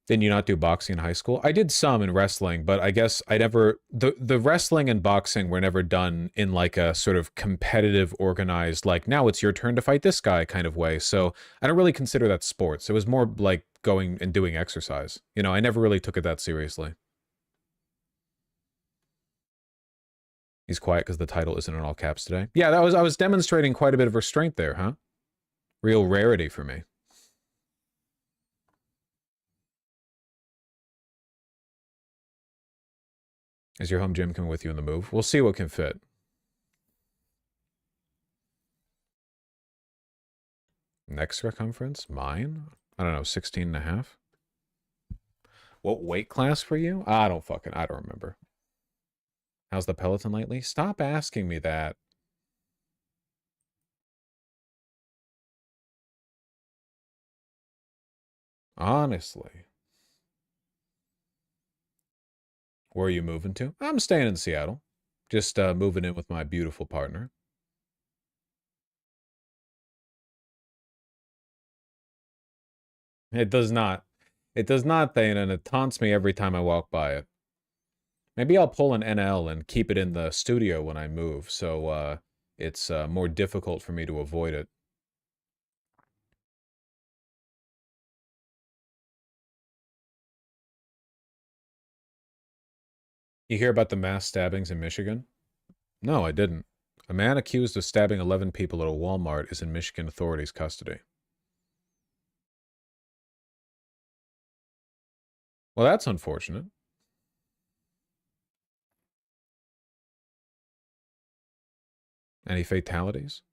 Didn't you not do boxing in high school? I did some in wrestling, but I guess I never, the wrestling and boxing were never done in like a sort of competitive, organized, like, now it's your turn to fight this guy kind of way. So I don't really consider that sports. It was more like going and doing exercise. You know, I never really took it that seriously. He's quiet because the title isn't in all caps today. Yeah, I was demonstrating quite a bit of restraint there, huh? Real rarity for me. Is your home gym coming with you in the move? We'll see what can fit. Next circumference? Mine? I don't know, 16 and a half? What weight class for you? I don't remember. How's the Peloton lately? Stop asking me that. Honestly. Where are you moving to? I'm staying in Seattle. Just moving in with my beautiful partner. It does not. It does not, Thane, and it taunts me every time I walk by it. Maybe I'll pull an NL and keep it in the studio when I move, so it's more difficult for me to avoid it. You hear about the mass stabbings in Michigan? No, I didn't. A man accused of stabbing 11 people at a Walmart is in Michigan authorities' custody. Well, that's unfortunate. Any fatalities?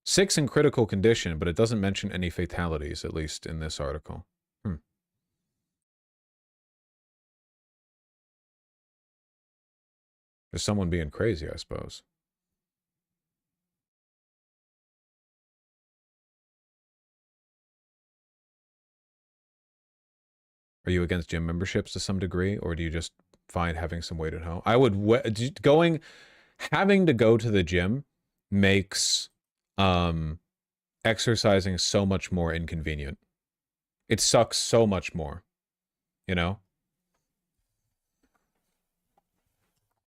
6 in critical condition, but it doesn't mention any fatalities, at least in this article. There's someone being crazy, I suppose. Are you against gym memberships to some degree, or do you just find having some weight at home? I would having to go to the gym makes exercising so much more inconvenient. It sucks so much more, you know?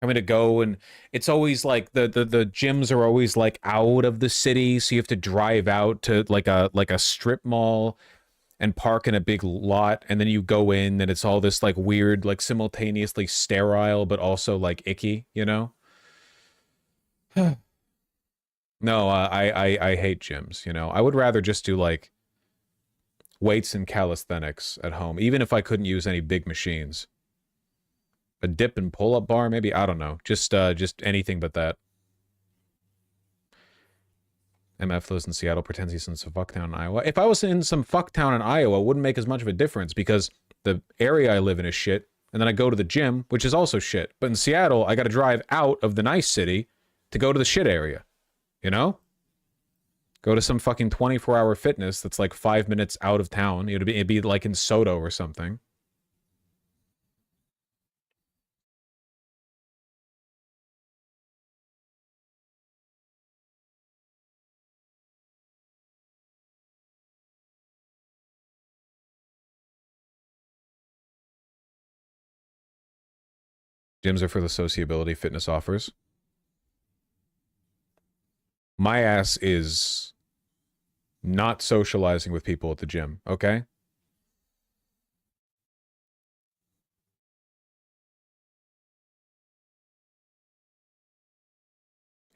Having to go, and it's always like the gyms are always like out of the city, so you have to drive out to like a strip mall and park in a big lot, and then you go in and it's all this like weird, like simultaneously sterile but also like icky, you know? No, I hate gyms, you know? I would rather just do like weights and calisthenics at home, even if I couldn't use any big machines. A dip and pull-up bar, maybe? I don't know. Just anything but that. MF lives in Seattle, pretends he's in some fucktown in Iowa. If I was in some fucktown in Iowa, it wouldn't make as much of a difference because the area I live in is shit, and then I go to the gym, which is also shit. But in Seattle, I got to drive out of the nice city to go to the shit area, you know? Go to some fucking 24-hour fitness that's like 5 minutes out of town. It'd be like in Soto or something. Gyms are for the sociability fitness offers. My ass is not socializing with people at the gym, okay?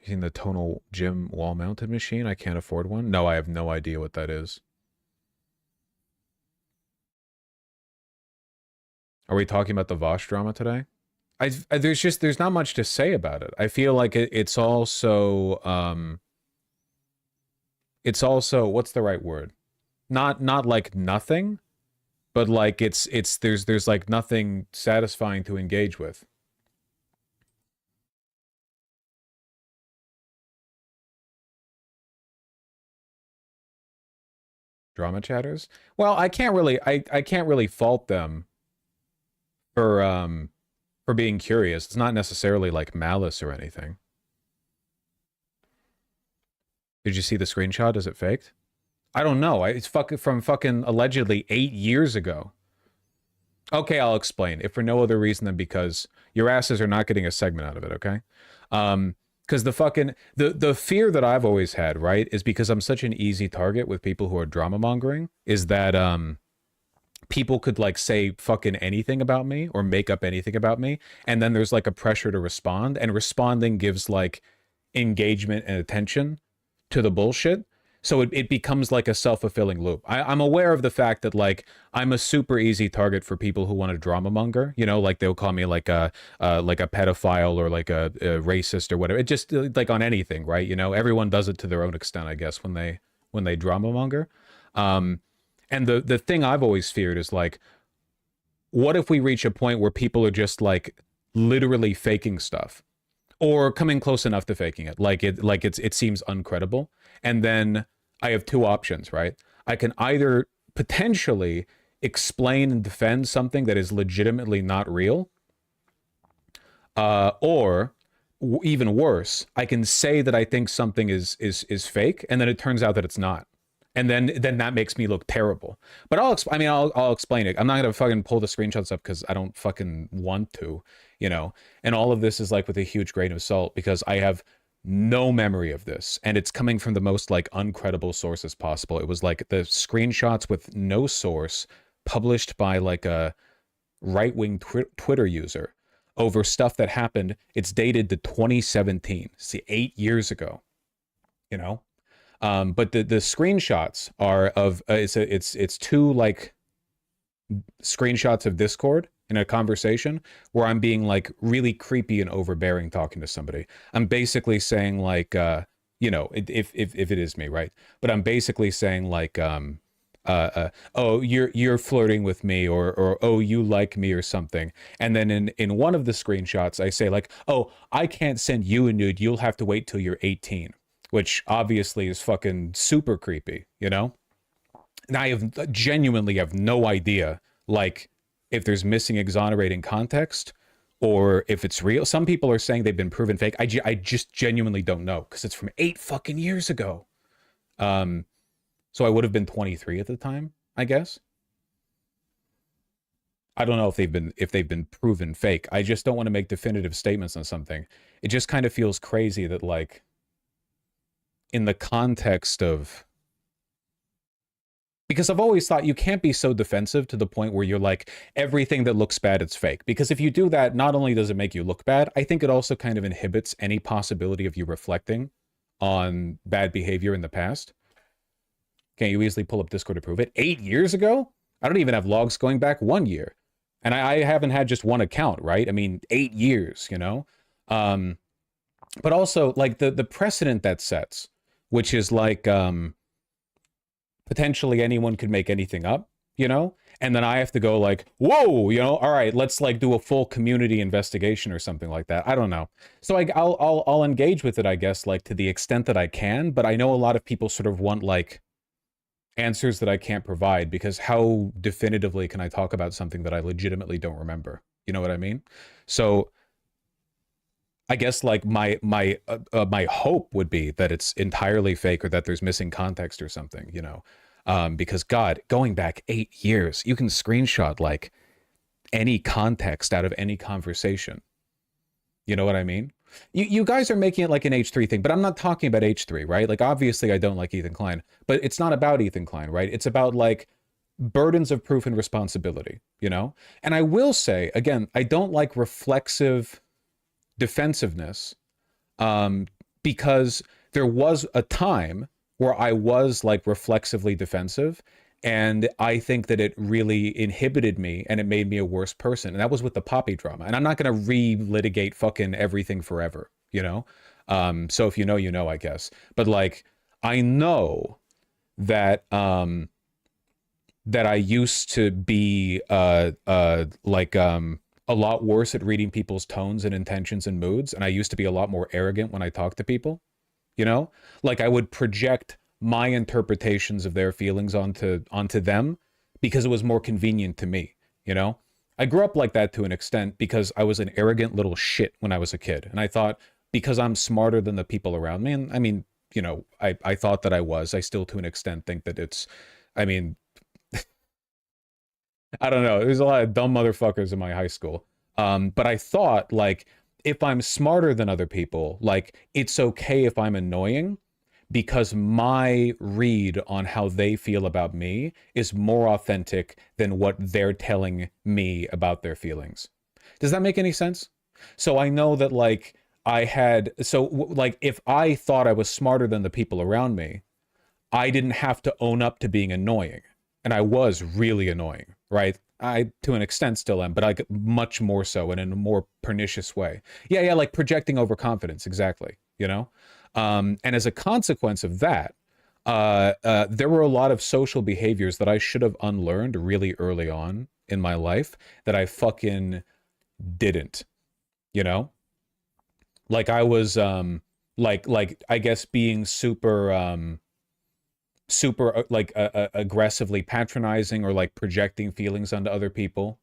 You seen the tonal gym wall-mounted machine? I can't afford one. No, I have no idea what that is. Are we talking about the Vosh drama today? There's not much to say about it. I feel like it's also what's the right word? Not like nothing, but like there's like nothing satisfying to engage with. Drama chatters? Well, I can't really fault them for being curious. It's not necessarily like malice or anything. Did you see the screenshot? Is it faked? I don't know. It's from fucking allegedly 8 years ago. Okay, I'll explain. If for no other reason than because your asses are not getting a segment out of it, okay? Because the fear that I've always had, right, is because I'm such an easy target with people who are drama mongering, is that people could like say fucking anything about me or make up anything about me, and then there's like a pressure to respond, and responding gives like engagement and attention to the bullshit. So it becomes like a self-fulfilling loop. I'm aware of the fact that like I'm a super easy target for people who want to drama monger, you know, like they'll call me like a pedophile or like a racist or whatever. It just like on anything, right? You know, everyone does it to their own extent, I guess, when they drama monger. And the thing I've always feared is like, what if we reach a point where people are just like literally faking stuff or coming close enough to faking it? It seems uncredible. And then I have two options, right? I can either potentially explain and defend something that is legitimately not real, or even worse, I can say that I think something is fake, and then it turns out that it's not. And then that makes me look terrible. But I'll explain it. I'm not gonna fucking pull the screenshots up because I don't fucking want to, you know. And all of this is like with a huge grain of salt because I have no memory of this, and it's coming from the most like uncredible sources possible. It was like the screenshots with no source, published by like a right-wing Twitter user over stuff that happened. It's dated to 2017. See, 8 years ago, you know. But the screenshots are of it's two like screenshots of Discord in a conversation where I'm being like really creepy and overbearing talking to somebody. I'm basically saying like you know, if it is me, right? But I'm basically saying like oh, you're flirting with me, or oh, you like me or something. And then in one of the screenshots I say like, oh, I can't send you a nude, you'll have to wait till you're 18. Which obviously is fucking super creepy, you know? And I genuinely have no idea, like, if there's missing exonerating context or if it's real. Some people are saying they've been proven fake. I just genuinely don't know because it's from 8 fucking years ago. So I would have been 23 at the time, I guess. I don't know if they've been proven fake. I just don't want to make definitive statements on something. It just kind of feels crazy that like, in the context of, because I've always thought you can't be so defensive to the point where you're like, everything that looks bad, it's fake. Because if you do that, not only does it make you look bad, I think it also kind of inhibits any possibility of you reflecting on bad behavior in the past. Can't you easily pull up Discord to prove it? 8 years ago? I don't even have logs going back 1 year. And I haven't had just one account, right? I mean, 8 years, you know? But also, like, the precedent that sets, which is like potentially anyone could make anything up, you know? And then I have to go like, whoa, you know, all right, let's like do a full community investigation or something like that. I don't know. So I'll engage with it, I guess, like to the extent that I can, but I know a lot of people sort of want like answers that I can't provide, because how definitively can I talk about something that I legitimately don't remember? You know what I mean? So I guess like my hope would be that it's entirely fake or that there's missing context or something, you know, because God, going back 8 years, you can screenshot like any context out of any conversation. You know what I mean? You guys are making it like an H3 thing, but I'm not talking about H3, right? Like obviously I don't like Ethan Klein, but it's not about Ethan Klein, right? It's about like burdens of proof and responsibility, you know? And I will say, again, I don't like reflexive defensiveness, because there was a time where I was like reflexively defensive, and I think that it really inhibited me and it made me a worse person. And that was with the Poppy drama. And I'm not going to relitigate fucking everything forever, you know? So if you know, you know, I guess. But like, I know that that I used to be a lot worse at reading people's tones and intentions and moods. And I used to be a lot more arrogant when I talked to people, you know, like I would project my interpretations of their feelings onto them because it was more convenient to me, you know. I grew up like that to an extent because I was an arrogant little shit when I was a kid. And I thought because I'm smarter than the people around me, and I mean, you know, I thought that I was. I still, to an extent, think that it's, I mean, I don't know. There's a lot of dumb motherfuckers in my high school. But I thought, like, if I'm smarter than other people, like, it's okay if I'm annoying, because my read on how they feel about me is more authentic than what they're telling me about their feelings. Does that make any sense? So I know that, like, like, if I thought I was smarter than the people around me, I didn't have to own up to being annoying. And I was really annoying, right? I, to an extent, still am, but I get much more so and in a more pernicious way. Yeah, like projecting overconfidence, exactly, you know? And as a consequence of that, there were a lot of social behaviors that I should have unlearned really early on in my life that I fucking didn't, you know? Like I was, like I guess being super, aggressively patronizing or like projecting feelings onto other people.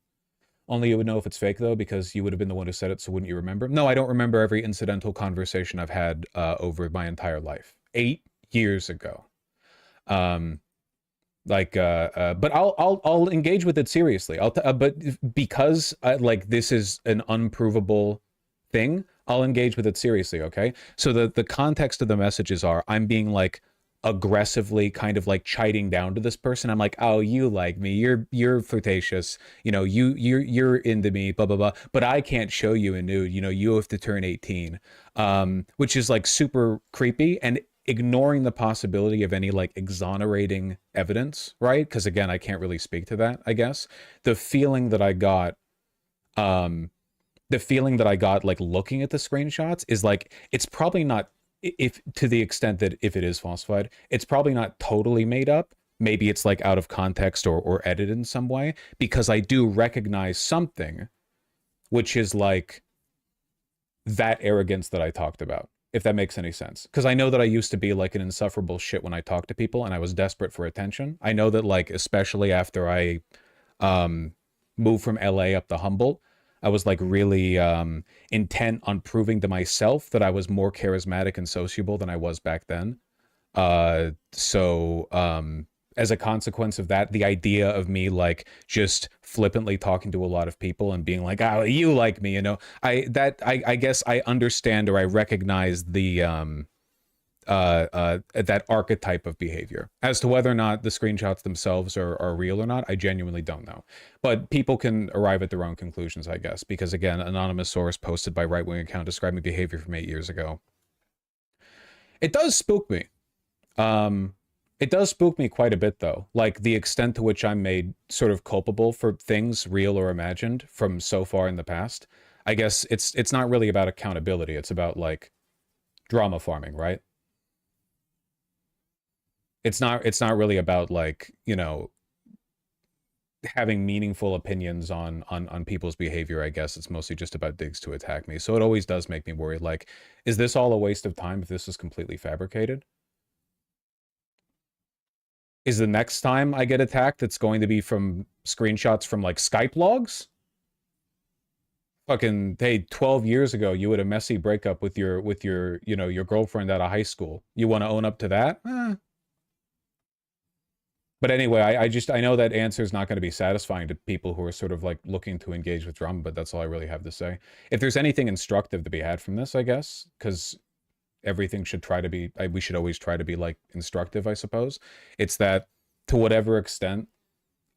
Only you would know if it's fake, though, because you would have been the one who said it, so wouldn't you remember? No, I don't remember every incidental conversation I've had over my entire life. 8 years ago. But I'll engage with it seriously. But because like this is an unprovable thing, I'll engage with it seriously, okay? So the context of the messages are, I'm being like aggressively kind of like chiding down to this person. I'm like, oh, you like me, you're flirtatious, you know, you're into me, blah blah blah, but I can't show you a nude, you know, you have to turn 18, which is like super creepy and ignoring the possibility of any like exonerating evidence, right? Because again, I can't really speak to that. I guess the feeling that I got like looking at the screenshots is like, it's probably not, if to the extent that if it is falsified, it's probably not totally made up. Maybe it's like out of context or edited in some way, because I do recognize something, which is like that arrogance that I talked about, if that makes any sense. Because I know that I used to be like an insufferable shit when I talked to people and I was desperate for attention. I know that, like, especially after I moved from LA up to Humboldt, I was like really intent on proving to myself that I was more charismatic and sociable than I was back then. So as a consequence of that, the idea of me like just flippantly talking to a lot of people and being like, oh, you like me, you know, I guess I understand, or I recognize the that archetype of behavior. As to whether or not the screenshots themselves are real or not, I genuinely don't know. But people can arrive at their own conclusions, I guess, because again, anonymous source posted by right-wing account describing behavior from 8 years ago. It does spook me. It does spook me quite a bit, though. Like the extent to which I'm made sort of culpable for things, real or imagined, from so far in the past. I guess it's not really about accountability. It's about like drama farming, right? It's not really about like, you know, having meaningful opinions on people's behavior. I guess it's mostly just about digs to attack me. So it always does make me worried. Like, is this all a waste of time if this is completely fabricated? Is the next time I get attacked, it's going to be from screenshots from like Skype logs? Fucking, hey, 12 years ago, you had a messy breakup with your, you know, your girlfriend out of high school. You want to own up to that? But anyway, I know that answer is not going to be satisfying to people who are sort of like looking to engage with drama, but that's all I really have to say. If there's anything instructive to be had from this, I guess, because everything should try to be, we should always try to be like instructive, I suppose. It's that to whatever extent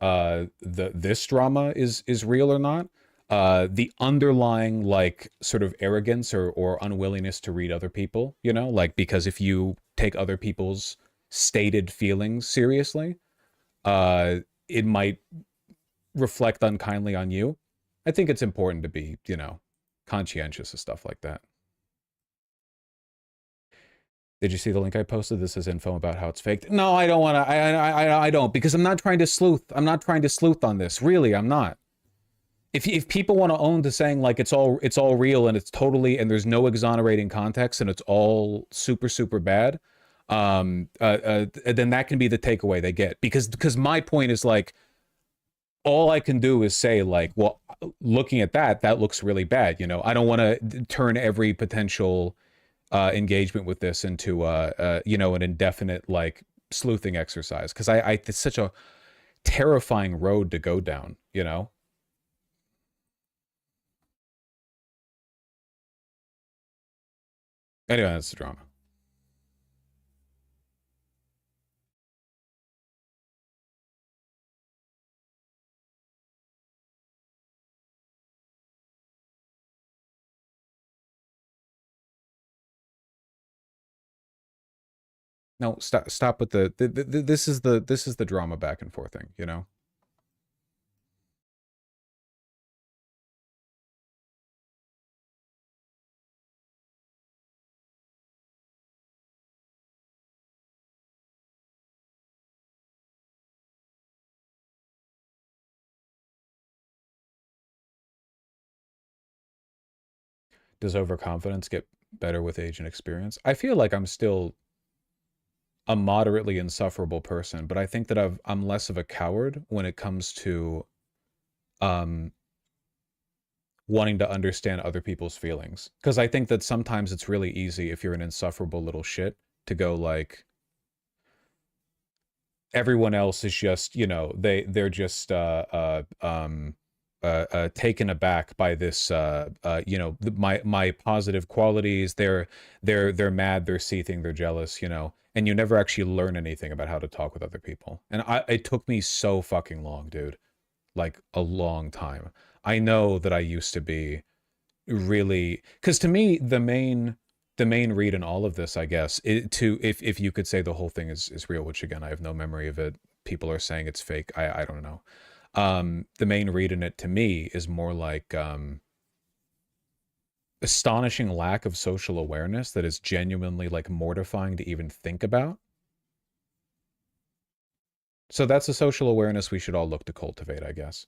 this drama is real or not, the underlying like sort of arrogance or unwillingness to read other people, you know, like, because if you take other people's stated feelings seriously, it might reflect unkindly on you. I think it's important to be, you know, conscientious of stuff like that. Did you see the link I posted? This is info about how it's faked. No, I don't want to. I don't, because I'm not trying to sleuth. I'm not trying to sleuth on this. Really, I'm not. If people want to own to saying like it's all real and it's totally, and there's no exonerating context and it's all super bad, then that can be the takeaway they get. Because my point is like, all I can do is say like, well, looking at that looks really bad. You know, I don't want to turn every potential engagement with this into you know, an indefinite like sleuthing exercise, because it's such a terrifying road to go down, you know. Anyway, that's the drama. No, stop with this is the drama back and forth thing, you know? Does overconfidence get better with age and experience? I feel like I'm still a moderately insufferable person, but I think that I'm less of a coward when it comes to wanting to understand other people's feelings. Because I think that sometimes it's really easy, if you're an insufferable little shit, to go like, everyone else is just, you know, they're just taken aback by this you know, my positive qualities. They're mad, they're seething, they're jealous, you know, and you never actually learn anything about how to talk with other people. And it took me so fucking long, dude, like a long time. I know that I used to be really, because to me the main read in all of this, I guess, if you could say the whole thing is real, which again I have no memory of it. People are saying it's fake. I don't know. The main read in it to me is more like astonishing lack of social awareness that is genuinely like mortifying to even think about. So that's a social awareness we should all look to cultivate, I guess.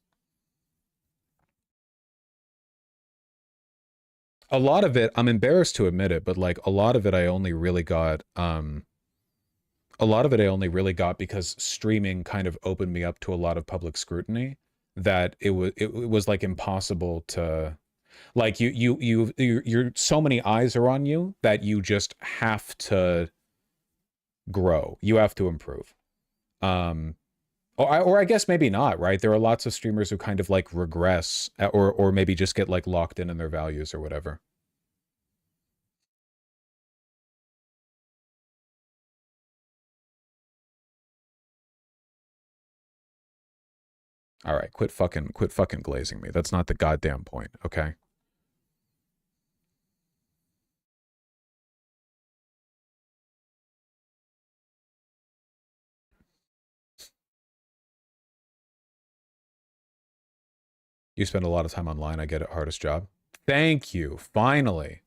A lot of it, I'm embarrassed to admit it, but like a lot of it I only really got because streaming kind of opened me up to a lot of public scrutiny, that it was like impossible to, like, you're so many eyes are on you that you just have to grow. You have to improve. Or I guess maybe not, right? There are lots of streamers who kind of like regress, or maybe just get like locked in their values or whatever. All right, quit fucking glazing me. That's not the goddamn point, okay? You spend a lot of time online. I get it. Hardest job. Thank you. Finally.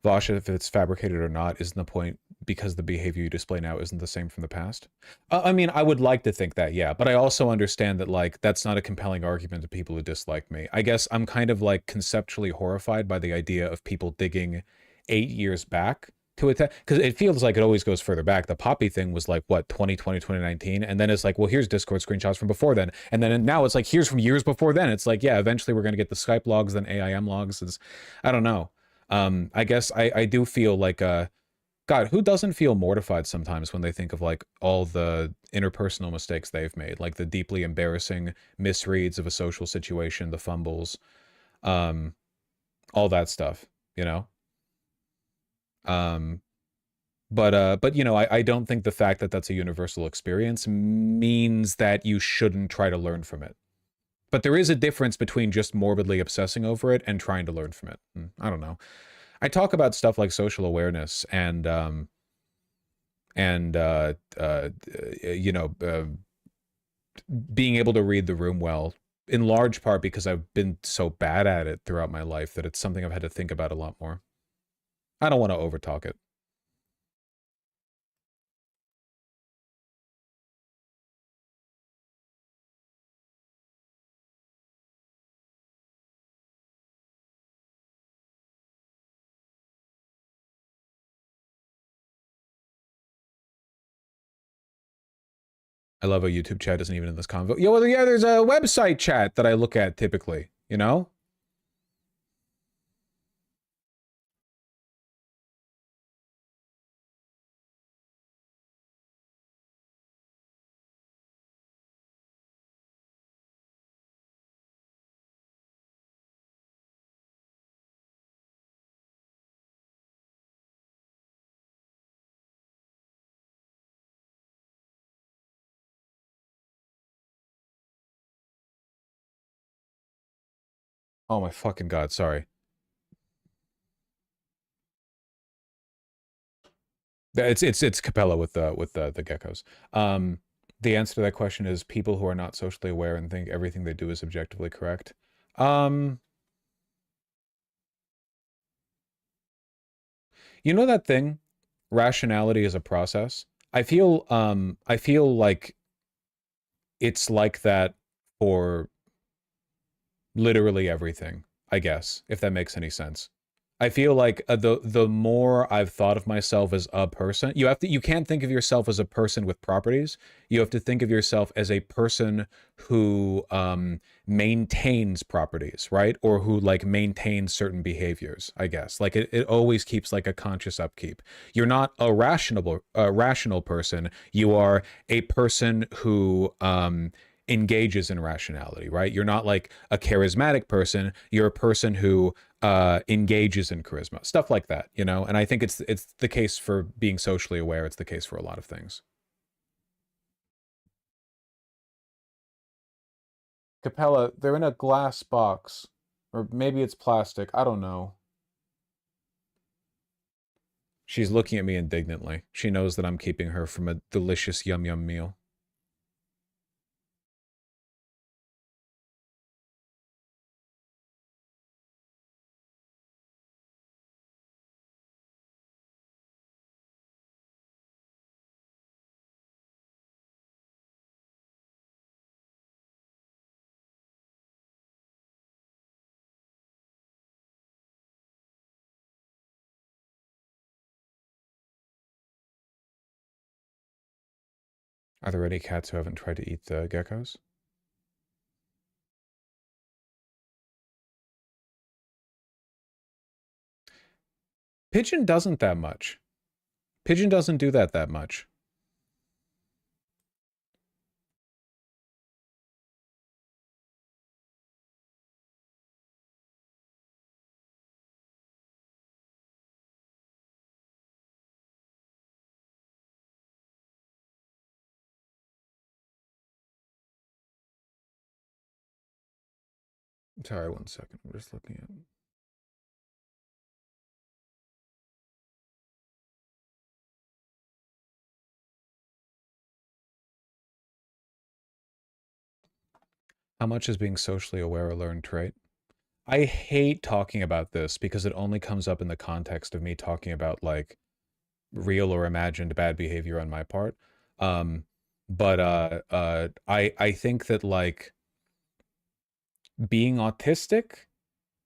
Vasha, if it's fabricated or not, isn't the point, because the behavior you display now isn't the same from the past? I mean, I would like to think that, yeah, but I also understand that, like, that's not a compelling argument to people who dislike me. I guess I'm kind of, like, conceptually horrified by the idea of people digging 8 years back to attack, because it feels like it always goes further back. The Poppy thing was, like, what, 2020, 2019? And then it's like, well, here's Discord screenshots from before then. And then now it's like, here's from years before then. It's like, yeah, eventually we're going to get the Skype logs, then AIM logs. I don't know. I guess I do feel like, God, who doesn't feel mortified sometimes when they think of like all the interpersonal mistakes they've made, like the deeply embarrassing misreads of a social situation, the fumbles, all that stuff, you know? But you know, I don't think the fact that that's a universal experience means that you shouldn't try to learn from it. But there is a difference between just morbidly obsessing over it and trying to learn from it. I don't know. I talk about stuff like social awareness and you know, being able to read the room well, in large part because I've been so bad at it throughout my life that it's something I've had to think about a lot more. I don't want to overtalk it. I love how YouTube chat isn't even in this convo. Yeah, well, yeah, there's a website chat that I look at typically, you know? Oh my fucking god, sorry. It's Capella with the geckos. The answer to that question is people who are not socially aware and think everything they do is objectively correct. You know that thing? Rationality is a process. I feel like it's like that for literally everything, I guess, if that makes any sense. I feel like the more I've thought of myself as a person, you can't think of yourself as a person with properties. You have to think of yourself as a person who maintains properties, right? Or who like maintains certain behaviors, I guess. Like it always keeps like a conscious upkeep. You're not a rational person. You are a person who engages in rationality, right? You're not like a charismatic person. You're a person who engages in charisma, stuff like that, you know? And I think it's the case for being socially aware. It's the case for a lot of things. Capella, they're in a glass box. Or maybe it's plastic. I don't know. She's looking at me indignantly. She knows that I'm keeping her from a delicious yum yum meal. Are there any cats who haven't tried to eat the geckos? Pigeon doesn't that much. Pigeon doesn't do that much. Sorry, 1 second. I'm just looking at... How much is being socially aware a learned trait? I hate talking about this because it only comes up in the context of me talking about, like, real or imagined bad behavior on my part. I think that, like, being autistic,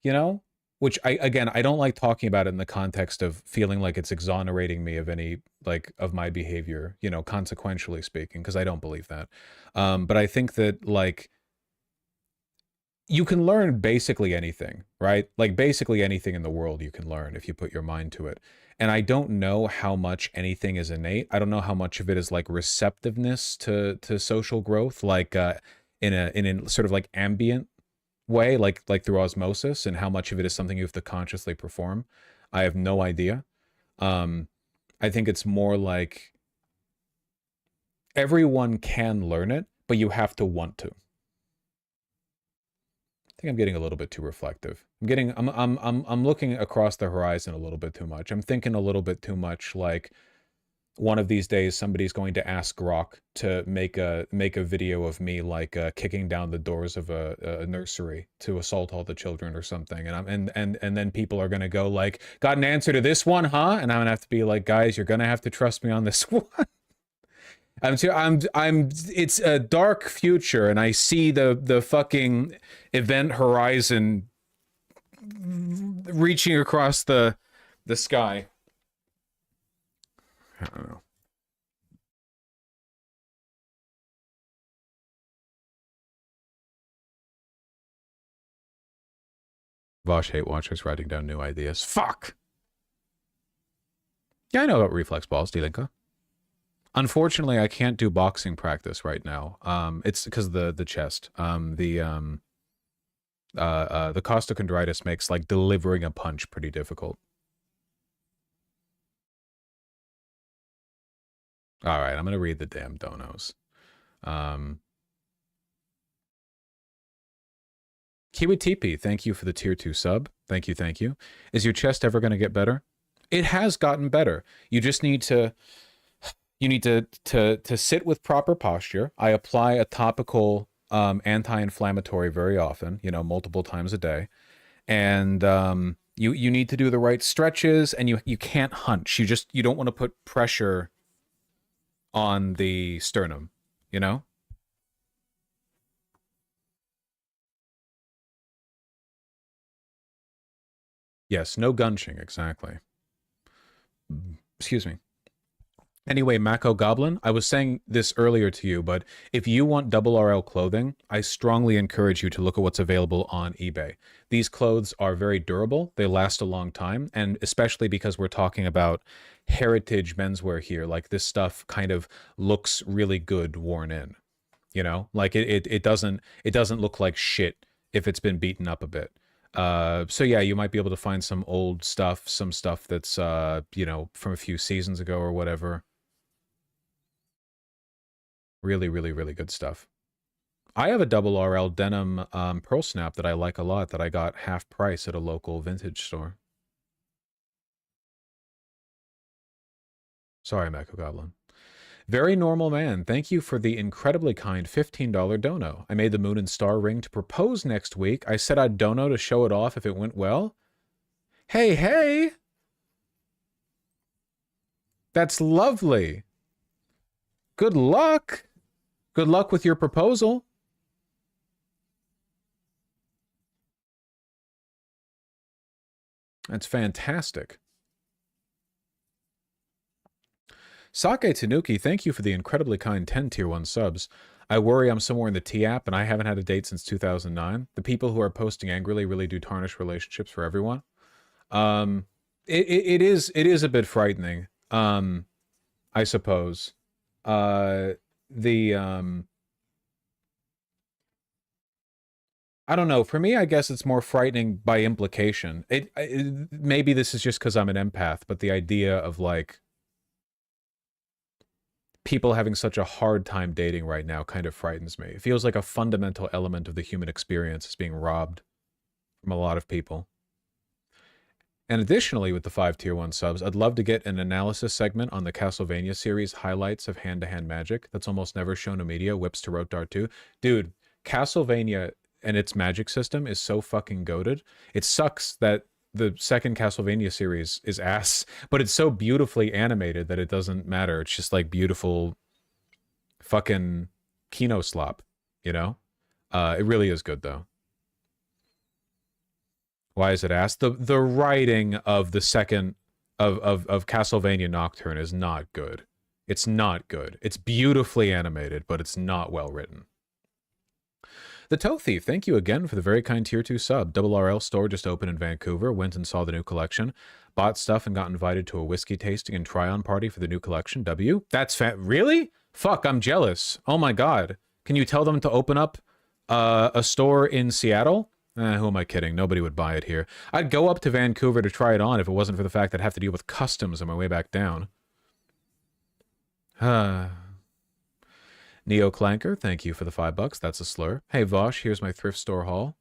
you know, which I don't like talking about it in the context of feeling like it's exonerating me of any, like, of my behavior, you know, consequentially speaking, because I don't believe that. But I think that, like, you can learn basically anything, right? Like basically anything in the world you can learn if you put your mind to it. And I don't know how much anything is innate. I don't know how much of it is like receptiveness to social growth, like in a sort of like ambient way, like through osmosis, and how much of it is something you have to consciously perform. I have no idea. I think it's more like everyone can learn it, but you have to want to. I think I'm getting a little bit too reflective. I'm looking across the horizon a little bit too much. I'm thinking a little bit too much like one of these days somebody's going to ask Grok to make a video of me like kicking down the doors of a nursery to assault all the children or something, and then people are gonna go like, got an answer to this one, huh? And I'm gonna have to be like, guys, you're gonna have to trust me on this one. It's a dark future, and I see the fucking event horizon reaching across the sky. I don't know. Vosh hate watchers writing down new ideas. Fuck! Yeah, I know about reflex balls, Dilinka. Unfortunately, I can't do boxing practice right now. It's because of the chest. The costochondritis makes like delivering a punch pretty difficult. All right, I'm gonna read the damn donos. Kiwitipi, thank you for the tier 2 sub. Thank you, thank you. Is your chest ever gonna get better? It has gotten better. You just need to sit with proper posture. I apply a topical anti-inflammatory very often, you know, multiple times a day. And you need to do the right stretches, and you can't hunch. You don't want to put pressure on the sternum, you know? Yes, no gunching, exactly. Excuse me. Anyway, Mako Goblin, I was saying this earlier to you, but if you want double RL clothing, I strongly encourage you to look at what's available on eBay. These clothes are very durable, they last a long time, and especially because we're talking about heritage menswear here, like this stuff kind of looks really good worn in. You know? Like it doesn't look like shit if it's been beaten up a bit. So yeah, you might be able to find some old stuff, some stuff that's you know, from a few seasons ago or whatever. Really, really, really good stuff. I have a double RL denim pearl snap that I like a lot that I got half price at a local vintage store. Sorry, Mako Goblin. Very normal man, thank you for the incredibly kind $15 dono. I made the moon and star ring to propose next week. I said I'd dono to show it off if it went well. Hey, hey! That's lovely. Good luck. Good luck with your proposal. That's fantastic. Sake Tanuki, thank you for the incredibly kind 10 tier 1 subs. I worry I'm somewhere in the T app and I haven't had a date since 2009. The people who are posting angrily really do tarnish relationships for everyone. It is a bit frightening, I suppose. I don't know. For me, I guess it's more frightening by implication. Maybe this is just because I'm an empath, but the idea of like people having such a hard time dating right now kind of frightens me. It feels like a fundamental element of the human experience is being robbed from a lot of people. And additionally, with the 5 tier 1 subs, I'd love to get an analysis segment on the Castlevania series highlights of hand-to-hand magic that's almost never shown in media, Whips to Rotar 2. Dude, Castlevania and its magic system is so fucking goated. It sucks that the second Castlevania series is ass, but it's so beautifully animated that it doesn't matter. It's just like beautiful fucking Kino slop, you know? It really is good though. Why is it ass? The writing of the second of Castlevania Nocturne is not good. It's not good. It's beautifully animated, but it's not well written. The Toe Thief, thank you again for the very kind tier 2 sub. Double RL store just opened in Vancouver. Went and saw the new collection. Bought stuff and got invited to a whiskey tasting and try-on party for the new collection. W? That's really? Fuck, I'm jealous. Oh my god. Can you tell them to open up a store in Seattle? Who am I kidding? Nobody would buy it here. I'd go up to Vancouver to try it on if it wasn't for the fact that I'd have to deal with customs on my way back down. Neo Clanker, thank you for the $5. That's a slur. Hey Vosh, here's my thrift store haul.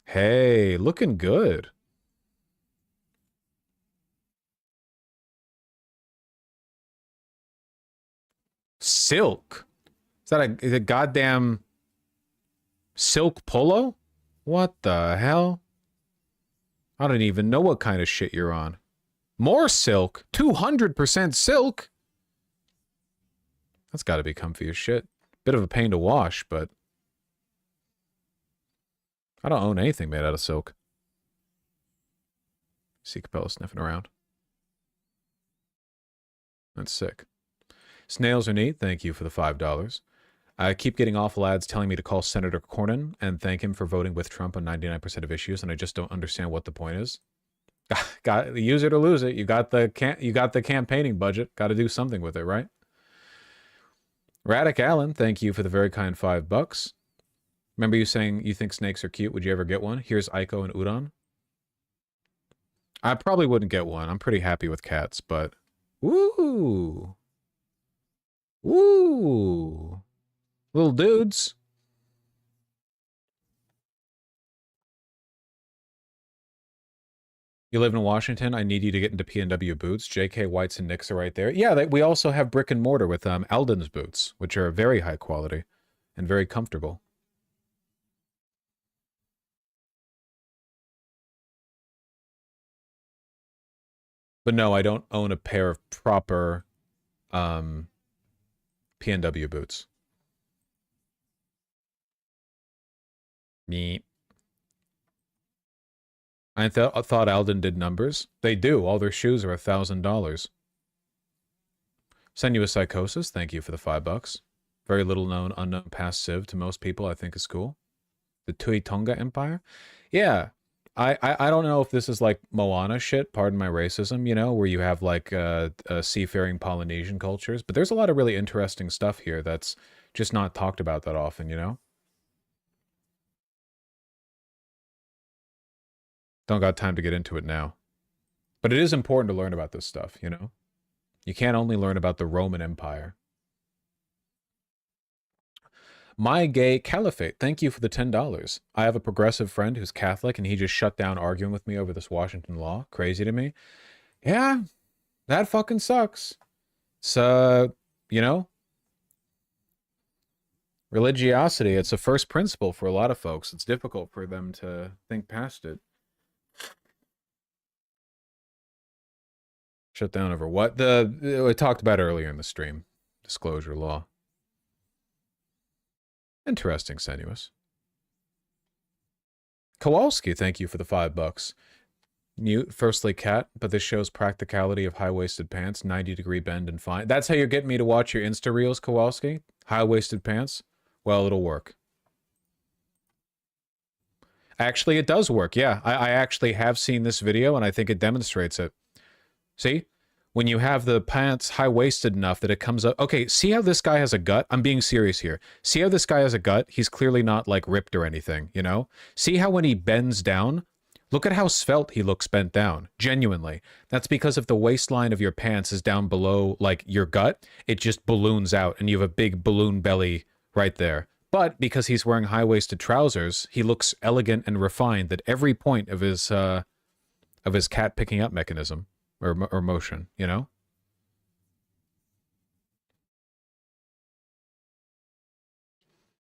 Hey, looking good. Silk. Is that a goddamn silk polo? What the hell? I don't even know what kind of shit you're on. More silk? 200% silk? That's got to be comfy as shit. Bit of a pain to wash, but I don't own anything made out of silk. See Capella sniffing around. That's sick. Snails are neat. Thank you for the $5. I keep getting awful ads telling me to call Senator Cornyn and thank him for voting with Trump on 99% of issues, and I just don't understand what the point is. Got use it or lose it. You got the campaigning budget. Got to do something with it, right? Radic Allen, thank you for the very kind $5. Remember you saying you think snakes are cute? Would you ever get one? Here's Aiko and Udon. I probably wouldn't get one. I'm pretty happy with cats, but woo, woo, little dudes. You live in Washington. I need you to get into P&W boots. JK Whites and Knicks are right there. Yeah, we also have brick and mortar with Alden's boots, which are very high quality and very comfortable. But no, I don't own a pair of proper P&W boots. Me. I thought Alden did numbers. They do. All their shoes are $1,000. Senua Psychosis, thank you for the $5. Very little known, unknown past civ to most people, I think is cool. The Tui Tonga Empire? Yeah. I don't know if this is like Moana shit, pardon my racism, you know, where you have like seafaring Polynesian cultures, but there's a lot of really interesting stuff here that's just not talked about that often, you know? Don't got time to get into it now. But it is important to learn about this stuff, you know? You can't only learn about the Roman Empire. My Gay Caliphate, thank you for the $10. I have a progressive friend who's Catholic, and he just shut down arguing with me over this Washington law. Crazy to me. Yeah, that fucking sucks. So, you know, religiosity, it's a first principle for a lot of folks. It's difficult for them to think past it. Shut down over what? I talked about earlier in the stream. Disclosure law. Interesting, Senuous. Kowalski, thank you for the $5. Mute, firstly cat, but this shows practicality of high-waisted pants, 90-degree bend and fine. That's how you're getting me to watch your Insta Reels, Kowalski? High-waisted pants? Well, it'll work. Actually, it does work, yeah. I actually have seen this video, and I think it demonstrates it. See? When you have the pants high-waisted enough that it comes up... Okay, see how this guy has a gut? I'm being serious here. See how this guy has a gut? He's clearly not, like, ripped or anything, you know? See how when he bends down... Look at how svelte he looks bent down. Genuinely. That's because if the waistline of your pants is down below, like, your gut, it just balloons out, and you have a big balloon belly right there. But because he's wearing high-waisted trousers, he looks elegant and refined at every point of his cat picking up mechanism. Or motion, you know?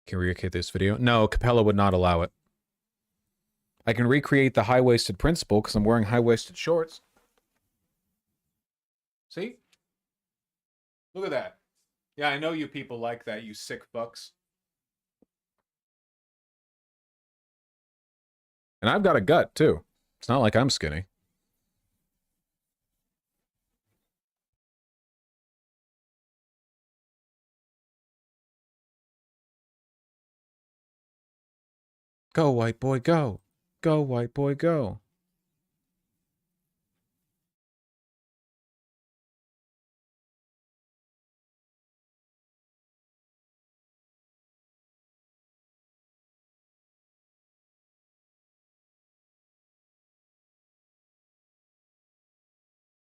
Can we recreate this video? No, Capella would not allow it. I can recreate the high-waisted principle because I'm wearing high-waisted shorts. See? Look at that. Yeah, I know you people like that, you sick fucks. And I've got a gut, too. It's not like I'm skinny. Go, white boy, go. Go, white boy, go.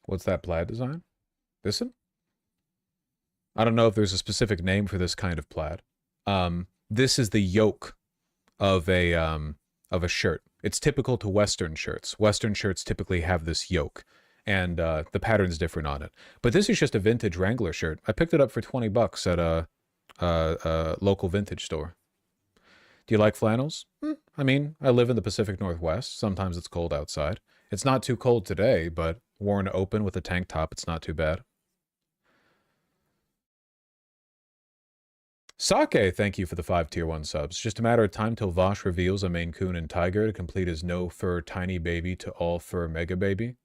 What's that plaid design? This one? I don't know if there's a specific name for this kind of plaid. This is the yoke of a shirt. It's typical to Western shirts. Western shirts typically have this yoke, and the pattern's different on it. But this is just a vintage Wrangler shirt. I picked it up for $20 at a local vintage store. Do you like flannels? I mean, I live in the Pacific Northwest. Sometimes it's cold outside. It's not too cold today, but worn open with a tank top, it's not too bad. Sake, thank you for the 5 tier 1 subs. Just a matter of time till Vosh reveals a Maine Coon and Tiger to complete his no fur tiny baby to all fur mega baby.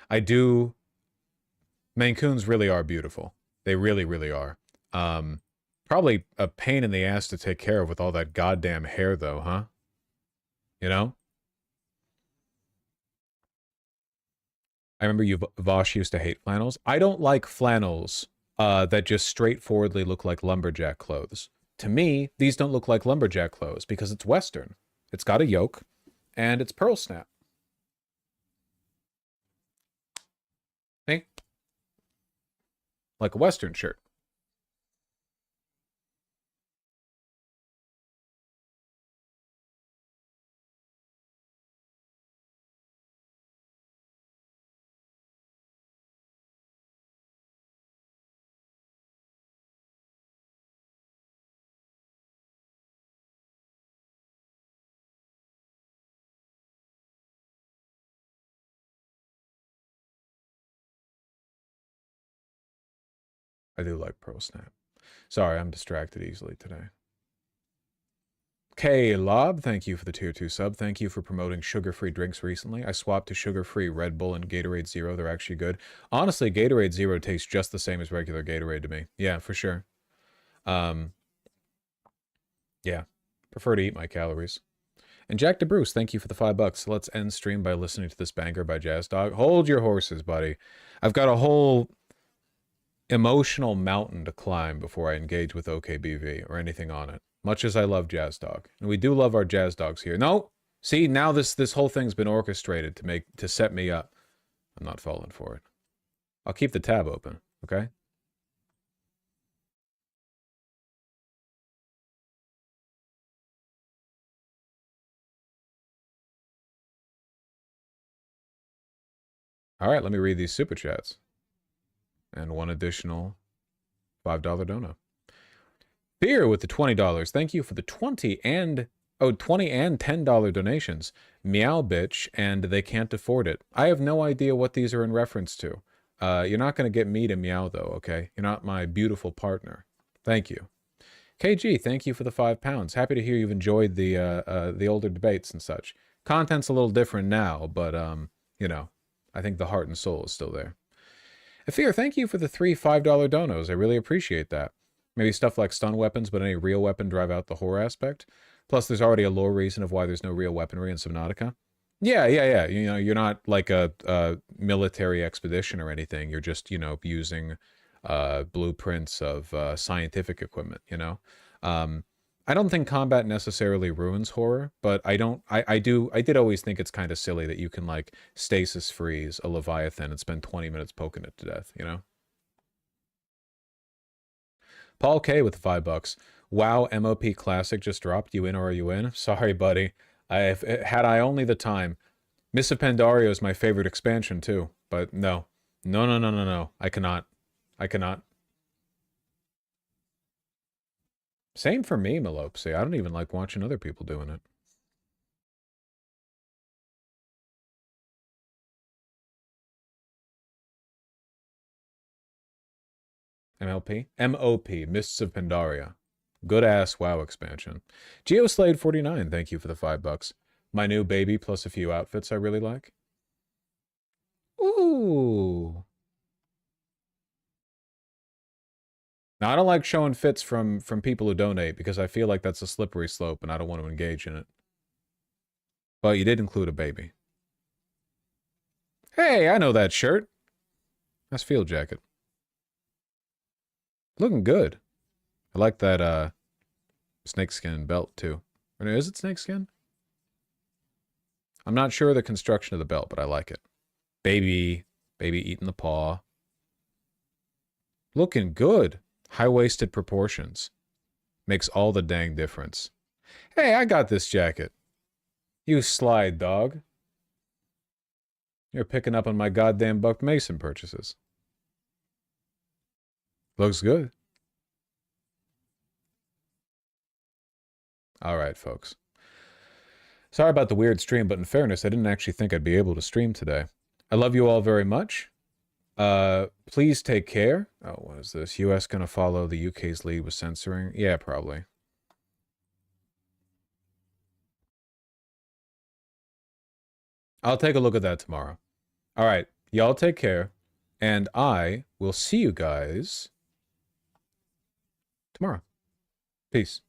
I do. Maine Coons really are beautiful. They really, really are. Probably a pain in the ass to take care of with all that goddamn hair, though, huh? You know? I remember Vosh used to hate flannels. I don't like flannels that just straightforwardly look like lumberjack clothes. To me, these don't look like lumberjack clothes because it's Western. It's got a yoke, and it's pearl snap. See? Like a Western shirt. I do like pearl snap. Sorry, I'm distracted easily today. K-Lob, thank you for the tier 2 sub. Thank you for promoting sugar-free drinks recently. I swapped to sugar-free Red Bull and Gatorade Zero. They're actually good. Honestly, Gatorade Zero tastes just the same as regular Gatorade to me. Yeah, for sure. Yeah, prefer to eat my calories. And Jack DeBruce, thank you for the $5. Let's end stream by listening to this banger by Jazz Dog. Hold your horses, buddy. I've got a whole emotional mountain to climb before I engage with OKBV or anything on it. Much as I love Jazz Dog. And we do love our Jazz Dogs here. No! See, now this whole thing's been orchestrated to set me up. I'm not falling for it. I'll keep the tab open, okay? All right, let me read these super chats. And one additional $5 dono. Fear with the $20. Thank you for the 20 and $10 donations. Meow bitch, and they can't afford it. I have no idea what these are in reference to. You're not going to get me to meow, though, okay? You're not my beautiful partner. Thank you. KG, thank you for the £5. Happy to hear you've enjoyed the older debates and such. Content's a little different now, but, you know, I think the heart and soul is still there. Fear, thank you for the 3 $5 donos. I really appreciate that. Maybe stuff like stun weapons, but any real weapon drive out the horror aspect. Plus, there's already a lore reason of why there's no real weaponry in Subnautica. Yeah. You know, you're not like a military expedition or anything. You're just, you know, using blueprints of scientific equipment, you know? I don't think combat necessarily ruins horror, but I did always think it's kind of silly that you can, like, stasis freeze a Leviathan and spend 20 minutes poking it to death, you know? Paul K with the $5. Wow, MOP Classic just dropped. You in or are you in? Sorry, buddy. Had I only the time. Miss of Pandaria is my favorite expansion, too. But no. No. I cannot. Same for me, Melopsy. I don't even like watching other people doing it. MOP, Mists of Pandaria. Good-ass WoW expansion. GeoSlade49, thank you for the $5. My new baby plus a few outfits I really like. Ooh. Now, I don't like showing fits from people who donate because I feel like that's a slippery slope and I don't want to engage in it. But you did include a baby. Hey, I know that shirt. Nice field jacket. Looking good. I like that snakeskin belt too. Or is it snakeskin? I'm not sure of the construction of the belt, but I like it. Baby eating the paw. Looking good. High-waisted proportions. Makes all the dang difference. Hey, I got this jacket. You slide, dog. You're picking up on my goddamn Buck Mason purchases. Looks good. All right, folks. Sorry about the weird stream, but in fairness, I didn't actually think I'd be able to stream today. I love you all very much. Please take care. Oh, what is this? US gonna follow the UK's lead with censoring? Yeah, probably. I'll take a look at that tomorrow. All right, y'all take care, and I will see you guys tomorrow. Peace.